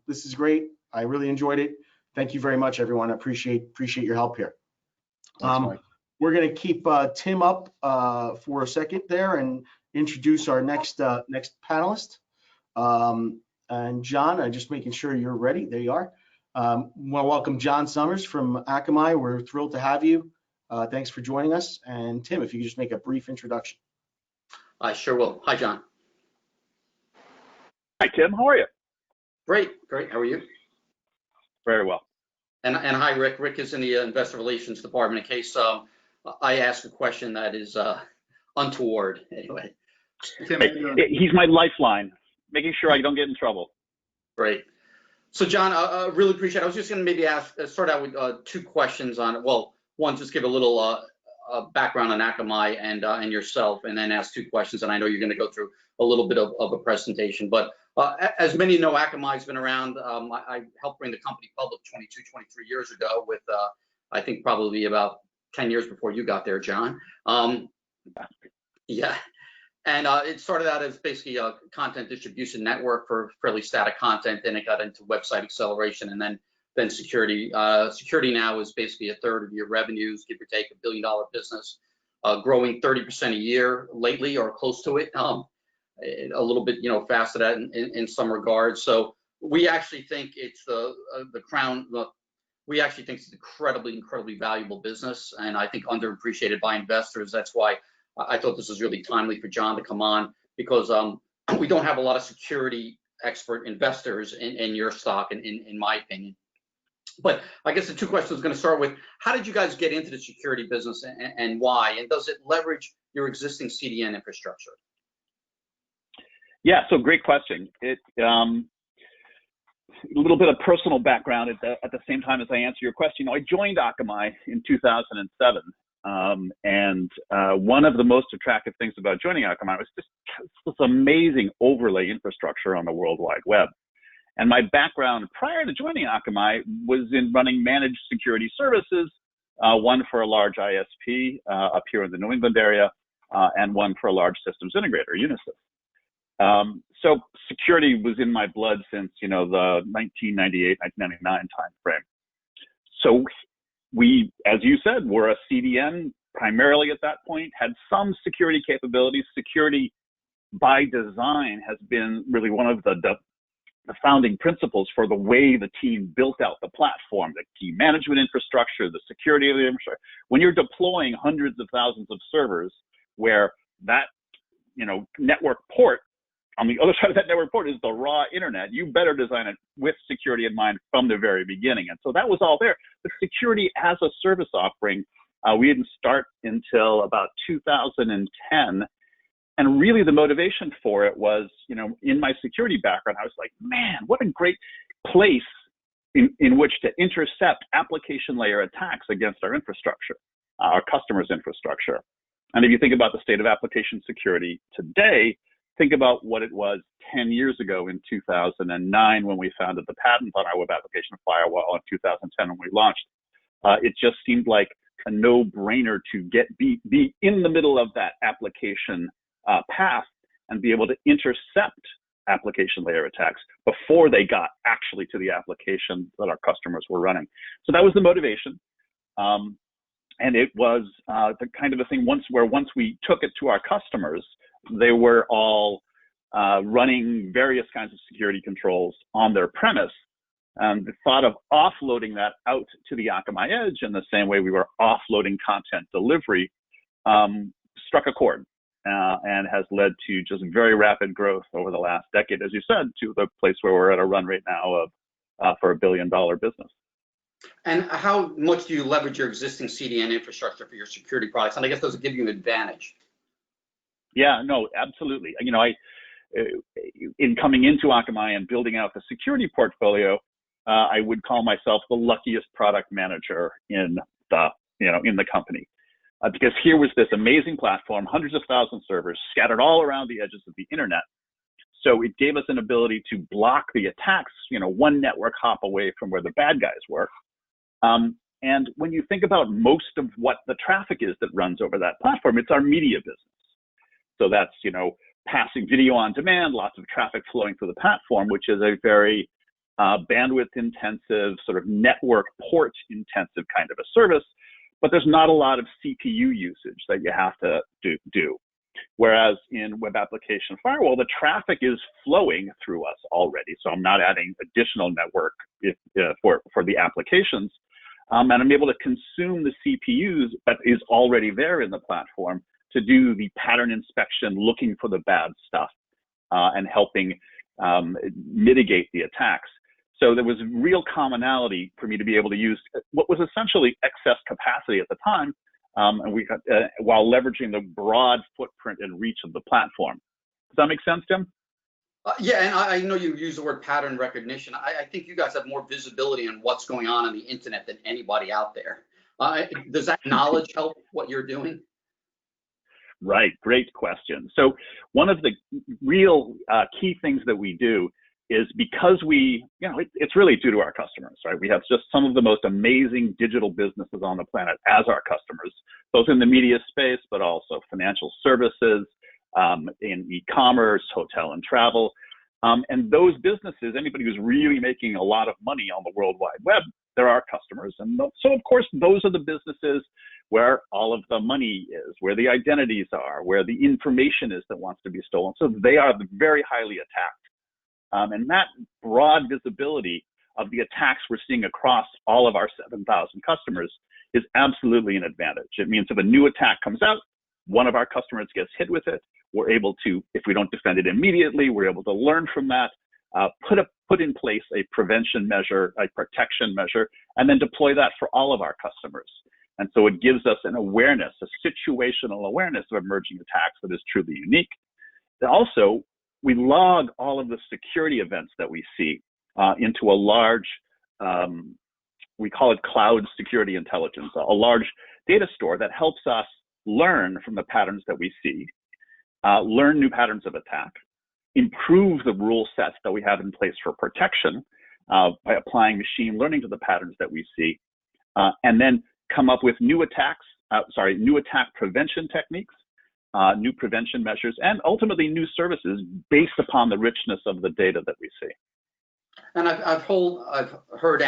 This is great. I really enjoyed it. Thank you very much, everyone. I appreciate your help here. Thanks, We're going to keep Tim up for a second there and introduce our next panelist. And John, I'm just making sure you're ready. There you are. Want to welcome John Summers from Akamai. We're thrilled to have you. Thanks for joining us. And Tim, if you could just make a brief introduction. I sure will. Hi, John. Hi, Tim. How are you? Great. How are you? Very well. And hi, Rick. Rick is in the Investor Relations Department in case I ask a question that is untoward. Anyway. Tim, he's my lifeline, making sure I don't get in trouble. Great. So, John, I really appreciate it. I was just going to maybe start out with 2 questions on it. Well, one, just give a little background on Akamai and yourself, and then ask 2 questions. And I know you're going to go through a little bit of a presentation. But as many know, Akamai's been around. I helped bring the company public 23 years ago with, I think, probably about 10 years before you got there, John. Yeah. And it started out as basically a content distribution network for fairly static content. Then it got into website acceleration, and then than security. Security now is basically a third of your revenues, give or take, $1 billion business, growing 30% a year lately or close to it. A little bit, faster than that in some regards. So we actually think it's the crown. We actually think it's an incredibly valuable business, and I think underappreciated by investors. That's why I thought this was really timely for John to come on, because we don't have a lot of security expert investors in your stock, in my opinion. But I guess the two questions I was going to start with: how did you guys get into the security business, and why? And does it leverage your existing CDN infrastructure? Yeah, so great question. A little bit of personal background at the same time as I answer your question. I joined Akamai in 2007, and one of the most attractive things about joining Akamai was just this amazing overlay infrastructure on the World Wide Web. And my background prior to joining Akamai was in running managed security services, one for a large ISP up here in the New England area, and one for a large systems integrator, Unisys. So security was in my blood since, the 1998, 1999 timeframe. So we, as you said, were a CDN primarily at that point, had some security capabilities. Security by design has been really one of the founding principles for the way the team built out the platform, the key management infrastructure, the security of the infrastructure. When you're deploying hundreds of thousands of servers where that, network port, on the other side of that network port is the raw internet, you better design it with security in mind from the very beginning. And so that was all there. The security as a service offering, we didn't start until about 2010. And really the motivation for it was, in my security background, I was like, man, what a great place in which to intercept application layer attacks against our infrastructure, our customers' infrastructure. And if you think about the state of application security today, think about what it was 10 years ago in 2009 when we founded the patent on our web application firewall, in 2010 when we launched. It just seemed like a no-brainer to be in the middle of that application path and be able to intercept application layer attacks before they got actually to the application that our customers were running. So that was the motivation. And it was the kind of a thing once we took it to our customers, they were all running various kinds of security controls on their premise. The thought of offloading that out to the Akamai Edge in the same way we were offloading content delivery struck a chord and has led to just very rapid growth over the last decade, as you said, to the place where we're at a run rate now of for $1 billion business. And how much do you leverage your existing CDN infrastructure for your security products? And I guess those give you an advantage. Yeah, no, absolutely. In coming into Akamai and building out the security portfolio, I would call myself the luckiest product manager in the company, because here was this amazing platform, hundreds of thousands of servers scattered all around the edges of the internet. So it gave us an ability to block the attacks, one network hop away from where the bad guys were. And when you think about most of what the traffic is that runs over that platform, it's our media business. So that's, passing video on demand, lots of traffic flowing through the platform, which is a very bandwidth intensive, sort of network port intensive kind of a service, but there's not a lot of CPU usage that you have to do. Whereas in web application firewall, the traffic is flowing through us already. So I'm not adding additional network for the applications. And I'm able to consume the CPUs that is already there in the platform to do the pattern inspection, looking for the bad stuff, and helping mitigate the attacks. So there was real commonality for me to be able to use what was essentially excess capacity at the time, and we while leveraging the broad footprint and reach of the platform. Does that make sense, Tim? Yeah, and I know you use the word pattern recognition. I think you guys have more visibility on what's going on the internet than anybody out there. Does that knowledge help what you're doing? Right, great question. So one of the real key things that we do is because it's really due to our customers, right? We have just some of the most amazing digital businesses on the planet as our customers, both in the media space, but also financial services, in e-commerce, hotel and travel. And those businesses, anybody who's really making a lot of money on the World Wide Web, they're our customers. And so, of course, those are the businesses where all of the money is, where the identities are, where the information is that wants to be stolen. So they are very highly attacked. And that broad visibility of the attacks we're seeing across all of our 7,000 customers is absolutely an advantage. It means if a new attack comes out, one of our customers gets hit with it, we're able to, if we don't defend it immediately, we're able to learn from that, put in place a prevention measure, a protection measure, and then deploy that for all of our customers. And so it gives us an awareness, a situational awareness of emerging attacks that is truly unique. And also, we log all of the security events that we see into a large, we call it cloud security intelligence, a large data store that helps us learn from the patterns that we see, learn new patterns of attack, improve the rule sets that we have in place for protection by applying machine learning to the patterns that we see, and then come up with new attack prevention techniques, new prevention measures, and ultimately new services based upon the richness of the data that we see. And I've heard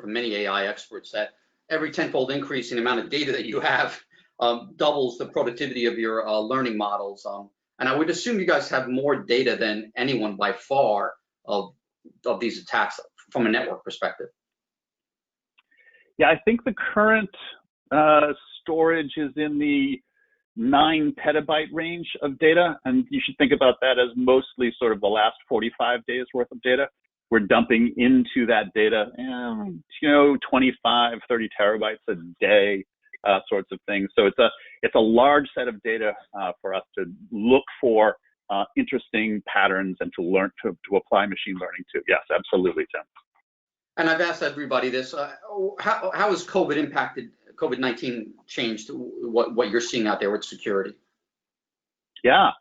from many AI experts that every tenfold increase in the amount of data that you have doubles the productivity of your learning models. And I would assume you guys have more data than anyone by far of these attacks from a network perspective. Yeah, I think the current storage is in the 9 petabyte range of data, and you should think about that as mostly sort of the last 45 days worth of data. We're dumping into that data, 25, 30 terabytes a day, sorts of things. So it's a large set of data for us to look for interesting patterns and to learn to apply machine learning to. Yes, absolutely, Tim. And I've asked everybody this: how has COVID-19 changed what you're seeing out there with security? Yeah.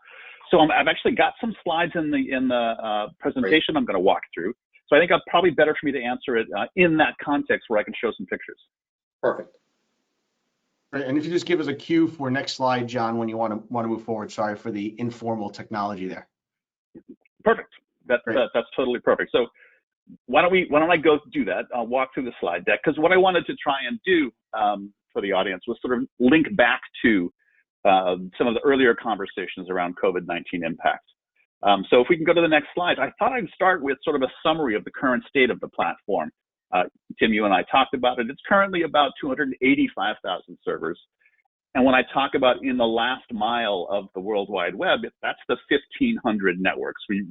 So I've actually got some slides in the presentation. Great. I'm going to walk through. So I think it's probably better for me to answer it in that context where I can show some pictures. Perfect. And if you just give us a cue for next slide, John, when you want to move forward. Sorry for the informal technology there. Perfect. That's totally perfect. So why don't I go do that? I'll walk through the slide deck, because what I wanted to try and do for the audience was sort of link back to some of the earlier conversations around COVID-19 impacts. So if we can go to the next slide, I thought I'd start with sort of a summary of the current state of the platform. Tim, you and I talked about it. It's currently about 285,000 servers. And when I talk about in the last mile of the World Wide Web, that's the 1,500 networks. We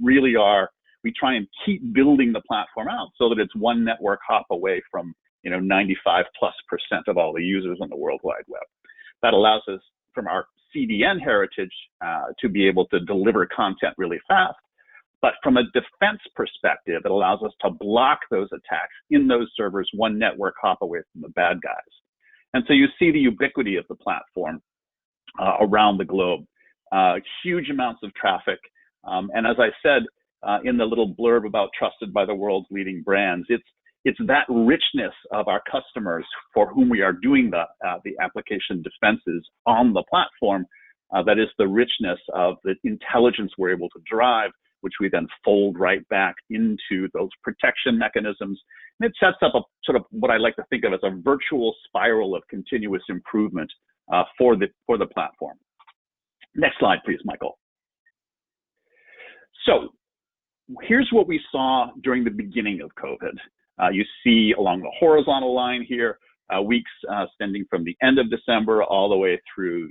try and keep building the platform out so that it's one network hop away from 95+% of all the users on the World Wide Web. That allows us, from our CDN heritage, to be able to deliver content really fast. But from a defense perspective, it allows us to block those attacks in those servers one network hop away from the bad guys. And so you see the ubiquity of the platform around the globe, huge amounts of traffic. And as I said in the little blurb about trusted by the world's leading brands, it's that richness of our customers for whom we are doing the application defenses on the platform that is the richness of the intelligence we're able to drive, which we then fold right back into those protection mechanisms. And it sets up a sort of what I like to think of as a virtual spiral of continuous improvement for the platform. Next slide, please, Michael. So here's what we saw during the beginning of COVID. You see along the horizontal line here, weeks extending from the end of December all the way through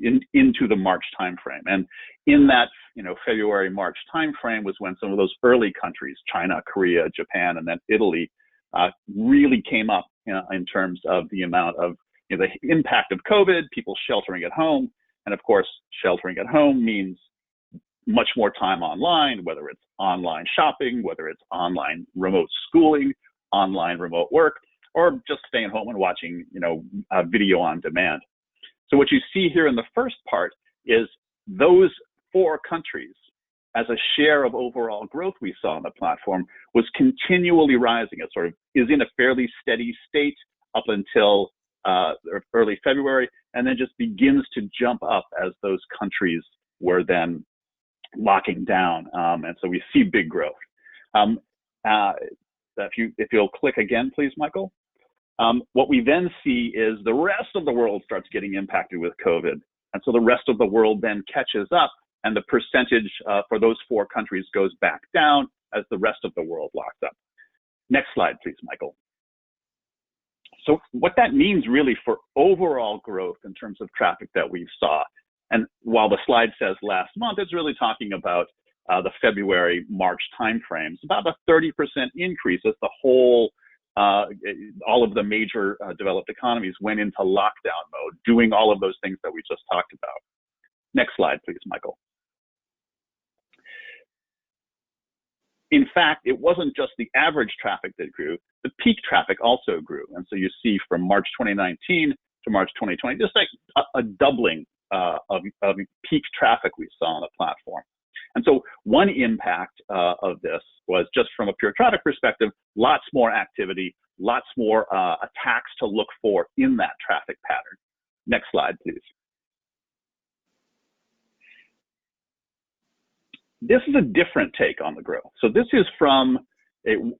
into the March timeframe. And in that February, March timeframe was when some of those early countries, China, Korea, Japan, and then Italy, really came up in terms of the amount of the impact of COVID, people sheltering at home. And of course, sheltering at home means much more time online, whether it's online shopping, whether it's online remote schooling, online remote work, or just staying home and watching, video on demand. So what you see here in the first part is those 4 countries, as a share of overall growth we saw on the platform, was continually rising. It sort of is in a fairly steady state up until early February, and then just begins to jump up as those countries were then locking down, and so we see big growth. If you'll click again, please, Michael. What we then see is the rest of the world starts getting impacted with COVID, and so the rest of the world then catches up, and the percentage for those 4 countries goes back down as the rest of the world locks up. Next slide, please, Michael. So what that means really for overall growth in terms of traffic that we saw, and while the slide says last month, it's really talking about the February-March timeframes, about a 30% increase as the whole, all of the major developed economies went into lockdown mode, doing all of those things that we just talked about. Next slide, please, Michael. In fact, it wasn't just the average traffic that grew, the peak traffic also grew. And so you see from March 2019 to March 2020, just like a doubling of peak traffic we saw on the platform. And so one impact of this was just from a pure traffic perspective, lots more activity, lots more attacks to look for in that traffic pattern. Next slide, please. This is a different take on the growth. So this is from,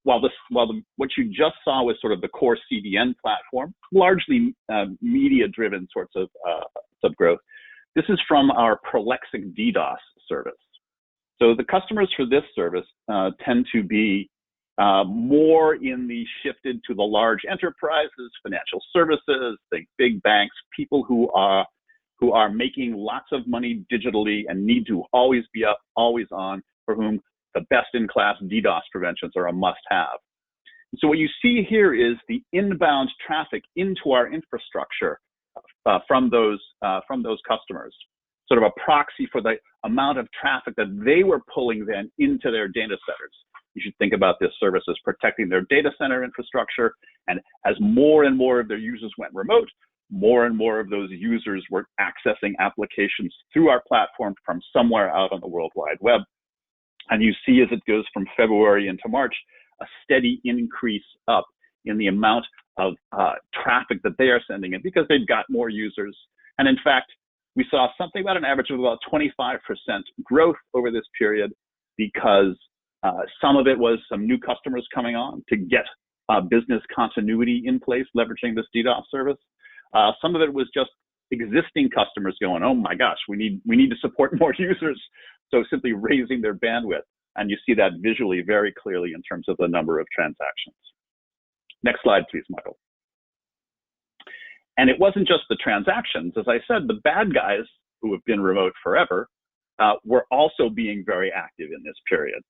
what you just saw was sort of the core CDN platform, largely media-driven sorts of growth. This is from our prolexic DDoS service. So the customers for this service tend to be more in the shifted to the large enterprises, financial services, think big banks, people who are making lots of money digitally and need to always be up, always on, for whom the best-in-class DDoS preventions are a must-have. So what you see here is the inbound traffic into our infrastructure from those customers, sort of a proxy for the amount of traffic that they were pulling then into their data centers. You should think about this service as protecting their data center infrastructure, and as more and more of their users went remote, more and more of those users were accessing applications through our platform from somewhere out on the World Wide Web. And you see as it goes from February into March, a steady increase up in the amount of traffic that they are sending in because they've got more users. And in fact, we saw something about an average of about 25% growth over this period because some of it was some new customers coming on to get business continuity in place, leveraging this DDoS service. Some of it was just existing customers going, oh my gosh, we need to support more users. So simply raising their bandwidth. And you see that visually very clearly in terms of the number of transactions. Next slide, please, Michael. And it wasn't just the transactions. As I said, the bad guys who have been remote forever were also being very active in this period.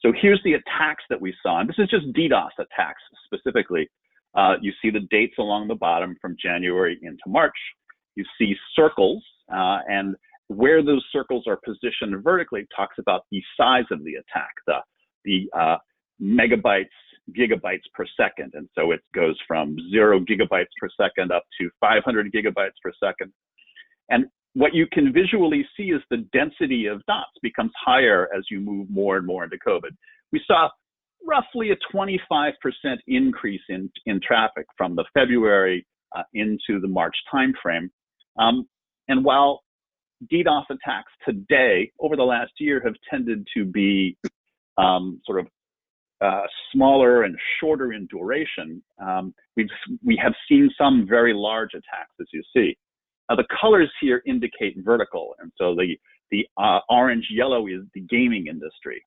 So here's the attacks that we saw. And this is just DDoS attacks specifically. You see the dates along the bottom from January into March. You see circles, and where those circles are positioned vertically talks about the size of the attack, the megabytes, gigabytes per second. And so it goes from 0 gigabytes per second up to 500 gigabytes per second. And what you can visually see is the density of dots becomes higher as you move more and more into COVID. We saw roughly a 25% increase in traffic from the February into the March timeframe. And while DDoS attacks today, over the last year, have tended to be sort of smaller and shorter in duration, we have seen some very large attacks, as you see. The colors here indicate vertical, and so the orange-yellow is the gaming industry.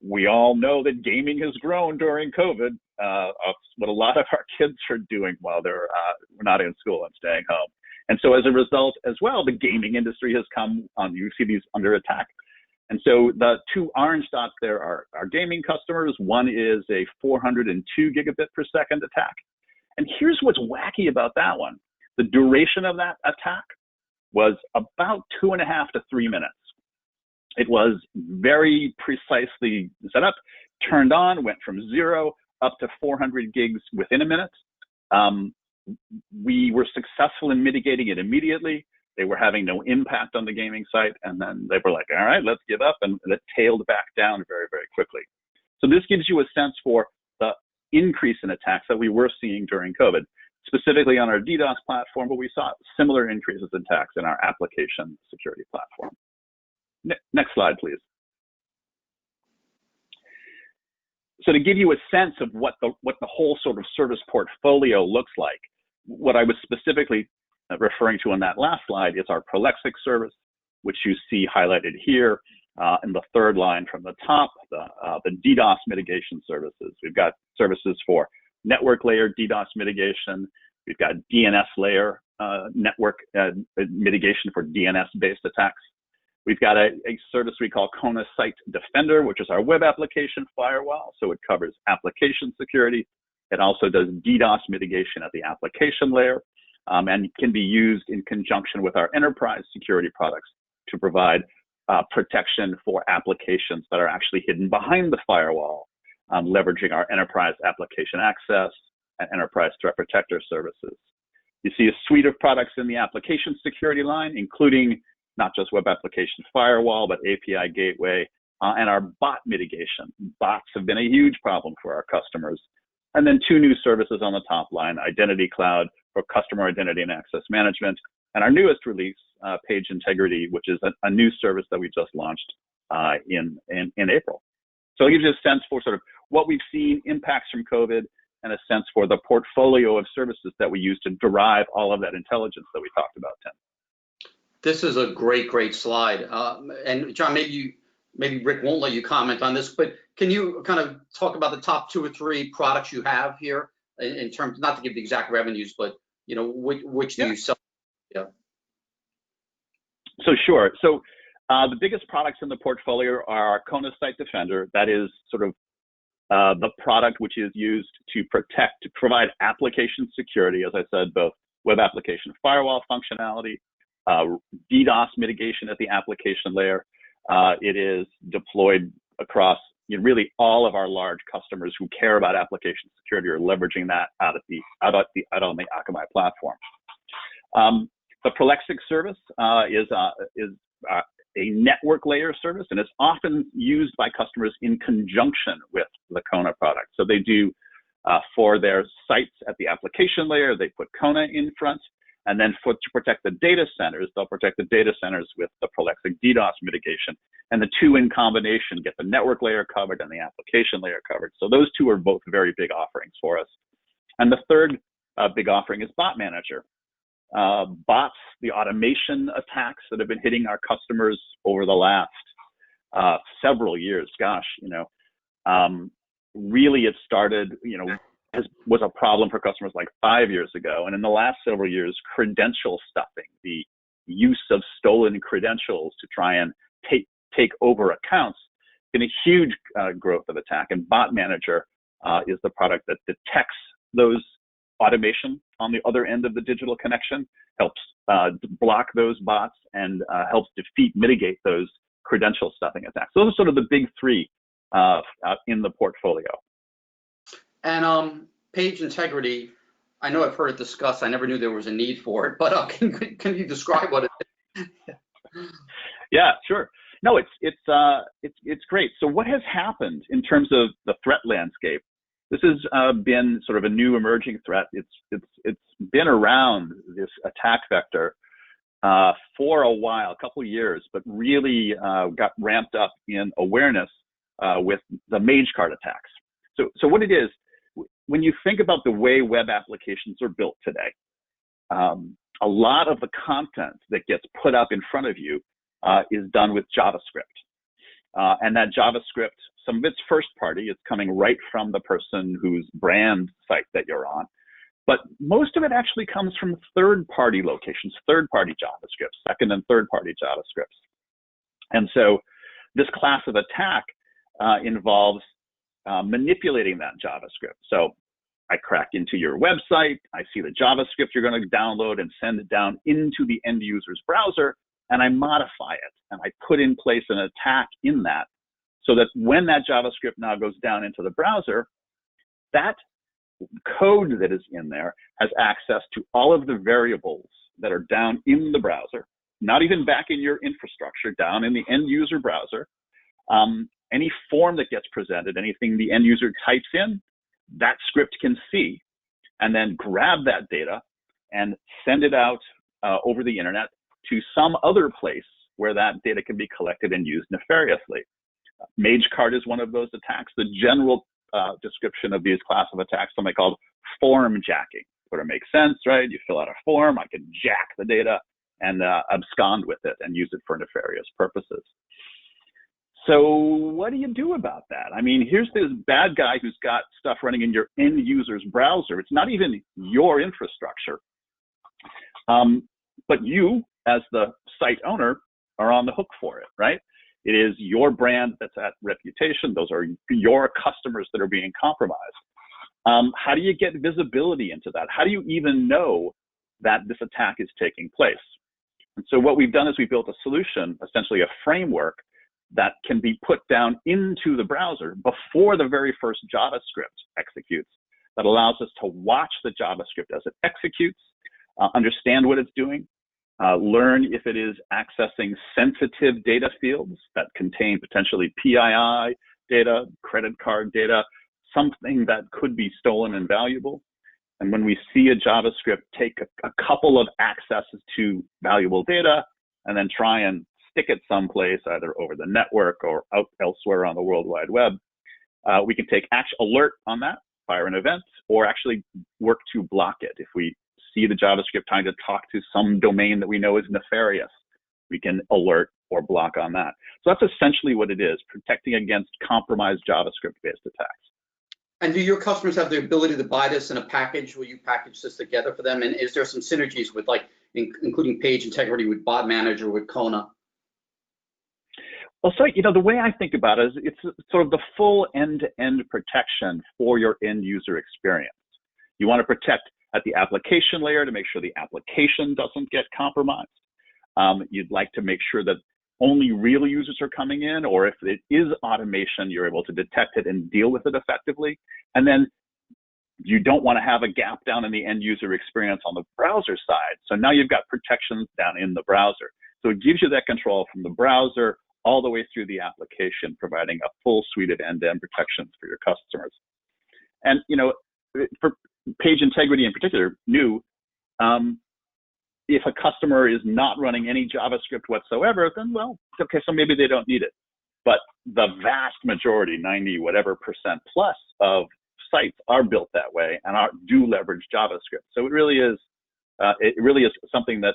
We all know that gaming has grown during COVID. What a lot of our kids are doing while they're not in school and staying home. And so as a result as well, the gaming industry has come on. You see these under attack. And so the two orange dots there are gaming customers. One is a 402 gigabit per second attack. And here's what's wacky about that one. The duration of that attack was about 2.5 to 3 minutes. It was very precisely set up, turned on, went from 0 up to 400 gigs within a minute. We were successful in mitigating it immediately. They were having no impact on the gaming site. And then they were like, all right, let's give up. And it tailed back down very, very quickly. So this gives you a sense for the increase in attacks that we were seeing during COVID, specifically on our DDoS platform, but we saw similar increases in attacks in our application security platform. Next slide, please. So to give you a sense of what the whole sort of service portfolio looks like, what I was specifically referring to on that last slide is our Prolexic service, which you see highlighted here in the third line from the top, the DDoS mitigation services. We've got services for network layer DDoS mitigation. We've got DNS layer network mitigation for DNS-based attacks. We've got a service we call Kona Site Defender, which is our web application firewall. So it covers application security. It also does DDoS mitigation at the application layer and can be used in conjunction with our enterprise security products to provide protection for applications that are actually hidden behind the firewall, leveraging our enterprise application access and enterprise threat protector services. You see a suite of products in the application security line, including not just web application firewall, but API gateway and our bot mitigation. Bots have been a huge problem for our customers. And then two new services on the top line, Identity Cloud for customer identity and access management, and our newest release, Page Integrity, which is a new service that we just launched in April. So it gives you a sense for sort of what we've seen, impacts from COVID, and a sense for the portfolio of services that we use to derive all of that intelligence that we talked about, Tim. This is a great slide. And John, maybe Rick won't let you comment on this, but can you kind of talk about the top 2 or 3 products you have here in terms, not to give the exact revenues, but you know, which do you sell? Yeah. So sure. So the biggest products in the portfolio are our Kona Site Defender. That is sort of the product which is used to provide application security, as I said, both web application firewall functionality, DDoS mitigation at the application layer. It is deployed across really all of our large customers who care about application security are leveraging that out on the Akamai platform. The Prolexic service is a network layer service, and it's often used by customers in conjunction with the Kona product. So they do for their sites at the application layer, they put Kona in front. And then to protect the data centers, they'll protect the data centers with the Prolexic DDoS mitigation. And the two in combination get the network layer covered and the application layer covered. So those two are both very big offerings for us. And the third big offering is Bot Manager. Bots, the automation attacks that have been hitting our customers over the last several years, gosh, really it started, was a problem for customers like 5 years ago. And in the last several years, credential stuffing, the use of stolen credentials to try and take over accounts, been a huge growth of attack. And Bot Manager is the product that detects those automation on the other end of the digital connection, helps block those bots, and helps mitigate those credential stuffing attacks. Those are sort of the big 3 in the portfolio. And Page Integrity, I know I've heard it discussed. I never knew there was a need for it, but can you describe what it is? Yeah, sure. No, it's great. So what has happened in terms of the threat landscape? This has been sort of a new emerging threat. It's been around, this attack vector for a while, a couple of years, but really got ramped up in awareness with the Mage Card attacks. So what it is, when you think about the way web applications are built today, a lot of the content that gets put up in front of you is done with JavaScript. And that JavaScript, some of it's first party, it's coming right from the person whose brand site that you're on. But most of it actually comes from third-party locations, third-party JavaScript, second and third-party JavaScripts. And so this class of attack involves manipulating that JavaScript. So I crack into your website, I see the JavaScript you're going to download and send it down into the end user's browser, and I modify it, and I put in place an attack in that so that when that JavaScript now goes down into the browser, that code that is in there has access to all of the variables that are down in the browser, not even back in your infrastructure, down in the end user browser. Any form that gets presented, anything the end user types in, that script can see, and then grab that data and send it out over the internet to some other place where that data can be collected and used nefariously. MageCart is one of those attacks. The general description of these class of attacks, something called form jacking, sort of makes sense, right? You fill out a form, I can jack the data and abscond with it and use it for nefarious purposes. So what do you do about that? I mean, here's this bad guy who's got stuff running in your end user's browser. It's not even your infrastructure. But you, as the site owner, are on the hook for it, right? It is your brand that's at reputation. Those are your customers that are being compromised. How do you get visibility into that? How do you even know that this attack is taking place? And so what we've done is we built a solution, essentially a framework, that can be put down into the browser before the very first JavaScript executes, that allows us to watch the JavaScript as it executes, understand what it's doing, learn if it is accessing sensitive data fields that contain potentially PII data, credit card data, something that could be stolen and valuable. And when we see a JavaScript take a couple of accesses to valuable data and then try and stick it someplace, either over the network or out elsewhere on the World Wide Web, we can take alert on that, fire an event, or actually work to block it. If we see the JavaScript trying to talk to some domain that we know is nefarious, we can alert or block on that. So that's essentially what it is, protecting against compromised JavaScript-based attacks. And do your customers have the ability to buy this in a package? Will you package this together for them? And is there some synergies with, like, including page integrity with Bot Manager, with Kona? Well, so, the way I think about it is it's sort of the full end-to-end protection for your end user experience. You want to protect at the application layer to make sure the application doesn't get compromised. You'd like to make sure that only real users are coming in, or if it is automation, you're able to detect it and deal with it effectively. And then you don't want to have a gap down in the end user experience on the browser side. So now you've got protections down in the browser. So it gives you that control from the browser all the way through the application, providing a full suite of end-to-end protections for your customers. And, for page integrity in particular, if a customer is not running any JavaScript whatsoever, then, well, okay, so maybe they don't need it. But the vast majority, 90 whatever % plus of sites are built that way and do leverage JavaScript. So it really is something that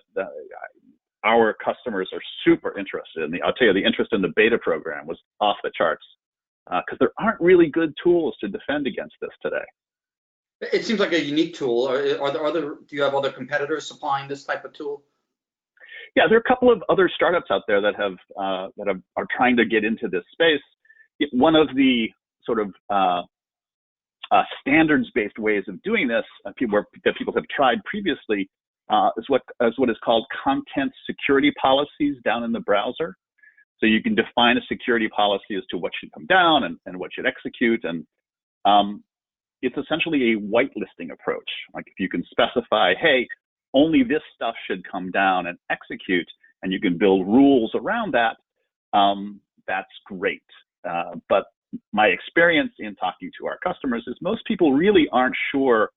our customers are super interested in. I'll tell you, the interest in the beta program was off the charts because there aren't really good tools to defend against this today. It seems like a unique tool. Do you have other competitors supplying this type of tool? Yeah, there are a couple of other startups out there that are trying to get into this space. One of the sort of standards-based ways of doing this that people have tried previously is what is called content security policies down in the browser. So you can define a security policy as to what should come down and what should execute, and it's essentially a whitelisting approach. Like if you can specify, hey, only this stuff should come down and execute, and you can build rules around that, that's great. But my experience in talking to our customers is most people really aren't sure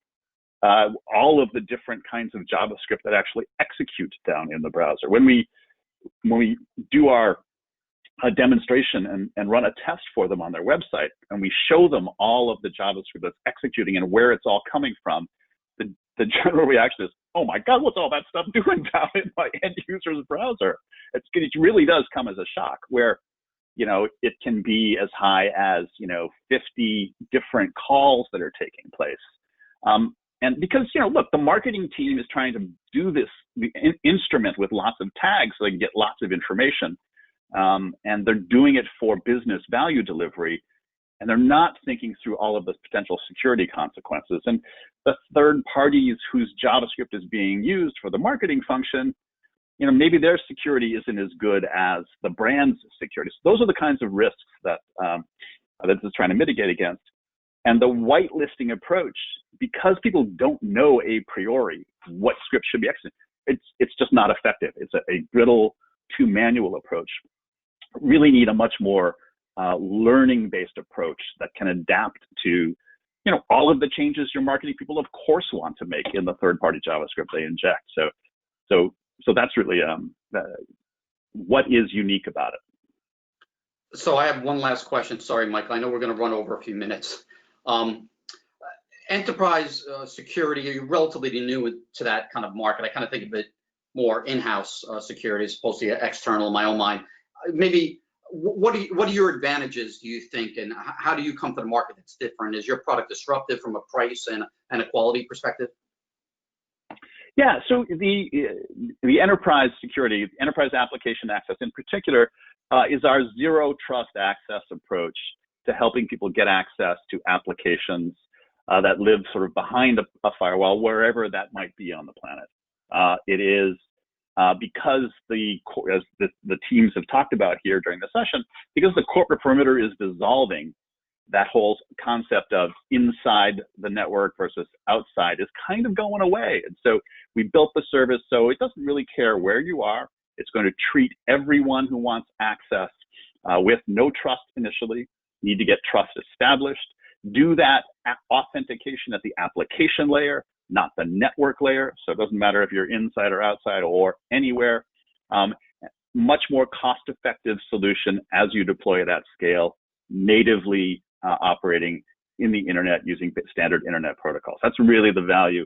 all of the different kinds of JavaScript that actually execute down in the browser. When we do our demonstration and run a test for them on their website, and we show them all of the JavaScript that's executing and where it's all coming from, the general reaction is, oh my God, what's all that stuff doing down in my end user's browser? It really does come as a shock, where it can be as high as 50 different calls that are taking place. And because, look, the marketing team is trying to do this instrument with lots of tags so they can get lots of information. And they're doing it for business value delivery, and they're not thinking through all of the potential security consequences. And the third parties whose JavaScript is being used for the marketing function, maybe their security isn't as good as the brand's security. So those are the kinds of risks that this is trying to mitigate against. And the whitelisting approach, because people don't know a priori what script should be executed, it's just not effective. It's a brittle, too manual approach. Really need a much more learning-based approach that can adapt to, all of the changes your marketing people, of course, want to make in the third-party JavaScript they inject. So that's really what is unique about it? So I have one last question. Sorry, Michael. I know we're going to run over a few minutes. Enterprise security, you're relatively new to that kind of market. I kind of think of it more in-house security as opposed to external in my own mind. Maybe what are your advantages, do you think, and how do you come to the market that's different? Is your product disruptive from a price and a quality perspective? Yeah, so the enterprise security, enterprise application access in particular, is our zero trust access approach to helping people get access to applications that live sort of behind a firewall, wherever that might be on the planet. It is because as the teams have talked about here during the session, because the corporate perimeter is dissolving, that whole concept of inside the network versus outside is kind of going away. And so we built the service so it doesn't really care where you are. It's going to treat everyone who wants access with no trust initially, need to get trust established, do that authentication at the application layer, not the network layer. So it doesn't matter if you're inside or outside or anywhere. Much more cost-effective solution as you deploy it at scale, natively operating in the internet using standard internet protocols. That's really the value,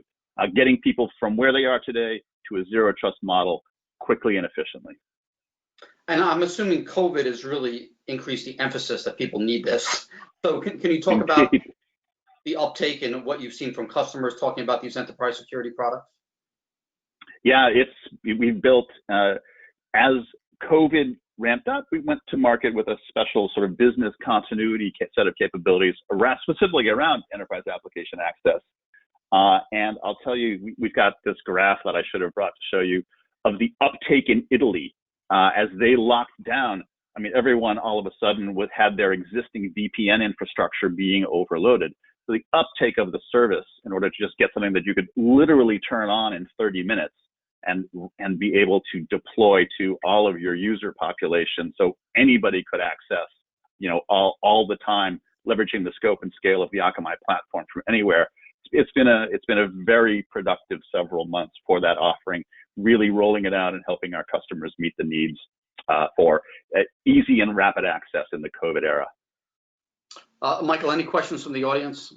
getting people from where they are today to a zero trust model quickly and efficiently. And I'm assuming COVID has really increased the emphasis that people need this. So can you talk about the uptake and what you've seen from customers talking about these enterprise security products? Yeah, we've built, as COVID ramped up, we went to market with a special sort of business continuity set of capabilities specifically around enterprise application access. And I'll tell you, we've got this graph that I should have brought to show you of the uptake in Italy as they locked down. I mean, everyone all of a sudden had their existing VPN infrastructure being overloaded. So the uptake of the service in order to just get something that you could literally turn on in 30 minutes and be able to deploy to all of your user population so anybody could access, all the time, leveraging the scope and scale of the Akamai platform from anywhere. It's been a very productive several months for that offering, really rolling it out and helping our customers meet the needs for easy and rapid access in the COVID era. Michael, any questions from the audience?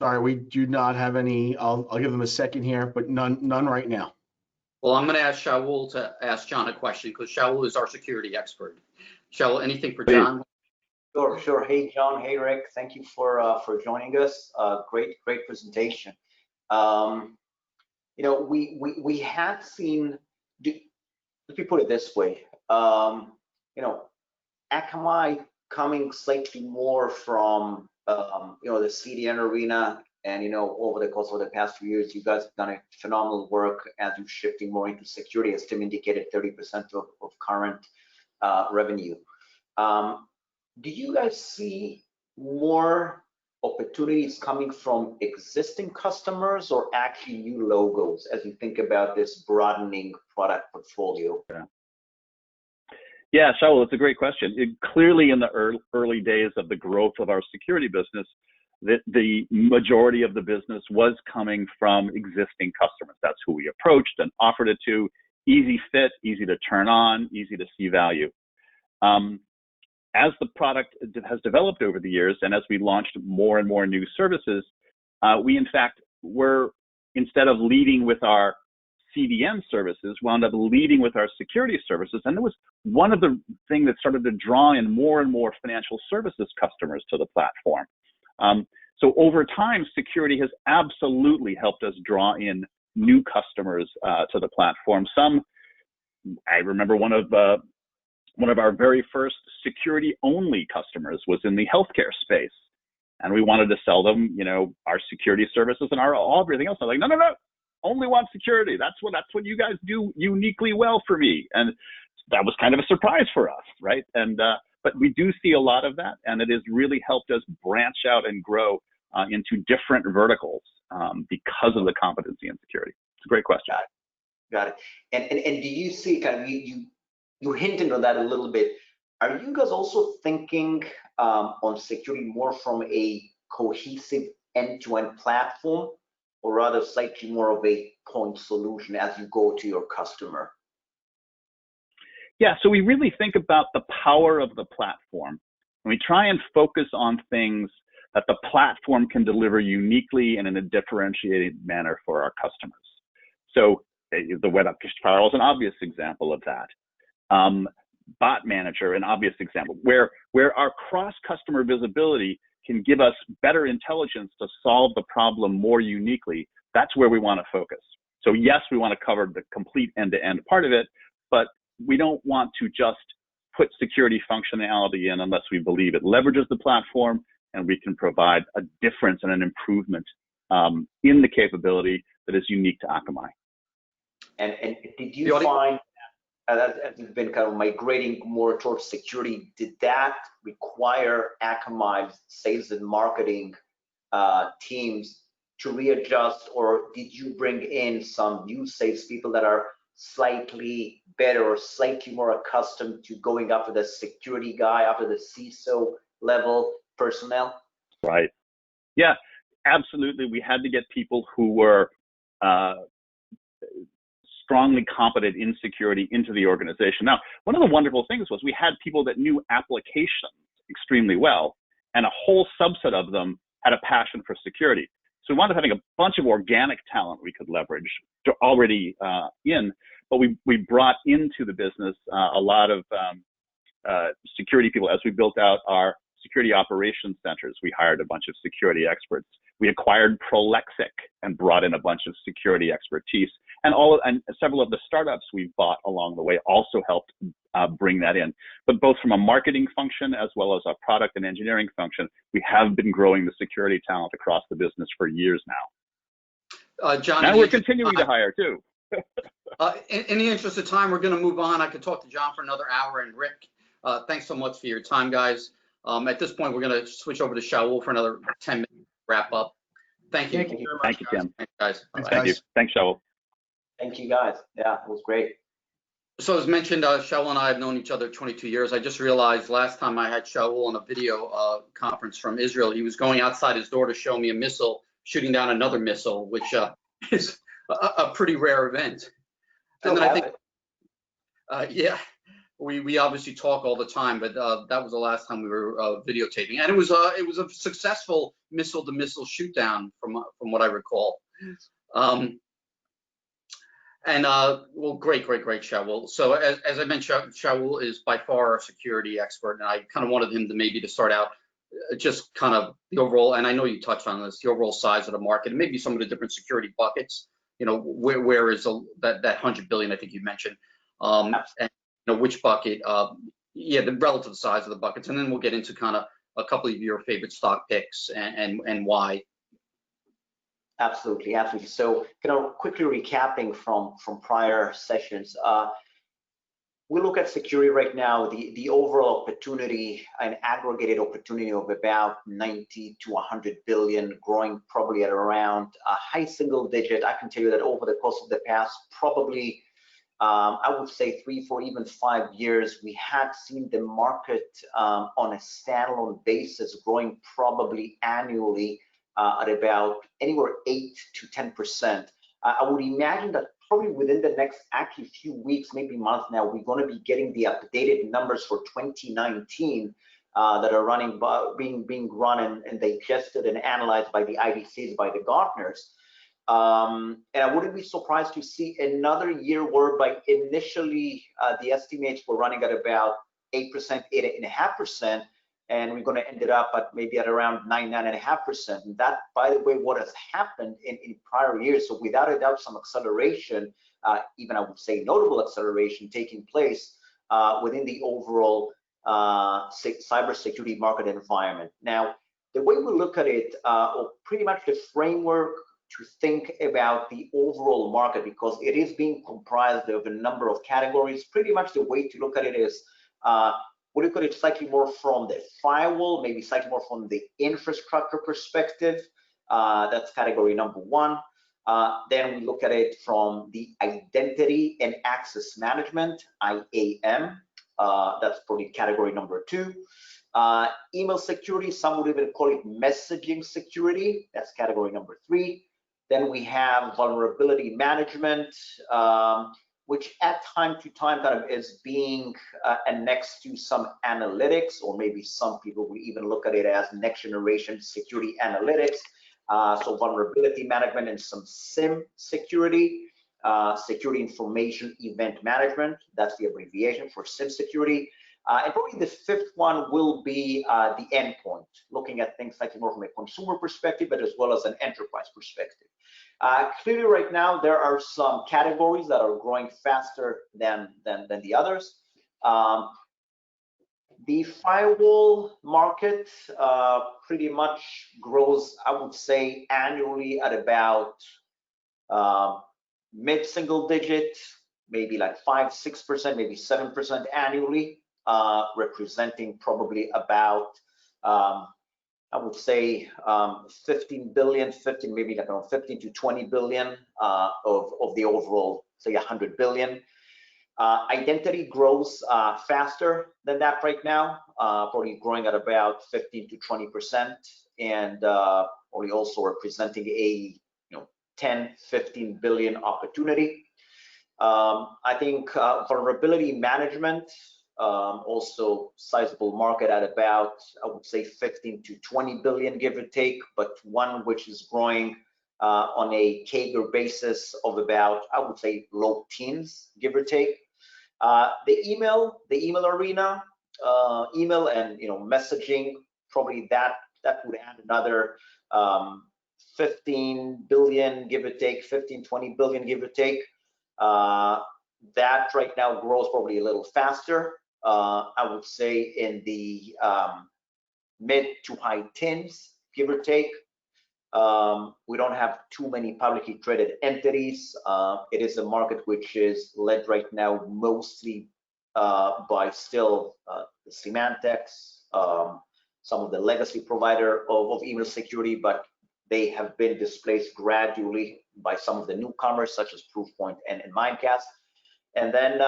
Sorry, we do not have any. I'll give them a second here, but none right now. Well, I'm going to ask Shaul to ask John a question because Shaul is our security expert. Shaul, anything for John? Sure. Hey, John. Hey, Rick. Thank you for joining us. Great presentation. We have seen. Let me put it this way. Akamai coming slightly more from the CDN arena, and over the course of the past few years, you guys have done a phenomenal work as you're shifting more into security, as Tim indicated, 30% of current revenue. Do you guys see more opportunities coming from existing customers or actually new logos as you think about this broadening product portfolio? Yeah, Shaul, it's a great question. Clearly, in the early days of the growth of our security business, the majority of the business was coming from existing customers. That's who we approached and offered it to. Easy fit, easy to turn on, easy to see value. As the product has developed over the years, and as we launched more and more new services, we in fact were, instead of leading with our CDN services, wound up leading with our security services. And there was one of the things that started to draw in more and more financial services customers to the platform. So over time, security has absolutely helped us draw in new customers to the platform. I remember one of our very first security-only customers was in the healthcare space, and we wanted to sell them, our security services and everything else. I'm like, no, only want security. That's what you guys do uniquely well for me, and that was kind of a surprise for us, right? And but we do see a lot of that, and it has really helped us branch out and grow into different verticals because of the competency in security. It's a great question. Got it. And do you see, kind of, you hinted on that a little bit. Are you guys also thinking on security more from a cohesive end-to-end platform, or rather slightly more of a point solution as you go to your customer? Yeah, so we really think about the power of the platform, and we try and focus on things that the platform can deliver uniquely and in a differentiated manner for our customers. So the web application firewall is an obvious example of that. Bot Manager, an obvious example, where our cross-customer visibility can give us better intelligence to solve the problem more uniquely. That's where we want to focus. So yes, we want to cover the complete end-to-end part of it, but we don't want to just put security functionality in unless we believe it leverages the platform and we can provide a difference and an improvement in the capability that is unique to Akamai. And did you find, as you've been kind of migrating more towards security, did that require Akamai's sales and marketing teams to readjust, or did you bring in some new salespeople that are slightly better or slightly more accustomed to going after the security guy, after the CISO level personnel? Right. Yeah, absolutely. We had to get people who were strongly competent in security into the organization. Now, one of the wonderful things was we had people that knew applications extremely well, and a whole subset of them had a passion for security. So we wound up having a bunch of organic talent we could leverage already in, but we brought into the business a lot of security people. As we built out our security operations centers, we hired a bunch of security experts. We acquired Prolexic and brought in a bunch of security expertise. And several of the startups we've bought along the way also helped bring that in. But both from a marketing function as well as a product and engineering function, we have been growing the security talent across the business for years now. John, now we're continuing to hire too. In the interest of time, we're going to move on. I could talk to John for another hour, and Rick, thanks so much for your time, guys. At this point, we're going to switch over to Shaul for another 10 minutes wrap up. Thank you. Thank you very much. Thank you, Tim. Thanks, guys. Thank you. Thanks, Shaul. Thank you, guys. Yeah, it was great. So as mentioned, Shaul and I have known each other 22 years. I just realized last time I had Shaul on a video conference from Israel, he was going outside his door to show me a missile shooting down another missile, which is a pretty rare event. And then I think, yeah, we obviously talk all the time, but that was the last time we were videotaping, and it was a successful missile-to-missile shoot down from what I recall. Well, great, Shaul. So as I mentioned, Shaul is by far our security expert, and I kind of wanted him to start out just kind of the overall, and I know you touched on this, the overall size of the market, and maybe some of the different security buckets. You know, where is that 100 billion I think you mentioned, and you know which bucket, yeah, the relative size of the buckets, and then we'll get into kind of a couple of your favorite stock picks and why. Absolutely. So, quickly recapping from prior sessions, we look at security right now, the overall opportunity, an aggregated opportunity of about 90 to 100 billion, growing probably at around a high single digit. I can tell you that over the course of the past, probably, I would say 3, 4, even 5 years, we have seen the market on a standalone basis growing probably annually at about anywhere 8 to 10%. I would imagine that probably within the next actually few weeks, maybe months now, we're going to be getting the updated numbers for 2019 that are being run and digested and analyzed by the IDCs, by the Gartners. And I wouldn't be surprised to see another year whereby initially the estimates were running at about 8%, 8.5%. And we're going to end it up at maybe at around 9.5%. And that, by the way, what has happened in prior years. So without a doubt, some acceleration, even I would say notable acceleration taking place within the overall cybersecurity market environment. Now, the way we look at it, or pretty much the framework to think about the overall market, because it is being comprised of a number of categories, pretty much the way to look at it is, we look at it slightly more from the firewall, maybe slightly more from the infrastructure perspective. That's category number 1. Then we look at it from the identity and access management, IAM. That's probably category number 2. Email security, some would even call it messaging security. That's category number 3. Then we have vulnerability management, which at time to time kind of is being annexed to some analytics, or maybe some people will even look at it as next generation security analytics. So vulnerability management and some SIM security, security information event management. That's the abbreviation for SIM security. And probably the fifth one will be the endpoint, looking at things like more from a consumer perspective, but as well as an enterprise perspective. Clearly right now, there are some categories that are growing faster than the others. The firewall market pretty much grows, I would say, annually at about mid-single digit, maybe like 5-6%, maybe 7% annually, representing probably about I would say 15 billion, maybe like around 15 to 20 billion of the overall, say 100 billion. Identity grows faster than that right now, probably growing at about 15 to 20%, and probably also representing a 10-15 billion opportunity. I think vulnerability management, also sizable market at about, I would say 15 to 20 billion, give or take, but one which is growing on a CAGR basis of about, I would say, low teens, give or take. The email arena, email and messaging, probably that would add another 15 billion, give or take, 15-20 billion, give or take. That right now grows probably a little faster. I would say in the mid to high teens, give or take. We don't have too many publicly traded entities. It is a market which is led right now mostly by still the Symantec's, some of the legacy provider of email security, but they have been displaced gradually by some of the newcomers such as Proofpoint and Mimecast. And then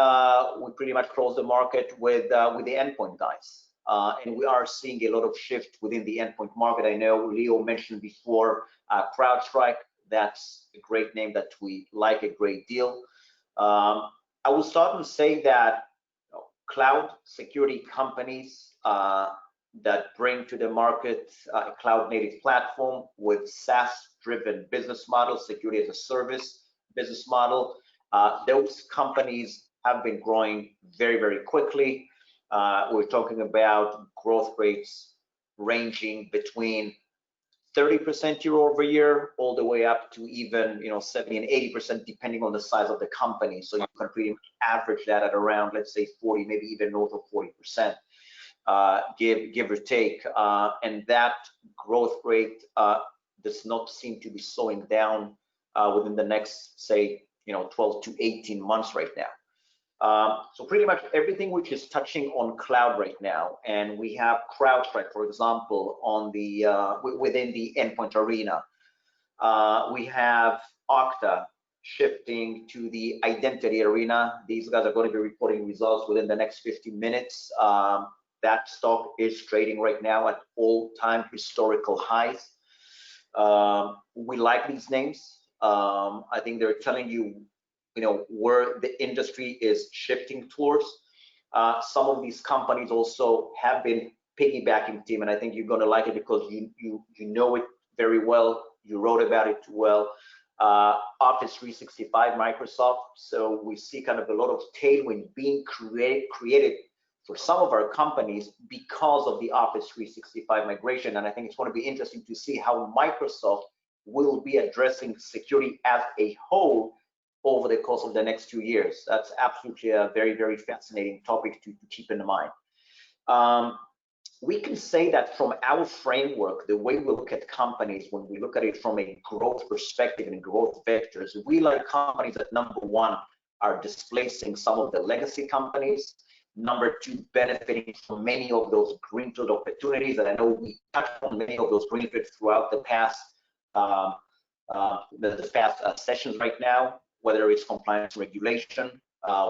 we pretty much close the market with the endpoint guys. And we are seeing a lot of shift within the endpoint market. I know Leo mentioned before CrowdStrike. That's a great name that we like a great deal. I will start and say that cloud security companies that bring to the market a cloud-native platform with SaaS-driven business model, security as a service business model, those companies have been growing very, very quickly. We're talking about growth rates ranging between 30% year over year, all the way up to even 70 and 80%, depending on the size of the company. So you can pretty much average that at around, let's say, 40, maybe even north of 40%, give or take. And that growth rate does not seem to be slowing down within the next, say, 12 to 18 months right now. So pretty much everything which is touching on cloud right now, and we have CrowdStrike, for example, on the within the endpoint arena. We have Okta shifting to the identity arena. These guys are going to be reporting results within the next 15 minutes. That stock is trading right now at all-time historical highs. We like these names. I think they're telling you, where the industry is shifting towards. Some of these companies also have been piggybacking team, and I think you're going to like it because you know it very well. You wrote about it well. Office 365, Microsoft. So we see kind of a lot of tailwind being created for some of our companies because of the Office 365 migration, and I think it's going to be interesting to see how Microsoft will be addressing security as a whole over the course of the next 2 years. That's absolutely a very, very fascinating topic to keep in mind. We can say that from our framework, the way we look at companies, when we look at it from a growth perspective and growth vectors, we like companies that, number one, are displacing some of the legacy companies. Number two, benefiting from many of those greenfield opportunities. And I know we touched on many of those greenfields throughout the past sessions right now, whether it's compliance regulation,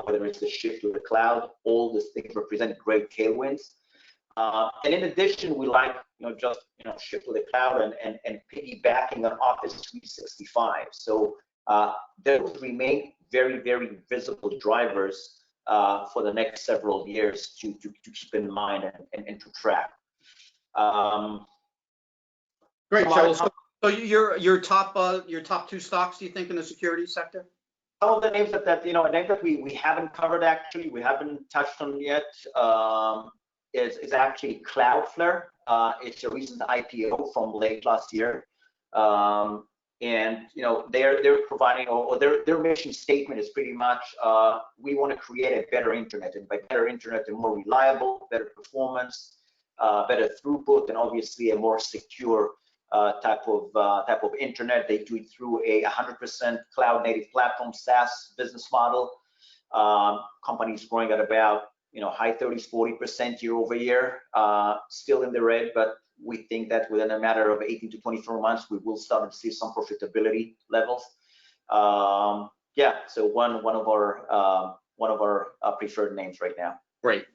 whether it's the shift to the cloud, all these things represent great tailwinds. And in addition, we like, just, shift to the cloud and piggybacking on Office 365. So those remain very, very visible drivers for the next several years to keep in mind and to track. Great, Shaul. So your top two stocks, do you think, in the security sector? Some of the names that names that we haven't covered, actually, we haven't touched on yet, is actually Cloudflare. It's a recent IPO from late last year. And they're providing, or their mission statement is pretty much, we want to create a better internet, and by better internet, a more reliable, better performance, better throughput, and obviously a more secure type of internet. They do it through a 100% cloud native platform SaaS business model. Companies growing at about high 30s, 40% year over year, still in the red, but we think that within a matter of 18 to 24 months, we will start to see some profitability levels. Yeah, so one of our preferred names right now. Great.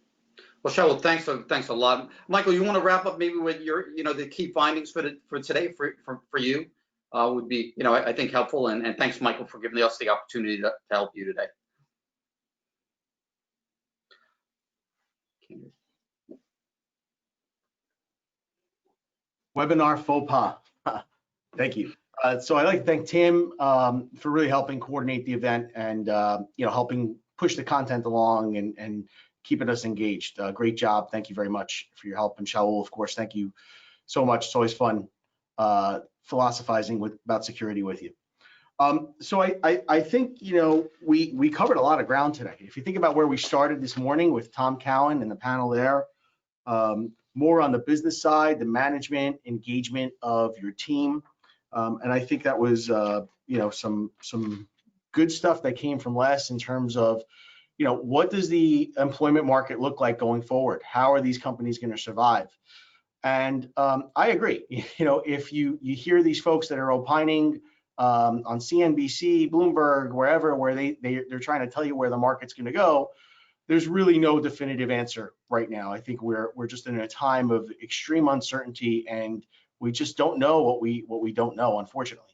Well, Shaul, thanks a lot. Michael, you want to wrap up maybe with your, the key findings for today for you would be, I think helpful. And thanks, Michael, for giving us the opportunity to help you today. Webinar faux pas. Thank you. So I'd like to thank Tim for really helping coordinate the event and helping push the content along and keeping us engaged. Great job. Thank you very much for your help. And Shaul, of course, thank you so much. It's always fun philosophizing about security with you. So I think we covered a lot of ground today. If you think about where we started this morning with Tom Cowan and the panel there, more on the business side, the management engagement of your team, and I think that was some good stuff that came from Les in terms of what does the employment market look like going forward? How are these companies going to survive? And I agree. If you hear these folks that are opining on CNBC, Bloomberg, wherever, where they're trying to tell you where the market's going to go, there's really no definitive answer right now. I think we're just in a time of extreme uncertainty, and we just don't know what we don't know, unfortunately.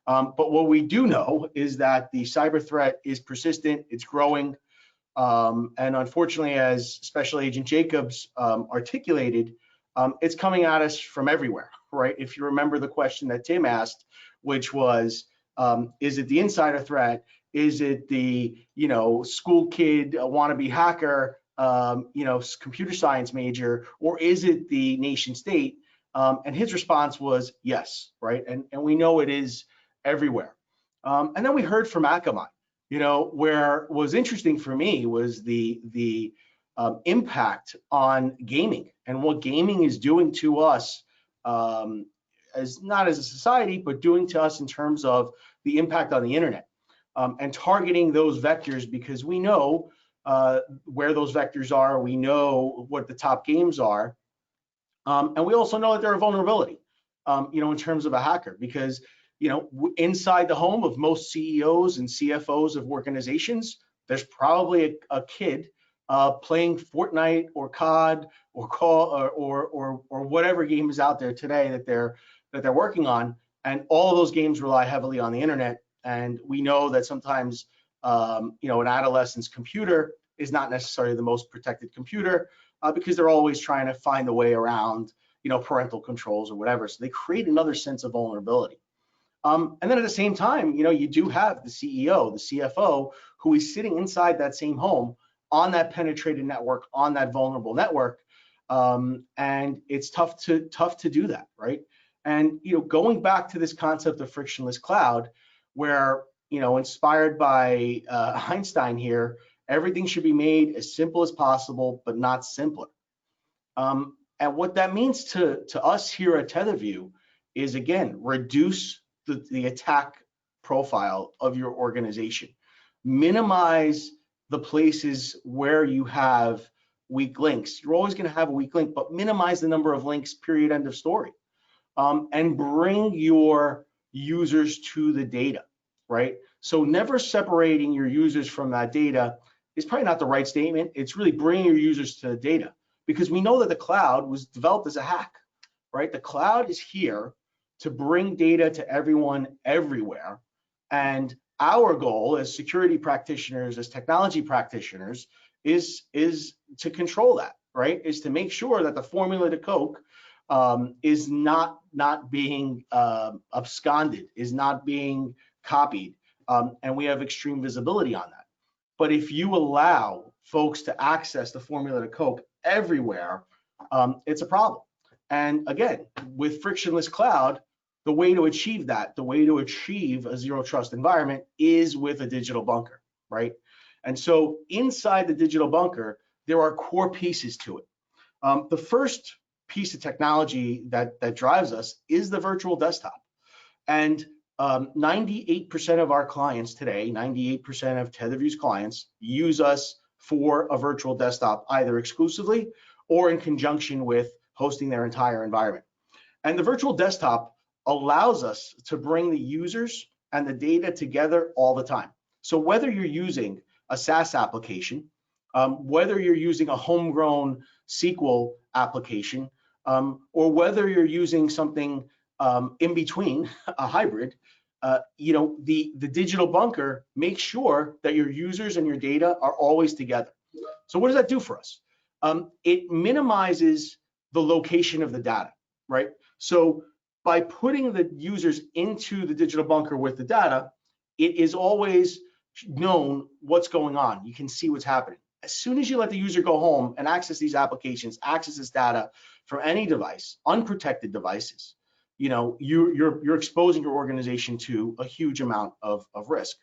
But what we do know is that the cyber threat is persistent, it's growing, and unfortunately, as Special Agent Jacobs articulated, it's coming at us from everywhere, right? If you remember the question that Tim asked, which was, is it the insider threat? Is it the school kid, wannabe hacker, computer science major, or is it the nation state? And his response was yes, right? And we know it is everywhere. And then we heard from Akamai. Where was interesting for me was the impact on gaming and what gaming is doing to us, as not as a society, but doing to us in terms of the impact on the internet. And targeting those vectors, because we know where those vectors are, we know what the top games are, and we also know that they're a vulnerability, in terms of a hacker, because inside the home of most CEOs and CFOs of organizations, there's probably a kid playing Fortnite or COD or Call or whatever game is out there today that they're working on, and all of those games rely heavily on the internet. And we know that sometimes, an adolescent's computer is not necessarily the most protected computer because they're always trying to find a way around, parental controls or whatever. So they create another sense of vulnerability. And then at the same time, you do have the CEO, the CFO, who is sitting inside that same home on that penetrated network, on that vulnerable network. And it's tough to do that, right? And, going back to this concept of frictionless cloud, where, inspired by Einstein here, everything should be made as simple as possible, but not simpler. And what that means to us here at TetherView is, again, reduce the attack profile of your organization. Minimize the places where you have weak links. You're always going to have a weak link, but minimize the number of links, period, end of story. And bring your users to the data, right? So never separating your users from that data is probably not the right statement. It's really bringing your users to the data. because we know that the cloud was developed as a hack, right? The cloud is here to bring data to everyone everywhere. And our goal as security practitioners, as technology practitioners, is to control that, right? Is to make sure that the formula to Coke is not being absconded, is not being copied, and we have extreme visibility on that. But if you allow folks to access the formula to Coke everywhere, it's a problem. And again, with frictionless cloud, the way to achieve that, the way to achieve a zero trust environment is with a digital bunker, right? And so inside the digital bunker, there are core pieces to it. The first piece of technology that drives us is the virtual desktop. And 98% of our clients today, 98% of TetherView's clients use us for a virtual desktop, either exclusively or in conjunction with hosting their entire environment. And the virtual desktop allows us to bring the users and the data together all the time. So whether you're using a SaaS application, whether you're using a homegrown SQL application, or whether you're using something in between, a hybrid, the digital bunker makes sure that your users and your data are always together. So what does that do for us? It minimizes the location of the data, right? So by putting the users into the digital bunker with the data, it is always known what's going on. You can see what's happening. As soon as you let the user go home and access these applications, access this data from any device, unprotected devices, you're exposing your organization to a huge amount of risk.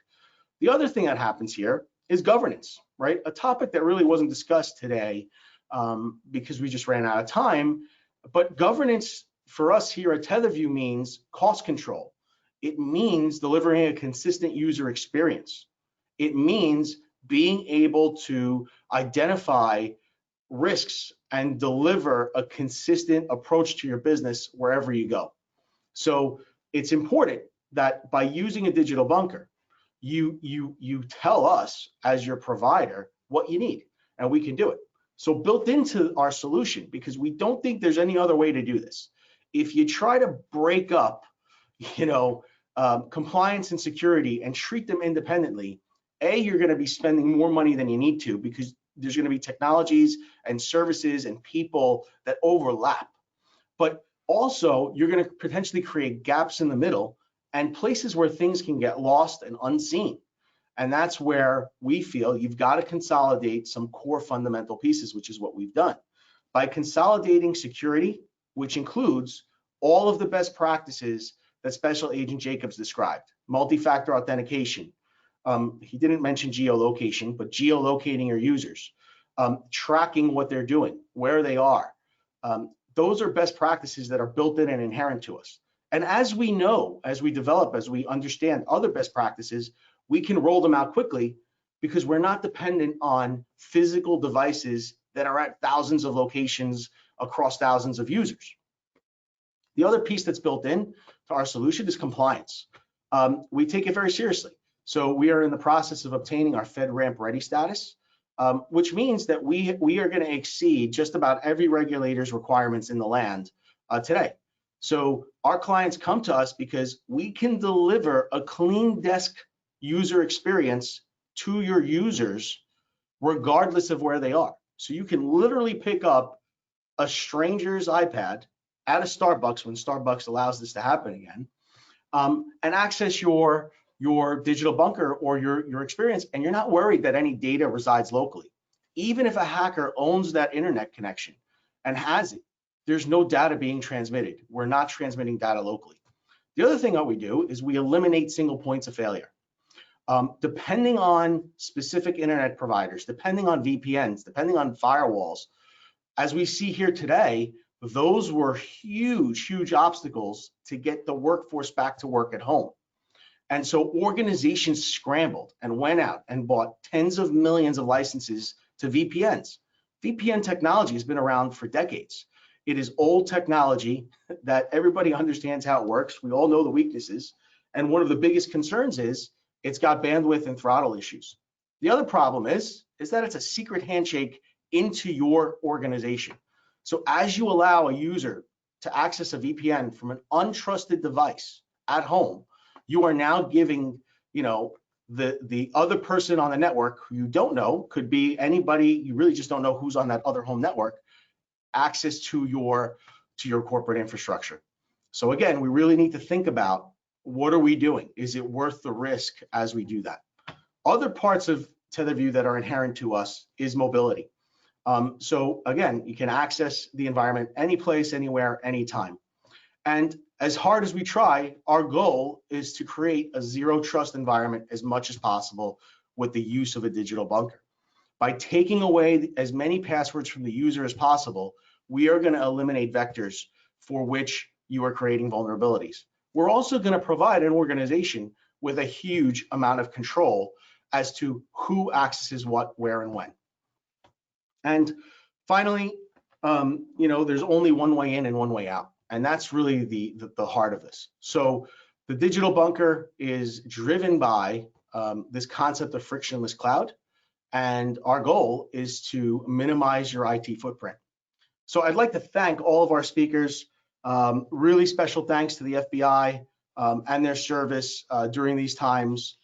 The other thing that happens here is governance, right? A topic that really wasn't discussed today because we just ran out of time, but governance for us here at TetherView means cost control. It means delivering a consistent user experience. It means being able to identify risks and deliver a consistent approach to your business wherever you go. So it's important that by using a digital bunker, you tell us as your provider what you need, and we can do it. So built into our solution, because we don't think there's any other way to do this. If you try to break up, compliance and security and treat them independently, you're going to be spending more money than you need to, because there's going to be technologies and services and people that overlap. But also, you're going to potentially create gaps in the middle and places where things can get lost and unseen. And that's where we feel you've got to consolidate some core fundamental pieces, which is what we've done. By consolidating security, which includes all of the best practices that Special Agent Jacobs described, multi-factor authentication. He didn't mention geolocation, but geolocating your users, tracking what they're doing, where they are. Those are best practices that are built in and inherent to us. And as we know, as we develop, as we understand other best practices, we can roll them out quickly because we're not dependent on physical devices that are at thousands of locations across thousands of users. The other piece that's built in to our solution is compliance. We take it very seriously. So we are in the process of obtaining our FedRAMP ready status, which means that we are going to exceed just about every regulator's requirements in the land today. So our clients come to us because we can deliver a clean desk user experience to your users regardless of where they are. So you can literally pick up a stranger's iPad at a Starbucks, when Starbucks allows this to happen again, and access your digital bunker or your experience, and you're not worried that any data resides locally. Even if a hacker owns that internet connection and has it, there's no data being transmitted. We're not transmitting data locally. The other thing that we do is we eliminate single points of failure. Depending on specific internet providers, depending on VPNs, depending on firewalls, as we see here today, those were huge, huge obstacles to get the workforce back to work at home. And so organizations scrambled and went out and bought tens of millions of licenses to VPNs. VPN technology has been around for decades. It is old technology that everybody understands how it works. We all know the weaknesses. And one of the biggest concerns is it's got bandwidth and throttle issues. The other problem is that it's a secret handshake into your organization. So as you allow a user to access a VPN from an untrusted device at home, you are now giving, the other person on the network who you don't know, could be anybody, you really just don't know who's on that other home network, access to your corporate infrastructure. So again, we really need to think about, what are we doing? Is it worth the risk as we do that? Other parts of TetherView that are inherent to us is mobility. So again, you can access the environment any place, anywhere, anytime. And as hard as we try, our goal is to create a zero trust environment as much as possible with the use of a digital bunker. By taking away as many passwords from the user as possible, we are going to eliminate vectors for which you are creating vulnerabilities. We're also going to provide an organization with a huge amount of control as to who accesses what, where, and when. And finally, there's only one way in and one way out. And that's really the heart of this. So the digital bunker is driven by this concept of frictionless cloud. And our goal is to minimize your IT footprint. So I'd like to thank all of our speakers. Really special thanks to the FBI and their service during these times.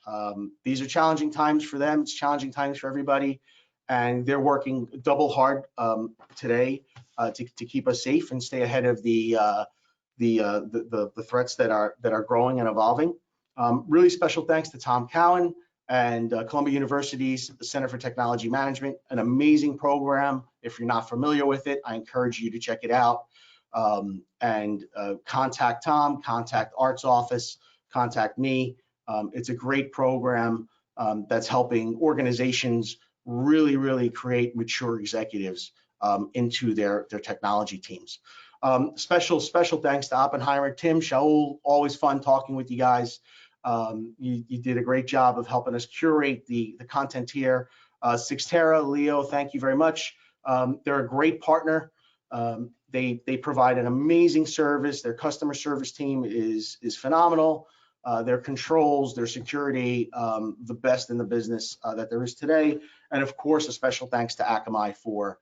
These are challenging times for them. It's challenging times for everybody. And they're working double hard today to keep us safe and stay ahead of the threats that are growing and evolving. Really special thanks to Tom Cowan and Columbia University's Center for Technology Management, an amazing program. If you're not familiar with it, I encourage you to check it out. And contact Tom, contact Art's office, contact me. It's a great program that's helping organizations really create mature executives into their technology teams. Special thanks to Oppenheimer, Tim, Shaul, always fun talking with you guys. You did a great job of helping us curate the content here. Sixtera, Leo, thank you very much. They're a great partner. They provide an amazing service. Their customer service team is phenomenal. Their controls, their security, the best in the business that there is today. And of course, a special thanks to Akamai for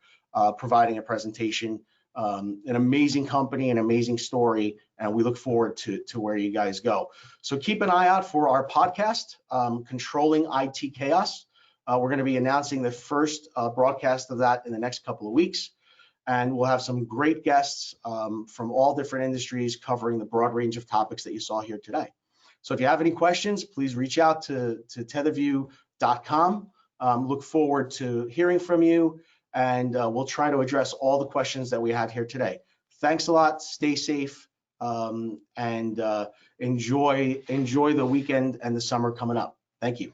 providing a presentation. An amazing company, an amazing story, and we look forward to where you guys go. So keep an eye out for our podcast, Controlling IT Chaos. We're going to be announcing the first broadcast of that in the next couple of weeks. And we'll have some great guests from all different industries covering the broad range of topics that you saw here today. So if you have any questions, please reach out to tetherview.com. Look forward to hearing from you, and we'll try to address all the questions that we had here today. Thanks a lot, stay safe, and enjoy the weekend and the summer coming up. Thank you.